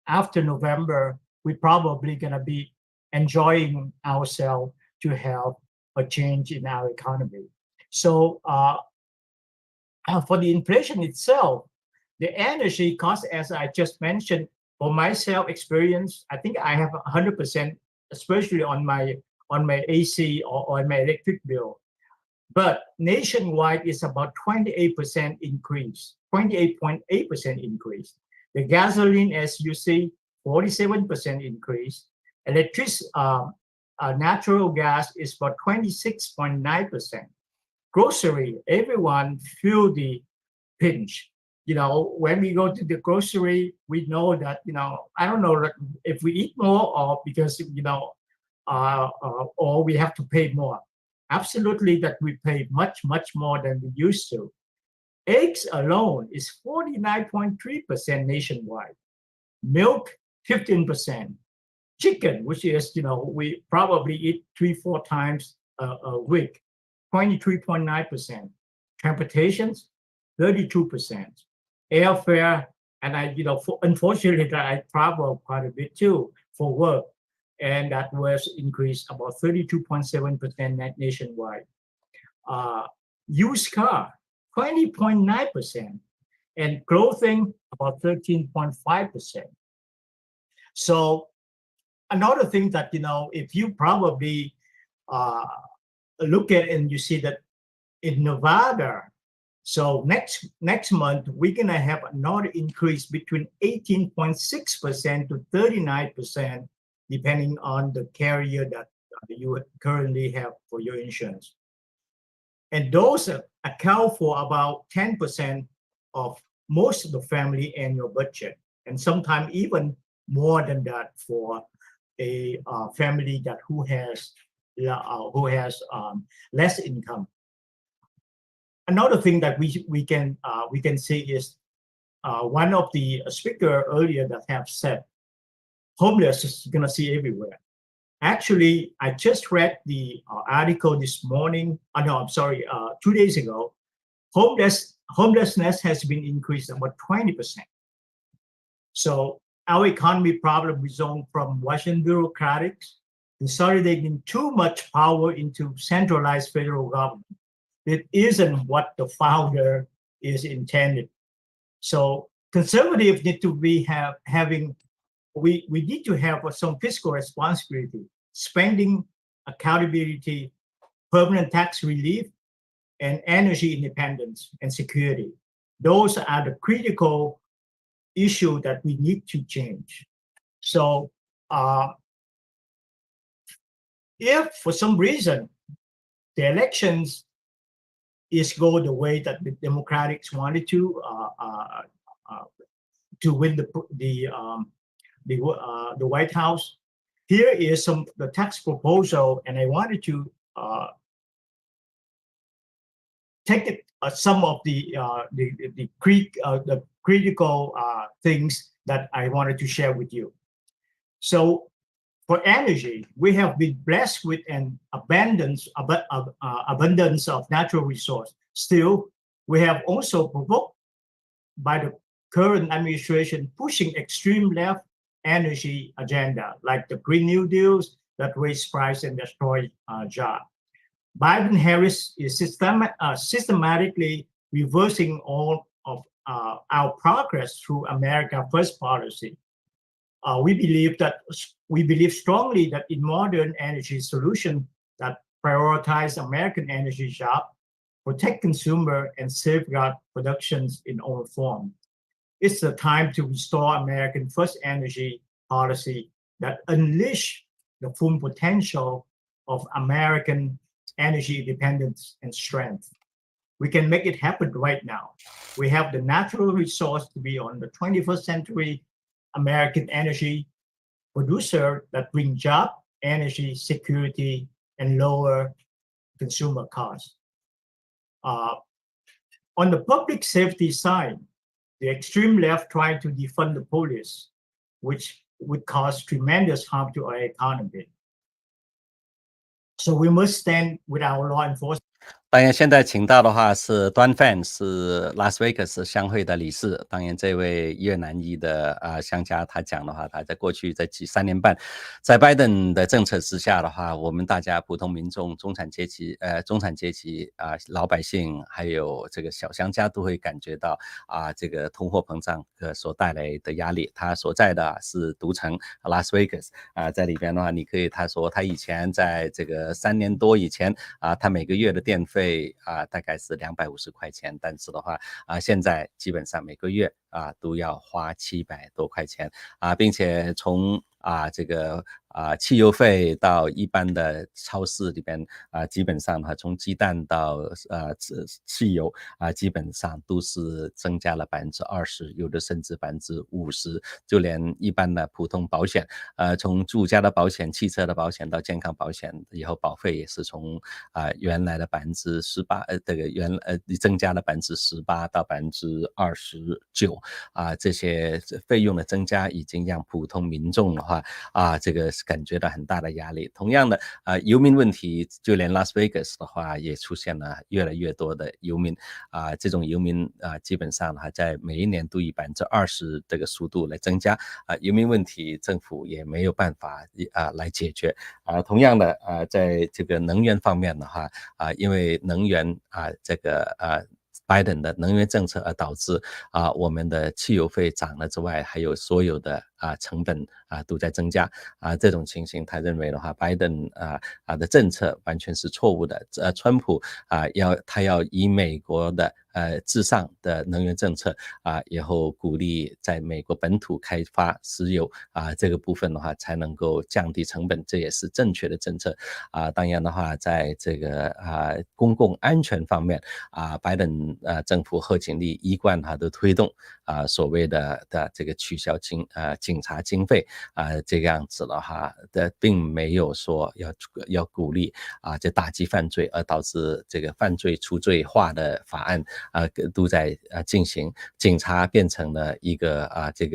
after November, we're probably going to be enjoying ourselves to have a change in our economy. So for the inflation itself, the energy cost, as I just mentioned, for myself experience, I think I have 100%, especially on my AC or on my electric bill. But nationwide is about 28% increase, 28.8% increase. The gasoline, as you see, 47% increase. Natural gas is about 26.9%. Grocery, everyone feel the pinch. When we go to the grocery, we know that, I don't know if we eat more or because, or we have to pay more. Absolutely that we pay much, much more than we used to. Eggs alone is 49.3% nationwide. Milk, 15%. Chicken, which is, we probably eat 3-4 times a week, 23.9%. Transportations, 32%. Airfare, and unfortunately, I travel quite a bit too for work. And that was increased about 32.7% nationwide. Used car, 20.9%, and clothing about 13.5%. So another thing that, if you probably look at and you see that in Nevada, so next month, we're gonna have another increase between 18.6% to 39%, depending on the carrier that you currently have for your insurance. And those account for about 10% of most of the family annual budget, and sometimes even more than that for a family that who has less income. Another thing that we can see is one of the speaker earlier that have said homeless is gonna see everywhere. Actually, I just read the article this morning. 2 days ago. Homelessness has been increased about 20%. So our economy problem results from Washington bureaucrats consolidating too much power into centralized federal government. It isn't what the founder is intended. So conservatives need to be we need to have some fiscal responsibility, spending accountability, permanent tax relief, and energy independence and security. Those are the critical issues that we need to change. So if for some reason the elections go the way that the Democrats wanted to win the White House, here is the tax proposal, and I wanted to take some of the critical things that I wanted to share with you. So For energy, we have been blessed with an abundance of natural resource. Still, we have also provoked by the current administration pushing extreme left energy agenda, like the Green New Deals that raise price and destroy jobs. Biden-Harris is systematically reversing all of our progress through America First policy. We believe strongly that in modern energy solutions that prioritize American energy jobs, protect consumer, and safeguard productions in all forms. It's the time to restore American First energy policy that unleash the full potential of American energy independence and strength. We can make it happen right now. We have the natural resource to be on the 21st century American energy producer that bring job, energy security, and lower consumer costs. On the public safety side, the extreme left trying to defund the police, which would cause tremendous harm to our economy. So we must stand with our law enforcement. 当然，现在请到的话是端范，是拉斯维加斯商会的理事。当然，这位越南裔的商家，他讲的话，他在过去3年半，在拜登的政策之下的话，我们大家普通民众、中产阶级老百姓，还有这个小商家都会感觉到这个通货膨胀所带来的压力。他所在的是赌城拉斯维加斯在里边的话，他说他以前在这个3年多以前他每个月的电费大概是250块钱，但是的话现在基本上每个月都要花700多块钱并且从这个汽油费到一般的超市里边基本上从鸡蛋到汽油基本上都是增加了20%，有的甚至50%，就连一般的普通保险从住家的保险、汽车的保险到健康保险，以后保费也是从原来的18%这个增加了18%到29%这些费用的增加已经让普通民众的话这个感觉到很大的压力。同样的游民问题，就连拉斯维加斯的话也出现了越来越多的游民这种游民基本上在每一年都以20%这个速度来增加游民问题政府也没有办法来解决同样的在这个能源方面的话因为能源这个拜登的能源政策而导致我们的汽油费涨了之外，还有所有的成本都在增加这种情形，他认为的话，拜登的政策完全是错误的。川普他要以美国的至上的能源政策以后鼓励在美国本土开发石油这个部分的话才能够降低成本，这也是正确的政策当然的话，在这个公共安全方面拜登政府贺锦丽一贯都推动所谓的这个取消警察经费这个样子的话并没有说要鼓励这打击犯罪，而导致这个犯罪除罪化的法案都在进行，警察变成了一个这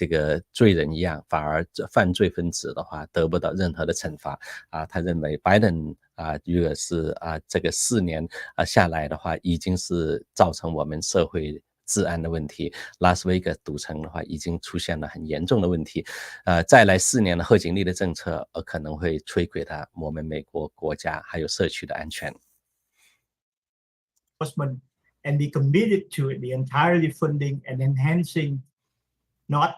个罪人一样，反而犯罪分子的话得不到任何的惩罚他认为拜登如果是这个4年下来的话，已经是造成我们社会治安的问题，拉斯维加斯赌城的话已经出现了很严重的问题再来4年的贺锦丽的政策可能会摧毁到我们美国国家还有社区的安全。And be committed to the entirely funding and enhancing, not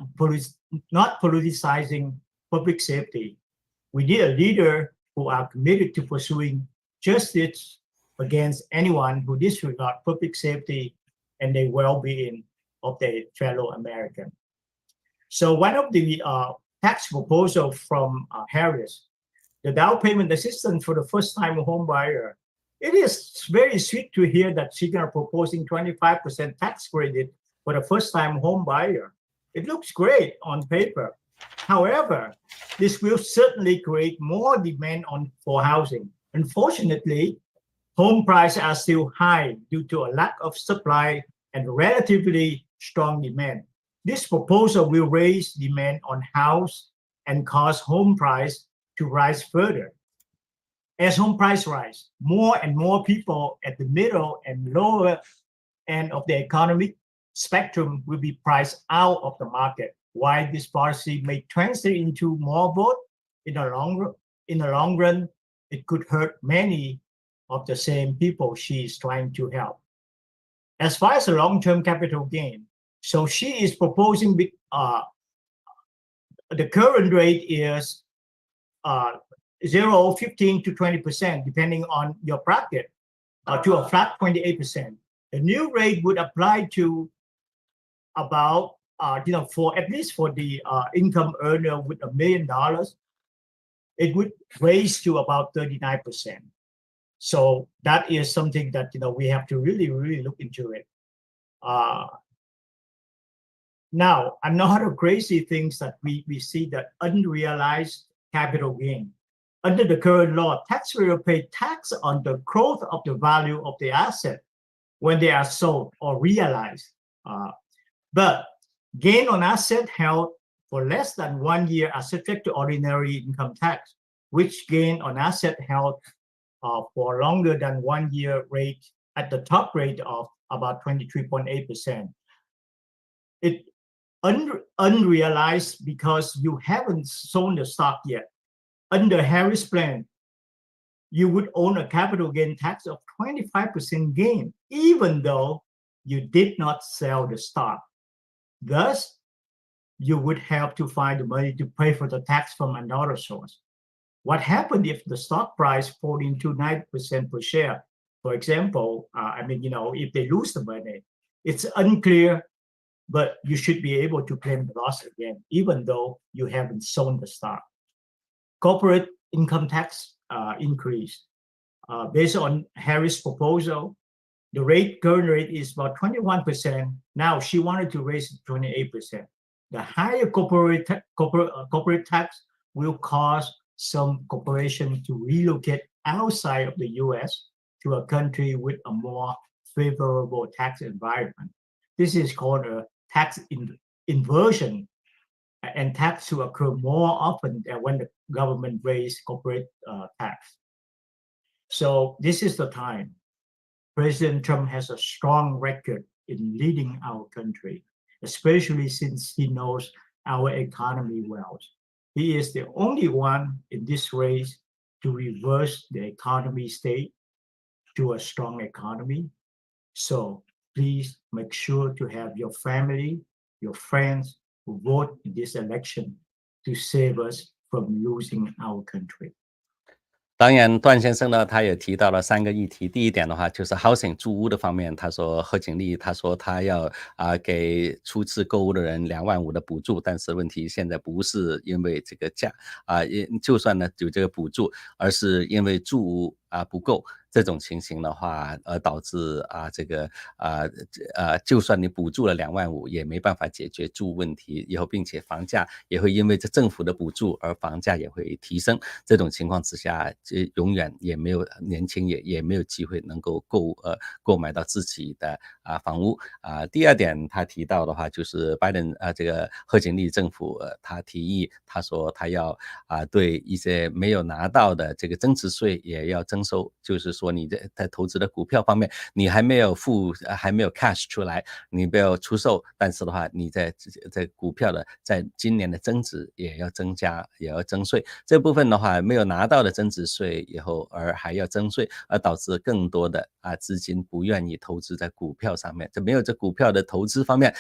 politicizing public safety. We need a leader who are committed to pursuing justice against anyone who disregards public safety and the well-being of their fellow Americans. So one of the tax proposals from Harris, the down payment assistance for the first-time home buyer, it is very sweet to hear that she's proposing 25% tax credit for the first-time home buyer. It looks great on paper. However, this will certainly create more demand for housing. Unfortunately, home prices are still high due to a lack of supply and relatively strong demand. This proposal will raise demand on house and cause home price to rise further. As home price rise, more and more people at the middle and lower end of the economic spectrum will be priced out of the market. While this policy may translate into more vote in the long run, it could hurt many of the same people she is trying to help. As far as the long-term capital gain, so she is proposing the current rate is 15 to 20%, depending on your bracket, to a flat 28%. The new rate would apply to about, for at least for the income earner with $1 million, it would raise to about 39%. So that is something that we have to really look into it. Now, another crazy things that we see that unrealized capital gain. Under the current law, taxpayers pay tax on the growth of the value of the asset when they are sold or realized. But gain on asset held for less than 1 year are subject to ordinary income tax, which gain on asset held for longer than 1 year rate at the top rate of about 23.8%. It unrealized because you haven't sold the stock yet. Under Harris' plan, you would own a capital gain tax of 25% gain, even though you did not sell the stock. Thus, you would have to find the money to pay for the tax from another source. What happened if the stock price falls into 9% per share? For example, if they lose the money, it's unclear, but you should be able to claim the loss again, even though you haven't sold the stock. Corporate income tax increase. Based on Harris' proposal, the current rate is about 21%. Now she wanted to raise it to 28%. The higher corporate tax will cause some corporations to relocate outside of the US to a country with a more favorable tax environment. This is called a tax inversion, and tax to occur more often than when the government raises corporate tax. So this is the time. President Trump has a strong record in leading our country, especially since he knows our economy well. He is the only one in this race to reverse the economy state to a strong economy. So please make sure to have your family, your friends who vote in this election to save us from losing our country. 当然，段先生呢，他也提到了3个议题。第一点的话，就是 housing 住屋的方面，他说贺锦丽他说他要给初次购屋的人2万5的补助，但是问题现在不是因为这个就算呢有这个补助，而是因为住屋不够。这种情形的话，导致就算你补助了2万5，也没办法解决住问题，以后并且房价也会因为这政府的补助而房价也会提升。这种情况之下，永远也没有年轻也没有机会能够购买到自己的房屋。第二点他提到的话，就是拜登这个贺锦丽政府他提议，他说他要对一些没有拿到的这个增值税也要征收，就是说你在投资的股票方面，你还没有 cash 出来，你不要出售，但是的话，你在股票的在今年的增值也要增加，也要征税。这部分的话，没有拿到的增值税以后，而还要征税，而导致更多的资金不愿意投资在股票上面。这没有这股票的投资方面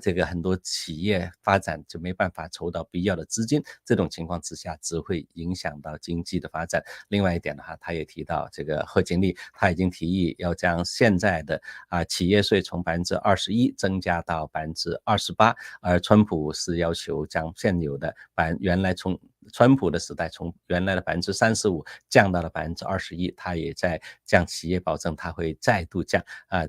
这个很多企业发展就没办法筹到必要的资金。这种情况之下，只会影响到经济的发展。另外一点的话，他也提到这个贺锦丽他已经提议要将现在的企业税从21%增加到28%，而川普是要求将现有的原来从川普的时代，从原来的35%降到了21%，他也在降企业保证，他会再度降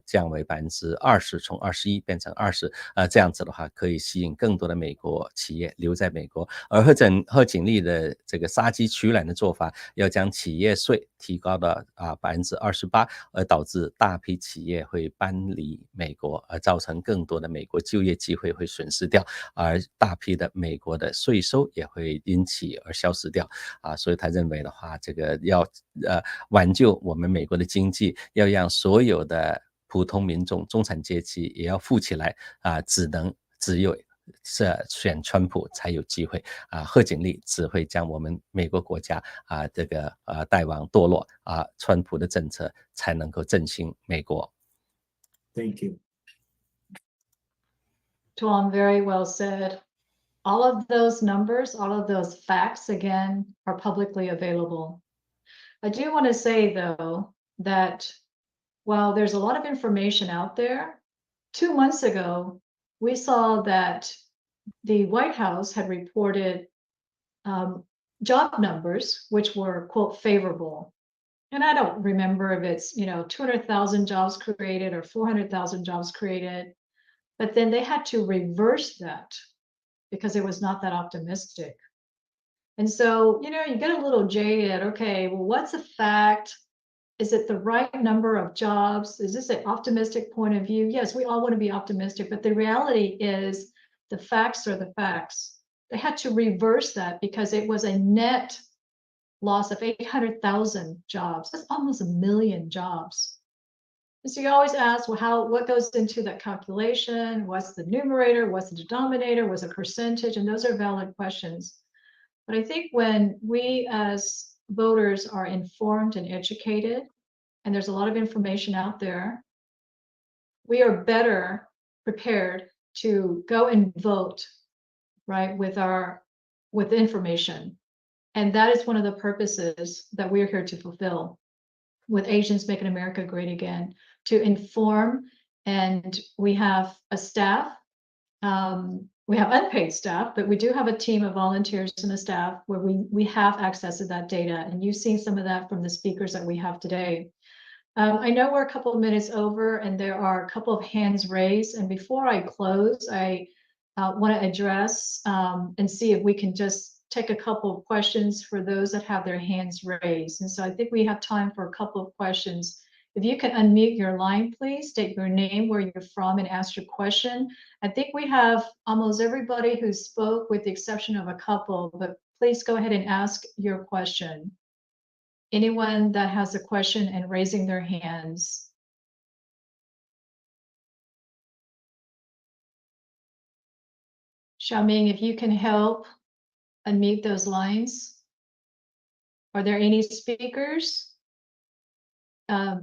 降为20%，从21变成20，这样子的话可以吸引更多的美国企业留在美国。而贺锦丽的这个杀鸡取卵的做法，要将企业税提高到28%，而导致大批企业会搬离美国，而造成更多的美国就业机会会损失掉，而大批的美国的税收也会因此而消失掉所以他认为的话，这个要挽救我们美国的经济，要让所有的普通民众、中产阶级也要富起来只有选川普才有机会贺锦丽只会将我们美国国家这个带往堕落川普的政策才能够振兴美国。Thank you. Tuan, very well said. All of those numbers, all of those facts, again, are publicly available. I do want to say, though, that while there's a lot of information out there, 2 months ago, we saw that the White House had reported job numbers, which were, quote, favorable. And I don't remember if it's, 200,000 jobs created or 400,000 jobs created, but then they had to reverse that because it was not that optimistic. And so, you get a little jaded. Okay, well, what's a fact? Is it the right number of jobs? Is this an optimistic point of view? Yes, we all want to be optimistic, but the reality is the facts are the facts. They had to reverse that because it was a net loss of 800,000 jobs. That's almost 1 million jobs. And so you always ask, well, what goes into that calculation? What's the numerator? What's the denominator? What's the percentage? And those are valid questions. But I think when we as voters are informed and educated, and there's a lot of information out there, we are better prepared to go and vote, right, with information. And that is one of the purposes that we're here to fulfill with Asians Making America Great Again, to inform. And we have a staff, we have unpaid staff, but we do have a team of volunteers and a staff where we have access to that data. And you've seen some of that from the speakers that we have today. I know we're a couple of minutes over and there are a couple of hands raised. And before I close, I want to address and see if we can just take a couple of questions for those that have their hands raised. And so I think we have time for a couple of questions. If you can unmute your line, please state your name, where you're from, and ask your question. I think we have almost everybody who spoke with the exception of a couple, but please go ahead and ask your question. Anyone that has a question and raising their hands. Xiaoming, if you can help unmute those lines. Are there any speakers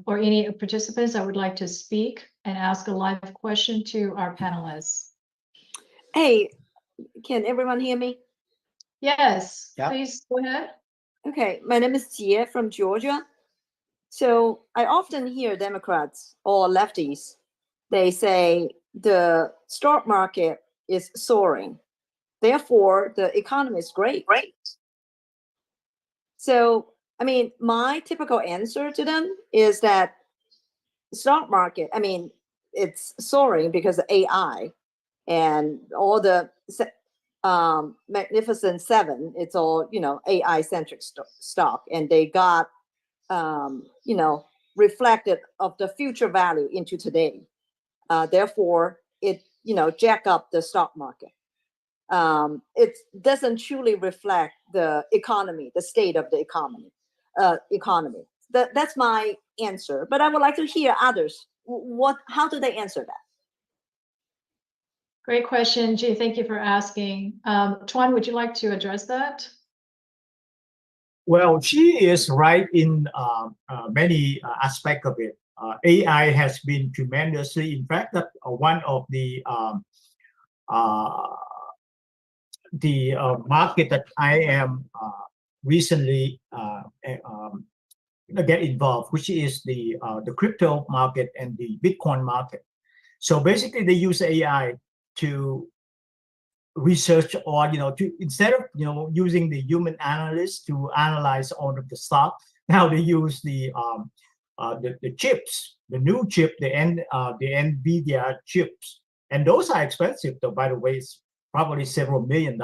or any participants that would like to speak and ask a live question to our panelists? Hey, can everyone hear me? Yes, Yeah. Please go ahead. Okay, my name is Jie from Georgia. So I often hear Democrats or lefties, they say the stock market is soaring. Therefore, the economy is great. So, I mean, my typical answer to them is that stock market, I mean, it's soaring because of AI and all the Magnificent Seven. It's all, AI-centric stock, and they got, reflected of the future value into today. Therefore, it, jack up the stock market. It doesn't truly reflect the economy, the state of the economy. That's my answer. But I would like to hear others. How do they answer that? Great question, G. Thank you for asking. Tuan, would you like to address that? Well, she is right in many aspects of it. AI has been tremendously, in fact, that one of the market that I am recently get involved, which is the crypto market and the Bitcoin market. So basically, they use AI to research, or to instead of using the human analyst to analyze all of the stock, now they use the chips, the new chip, the NVIDIA chips, and those are expensive though. By the way, it's probably several $1 million.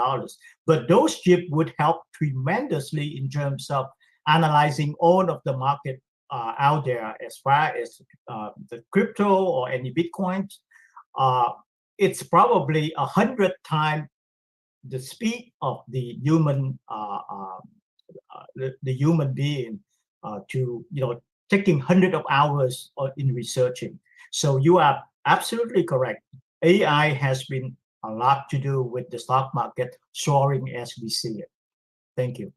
But those chips would help tremendously in terms of analyzing all of the market out there, as far as the crypto or any Bitcoins. It's probably 100 times the speed of the human the human being to taking hundreds of hours in researching. So you are absolutely correct. AI has been a lot to do with the stock market soaring as we see it. Thank you.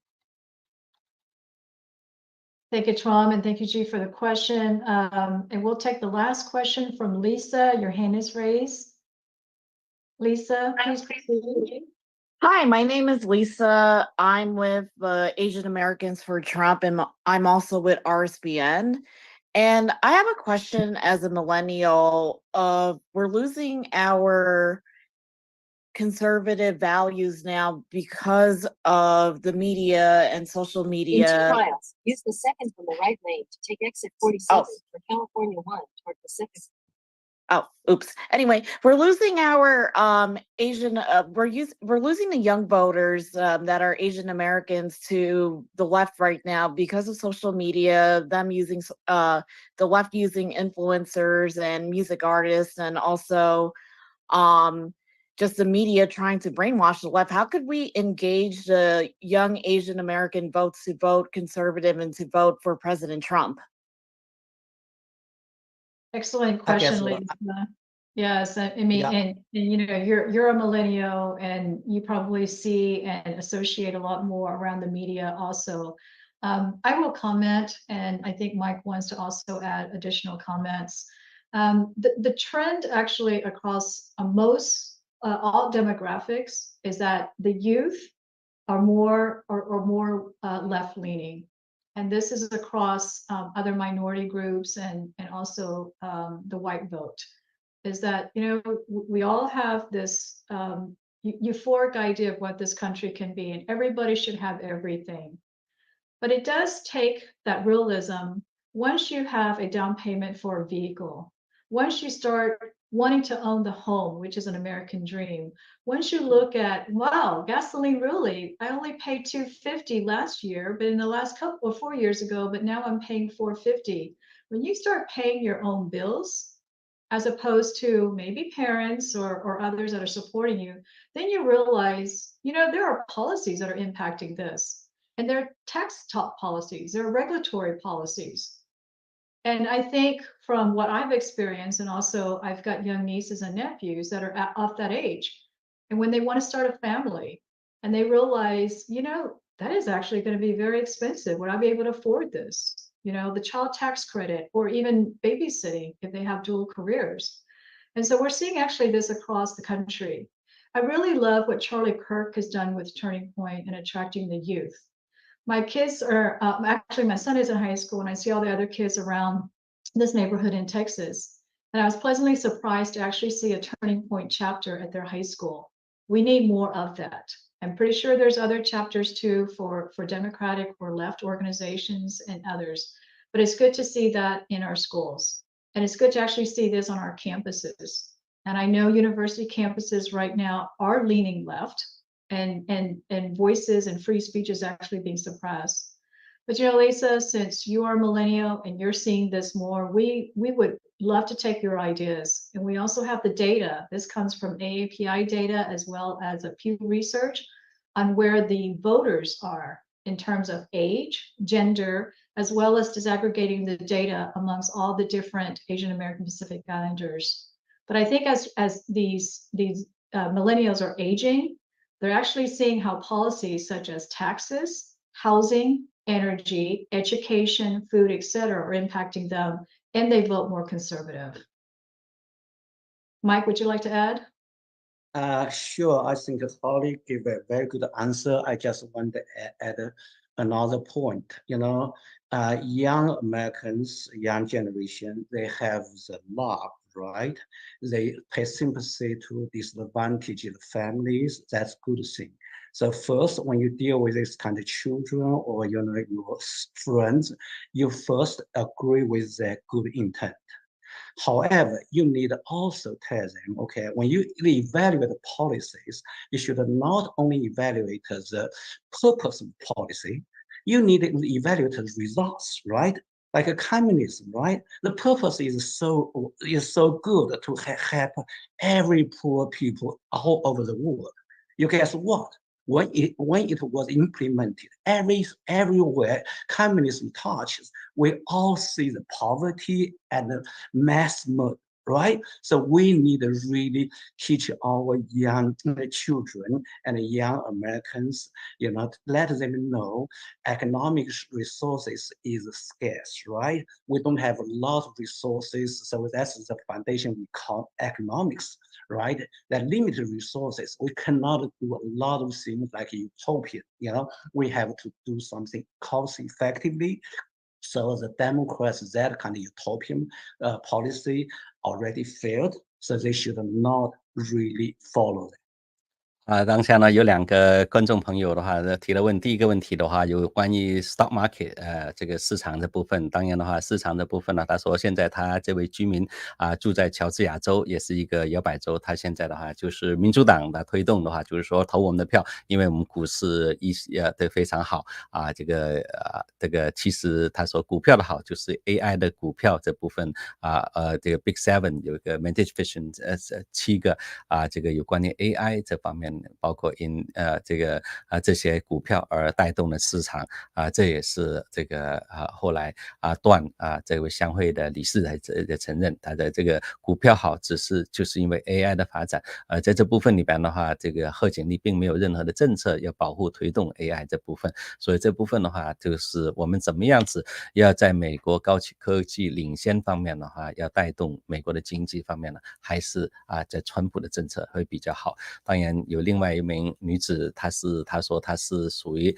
Thank you, Tom, and thank you, G, for the question. And we'll take the last question from Lisa. Your hand is raised. Lisa, please proceed. Hi, my name is Lisa. I'm with the Asian Americans for Trump, and I'm also with RSBN. And I have a question as a millennial. We're losing our conservative values now because of the media and social media. In 2 miles, use the second from the right lane to take exit 47 for California 1 toward Pacific. Oh, oops. Anyway, we're losing our we're losing the young voters that are Asian Americans to the left right now because of social media, them using the left using influencers and music artists, and also just the media trying to brainwash the left. How could we engage the young Asian American votes to vote conservative and to vote for President Trump? Excellent question, Lisa. Yes, I mean, and you're a millennial, and you probably see and associate a lot more around the media also. I will comment, and I think Mike wants to also add additional comments. The trend actually across most all demographics is that the youth are more left-leaning. And this is across other minority groups and also the white vote, is that, we all have this euphoric idea of what this country can be, and everybody should have everything. But it does take that realism. Once you have a down payment for a vehicle, once you start wanting to own the home, which is an American dream, once you look at, wow, gasoline, really, I only paid $2.50 last year, but in the last couple or 4 years ago, but now I'm paying $4.50. When you start paying your own bills, as opposed to maybe parents or others that are supporting you, then you realize, there are policies that are impacting this. And they're tax policies, they're regulatory policies. And I think from what I've experienced, and also I've got young nieces and nephews that are of that age, and when they want to start a family and they realize, that is actually going to be very expensive. Would I be able to afford this? The child tax credit, or even babysitting if they have dual careers. And so we're seeing actually this across the country. I really love what Charlie Kirk has done with Turning Point and attracting the youth. My kids are, actually my son is in high school, and I see all the other kids around this neighborhood in Texas. And I was pleasantly surprised to actually see a Turning Point chapter at their high school. We need more of that. I'm pretty sure there's other chapters too for Democratic or left organizations and others, but it's good to see that in our schools. And it's good to actually see this on our campuses. And I know university campuses right now are leaning left, and voices and free speech is actually being suppressed. But Lisa, since you are a millennial and you're seeing this more, we would love to take your ideas. And we also have the data. This comes from AAPI data as well as a Pew Research on where the voters are in terms of age, gender, as well as disaggregating the data amongst all the different Asian American Pacific Islanders. But I think as these millennials are aging, they're actually seeing how policies such as taxes, housing, energy, education, food, etc., are impacting them, and they vote more conservative. Mike, would you like to add? Sure. I think Holly gave a very good answer. I just want to add another point. Young Americans, young generation, they have the love right? They pay sympathy to disadvantaged families. That's a good thing. So first, when you deal with this kind of children or your friends, you first agree with their good intent. However, you need also tell them, okay, when you evaluate policies, you should not only evaluate the purpose of policy, you need to evaluate the results, right? Like a communism, right? The purpose is so good to help every poor people all over the world. You guess what? When it was implemented, everywhere communism touches, we all see the poverty and the mass murder, right? So we need to really teach our young children and young Americans, let them know economic resources is scarce, right? We don't have a lot of resources, so that's the foundation we call economics, right? That limited resources, we cannot do a lot of things like utopia, we have to do something cost effectively. So the Democrats, that kind of utopian policy already failed, so they should not really follow that. 当下呢有2个观众朋友的话提了第一个问题的话，有关于 stock market 这个市场的部分。当然的话，市场的部分呢，他说现在他这位居民住在乔治亚州，也是一个摇摆州。他现在的话就是民主党的推动的话，就是说投我们的票，因为我们股市都非常好这个其实他说股票的好就是 AI 的股票这部分这个 Big Seven 有一个 Magnificent 7个这个有关于 AI 这方面。包括这些股票而带动的市场这也是这个后来这位商会的理事来承认他的这个股票好就是因为 AI 的发展在这部分里边的话，这个贺锦丽并没有任何的政策要保护推动 AI 这部分，所以这部分的话就是我们怎么样子要在美国高科技领先方面的话，要带动美国的经济方面呢，还是在川普的政策会比较好。当然有另外一名女子，她说她是属于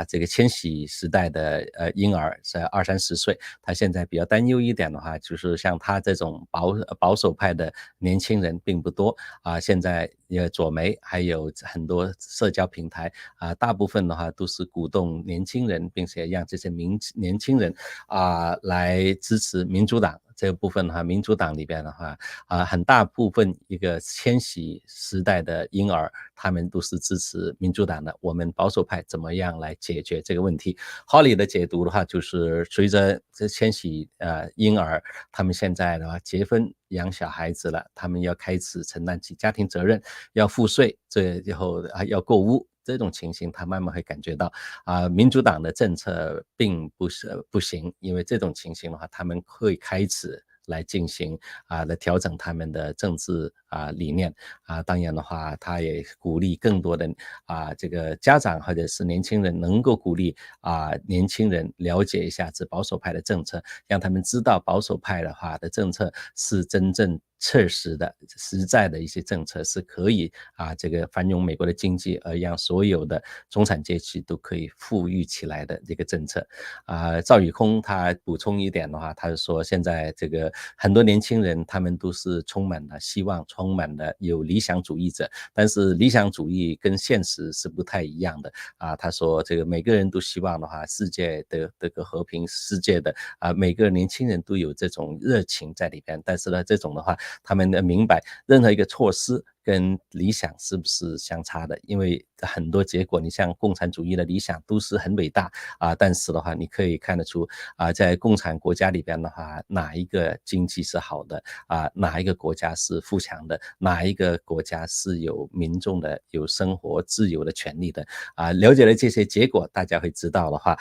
这个千禧时代的婴儿，在20-30岁。她现在比较担忧一点的话，就是像她这种保守派的年轻人并不多现在左媒还有很多社交平台大部分的话都是鼓动年轻人，并且让这些年轻人来支持民主党。这个部分的话，民主党里边的话很大部分一个千禧时代的婴儿，他们都是支持民主党的。我们保守派怎么样来解决这个问题？Holly 的解读的话，就是随着这千禧婴儿，他们现在的话结婚养小孩子了，他们要开始承担起家庭责任，要付税，这以后要购物。这种情形他慢慢会感觉到民主党的政策并不行，因为这种情形的话他们会开始来进行来调整他们的政治理念当然的话他也鼓励更多的这个家长或者是年轻人能够鼓励年轻人了解一下这保守派的政策，让他们知道保守派的话的政策是真正切实的实在的一些政策，是可以这个繁荣美国的经济，而让所有的中产阶级都可以富裕起来的这个政策赵宇空他补充一点的话，他说现在这个很多年轻人他们都是充满了希望，充满了有理想主义者，但是理想主义跟现实是不太一样的他说这个每个人都希望的话世界的这个和平，世界的每个年轻人都有这种热情在里边，但是呢这种的话他们明白任何一个措施跟理想是不是相差的，因为很多结果你像共产主义的理想都是很伟大但是的话你可以看得出在共产国家里边的话哪一个经济是好的哪一个国家是富强的，哪一个国家是有民众的有生活自由的权利的了解了这些结果，大家会知道的话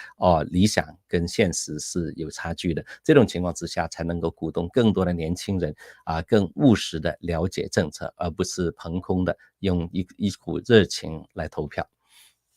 理想跟现实是有差距的，这种情况之下才能够鼓动更多的年轻人更务实的了解政策，而不是凭空的用一股热情来投票。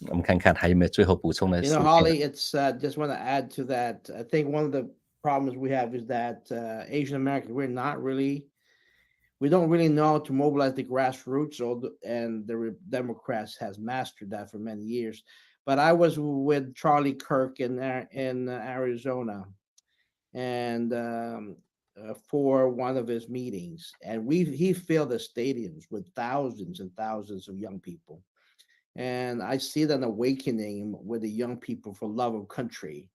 我们看看还有没有最后补充的。Holly, it's just want to add to that. I think one of the problems we have is that Asian Americans, we don't really know to mobilize the grassroots, and the Democrats has mastered that for many years. But I was with Charlie Kirk in Arizona, and for one of his meetings, and he filled the stadiums with thousands and thousands of young people. And I see that awakening with the young people for love of country.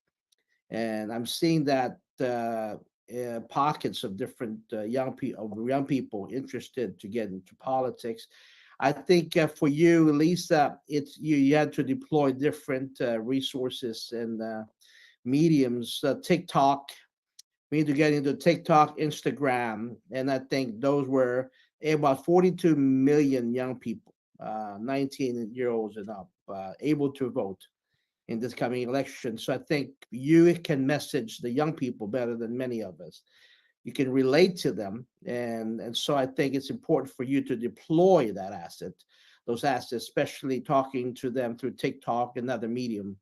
And I'm seeing that pockets of different young people interested to get into politics. I think for you, Lisa, it's you had to deploy different resources and mediums. TikTok, we need to get into TikTok, Instagram, and I think those were about 42 million young people, 19-year-olds and up, able to vote in this coming election. So I think you can message the young people better than many of us. You can relate to them, and so I think it's important for you to deploy those assets, especially talking to them through TikTok and other medium,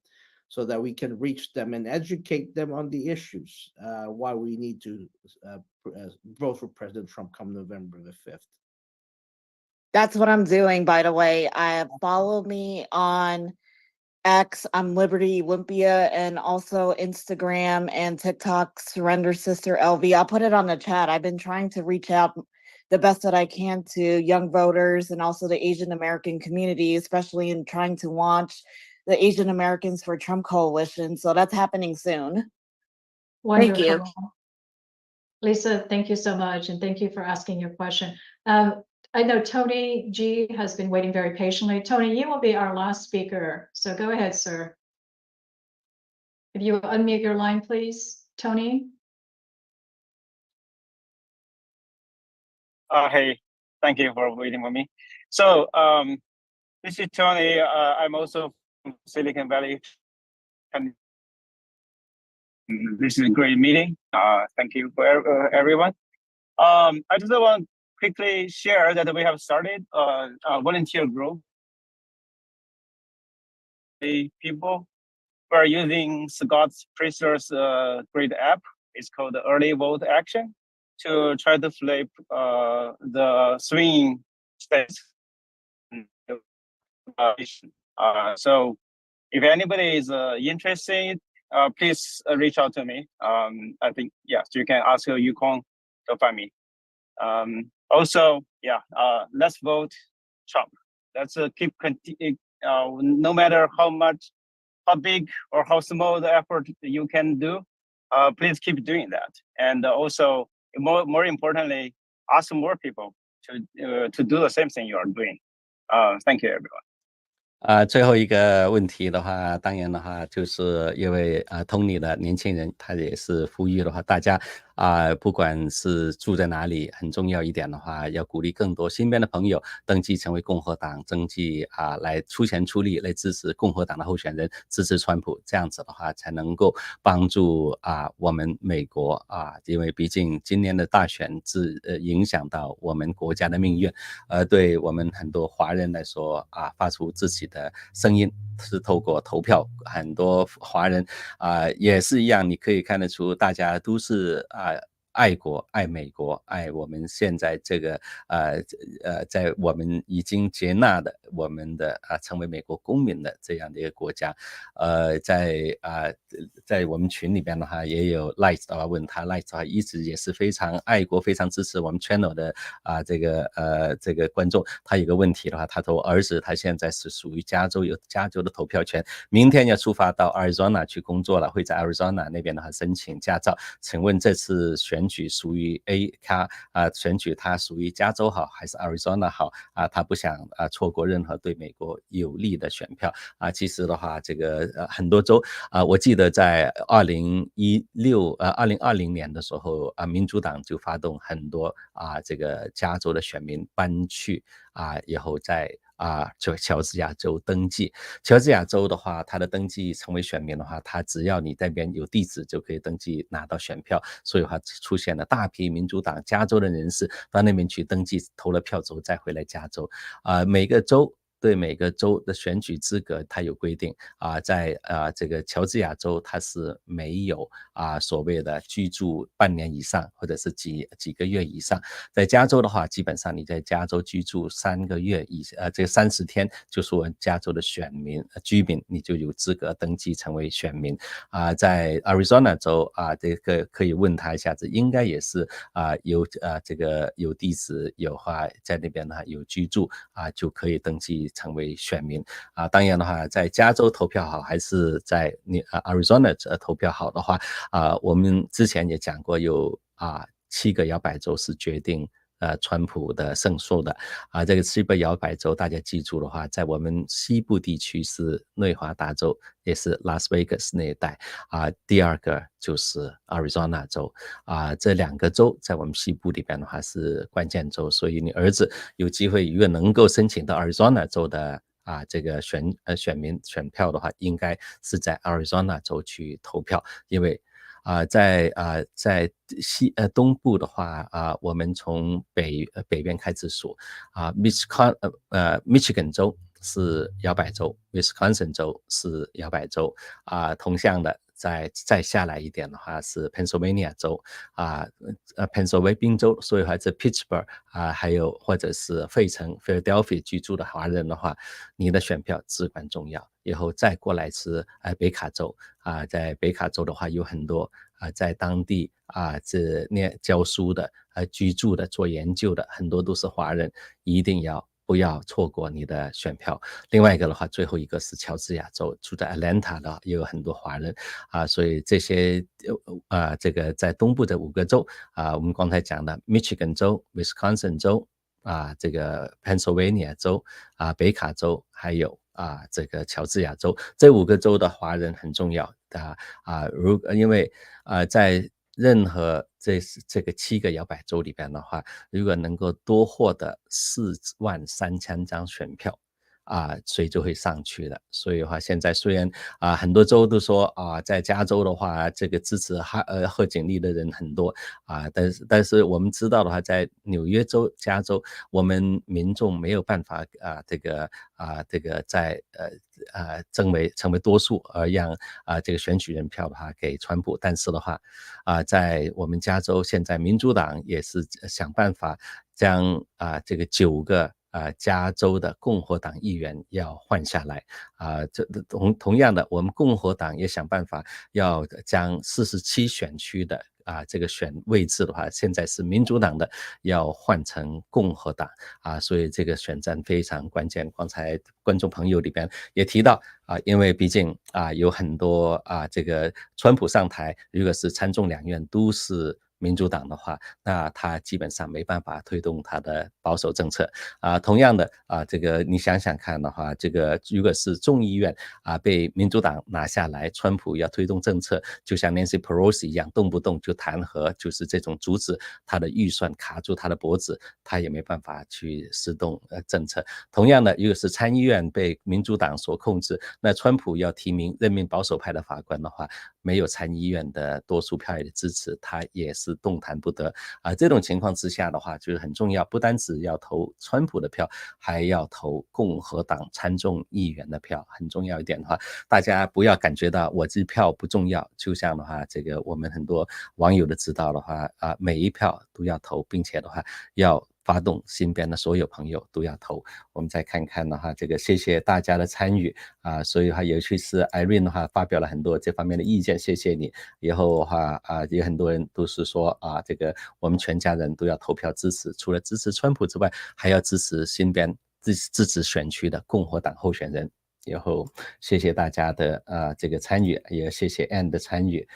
so that we can reach them and educate them on the issues, why we need to vote for President Trump come November the 5th. That's what I'm doing, by the way. Follow me on X, I'm Liberty Olympia, and also Instagram and TikTok, Surrender Sister LV. I'll put it on the chat. I've been trying to reach out the best that I can to young voters and also the Asian American community, especially in trying to launch the Asian Americans for Trump Coalition. So that's happening soon. Wonderful. Thank you. Lisa, thank you so much. And thank you for asking your question. I know Tony G has been waiting very patiently. Tony, you will be our last speaker. So go ahead, sir. If you unmute your line, please, Tony. Hey, thank you for waiting for me. So this is Tony. I'm also from Silicon Valley. And this is a great meeting. Thank you for everyone. I just want to quickly share that we have started a volunteer group. The people who are using Scott Priestler's great app. It's called the Early Vote Action, to try to flip the swing states. So if anybody is interested, please reach out to me. I think, yes, you can ask Yukon to find me. Also, let's vote Trump. Let's keep no matter how big or how small the effort you can do, please keep doing that. And also, more importantly, ask more people to do the same thing you are doing. Thank you, everyone. 最后一个问题的话，当然的话，就是因为通里的年轻人，他也是呼吁的话，大家不管是住在哪里，很重要一点的话，要鼓励更多身边的朋友登记成为共和党，登记来出钱出力来支持共和党的候选人，支持川普，这样子的话才能够帮助我们美国因为毕竟今年的大选影响到我们国家的命运，对我们很多华人来说发出自己的声音是透过投票，很多华人也是一样，你可以看得出大家都是爱国、爱美国、爱我们现在这个在我们已经接纳的我们的成为美国公民的这样的一个国家。在我们群里边的话，也有 Light 的话问他 ，Light 的话一直也是非常爱国、非常支持我们 channel 的这个观众。他有个问题的话，他说儿子他现在是属于加州，有加州的投票权，明天要出发到 Arizona 去工作了，会在 Arizona 那边的话申请驾照。请问这次选举属于 选举它属于加州好还是 Arizona 好他不想错过任何对美国有利的选票其实的话这个很多州我记得在2020年的时候民主党就发动很多这个加州的选民搬去以后在就乔治亚州登记。乔治亚州的话，他的登记成为选民的话，他只要你那边有地址就可以登记拿到选票，所以的话出现了大批民主党加州的人士到那边去登记投了票之后再回来加州每个州对每个州的选举资格它有规定在这个乔治亚州它是没有所谓的居住半年以上或者是几个月以上，在加州的话，基本上你在加州居住3个月这个30天，就是我加州的居民，你就有资格登记成为选民在 Arizona 州这个可以问他一下子，应该也是这个有地址有话在那边呢有居住就可以登记成为选民当然的话，在加州投票好还是在Arizona 投票好的话我们之前也讲过有7个摇摆州是决定川普的胜诉的这个7个摇摆州大家记住的话，在我们西部地区是内华达州，也是拉斯维加斯那一带第2个就是 Arizona 州这2个州在我们西部里边的话是关键州，所以你儿子有机会如果能够申请到 Arizona 州的这个选民选票的话，应该是在 Arizona 州去投票，因为在东部的话我们从北边开始数Michigan 州是摇摆州 Wisconsin 州是摇摆州同样的再下来一点的话是 Pennsylvania 州宾州，所以还是 Pittsburgh 还有或者是费城 Philadelphia 居住的华人的话，你的选票至关重要。以后再过来是北卡州在北卡州的话有很多在当地教书的居住的做研究的很多都是华人，一定不要错过你的选票。另外一个的话，最后一个是乔治亚州，住在 Atlanta 的也有很多华人所以这些这个在东部的5个州我们刚才讲的 Michigan 州 Wisconsin 州这个 Pennsylvania 州北卡州还有这个乔治亚州，这5个州的华人很重要因为在任何这个7个摇摆州里边的话，如果能够多获得43000张选票所以就会上去的。所以的话现在虽然很多州都说在加州的话这个支持贺锦丽的人很多但是我们知道的话，在纽约州加州我们民众没有办法这个在成为多数而让这个选举人票的话给川普，但是的话在我们加州现在民主党也是想办法将这个9个加州的共和党议员要换下来同样的我们共和党也想办法要将47选区的这个选位置的话，现在是民主党的要换成共和党所以这个选战非常关键。刚才观众朋友里边也提到因为毕竟有很多这个川普上台，如果是参众两院都是民主党的话，那他基本上没办法推动他的保守政策同样的这个你想想看的话，这个如果是众议院被民主党拿下来，川普要推动政策就像 Nancy Pelosi 一样，动不动就弹劾，就是这种阻止他的预算，卡住他的脖子，他也没办法去施动政策。同样的，如果是参议院被民主党所控制，那川普要提名任命保守派的法官的话，没有参议院的多数票的支持，他也是动弹不得这种情况之下的话就是很重要，不单只要投川普的票，还要投共和党参众议员的票。很重要一点的话，大家不要感觉到我这票不重要，就像的话这个我们很多网友的知道的话每一票都要投，并且的话要发动身边的所有朋友都要投。我们再看看的话，这个谢谢大家的参与所以的话尤其是 Irene 的话发表了很多这方面的意见，谢谢你。以后的话有很多人都是说这个我们全家人都要投票支持，除了支持川普之外，还要支持身边自治选区的共和党候选人。以后谢谢大家的这个参与，也谢谢 Anne 的参与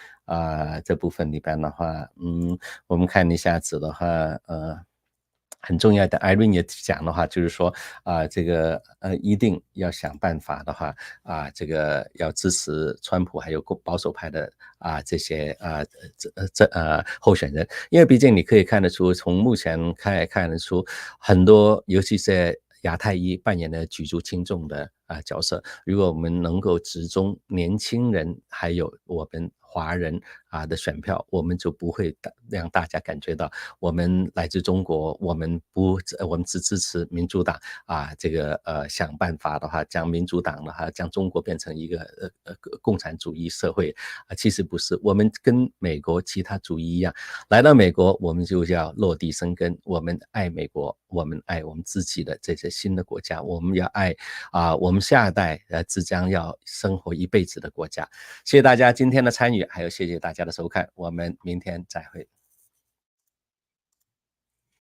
这部分里边的话我们看一下子的话很重要的 Irene 也讲的话就是说这个一定要想办法的话这个要支持川普还有保守派的这些候选人，因为毕竟你可以看得出，从目前看得出很多尤其是亚太裔扮演的举足轻重的角色。如果我们能够集中年轻人还有我们华人的选票，我们就不会让大家感觉到我们来自中国，我们只支持民主党这个想办法的话，将民主党的话将中国变成一个共产主义社会其实不是，我们跟美国其他主义一样，来到美国我们就要落地生根，我们爱美国，我们爱我们自己的这些新的国家，我们要爱我们下一代即将要生活一辈子的国家。谢谢大家今天的参与，还有谢谢大家的收看，我们明天再会。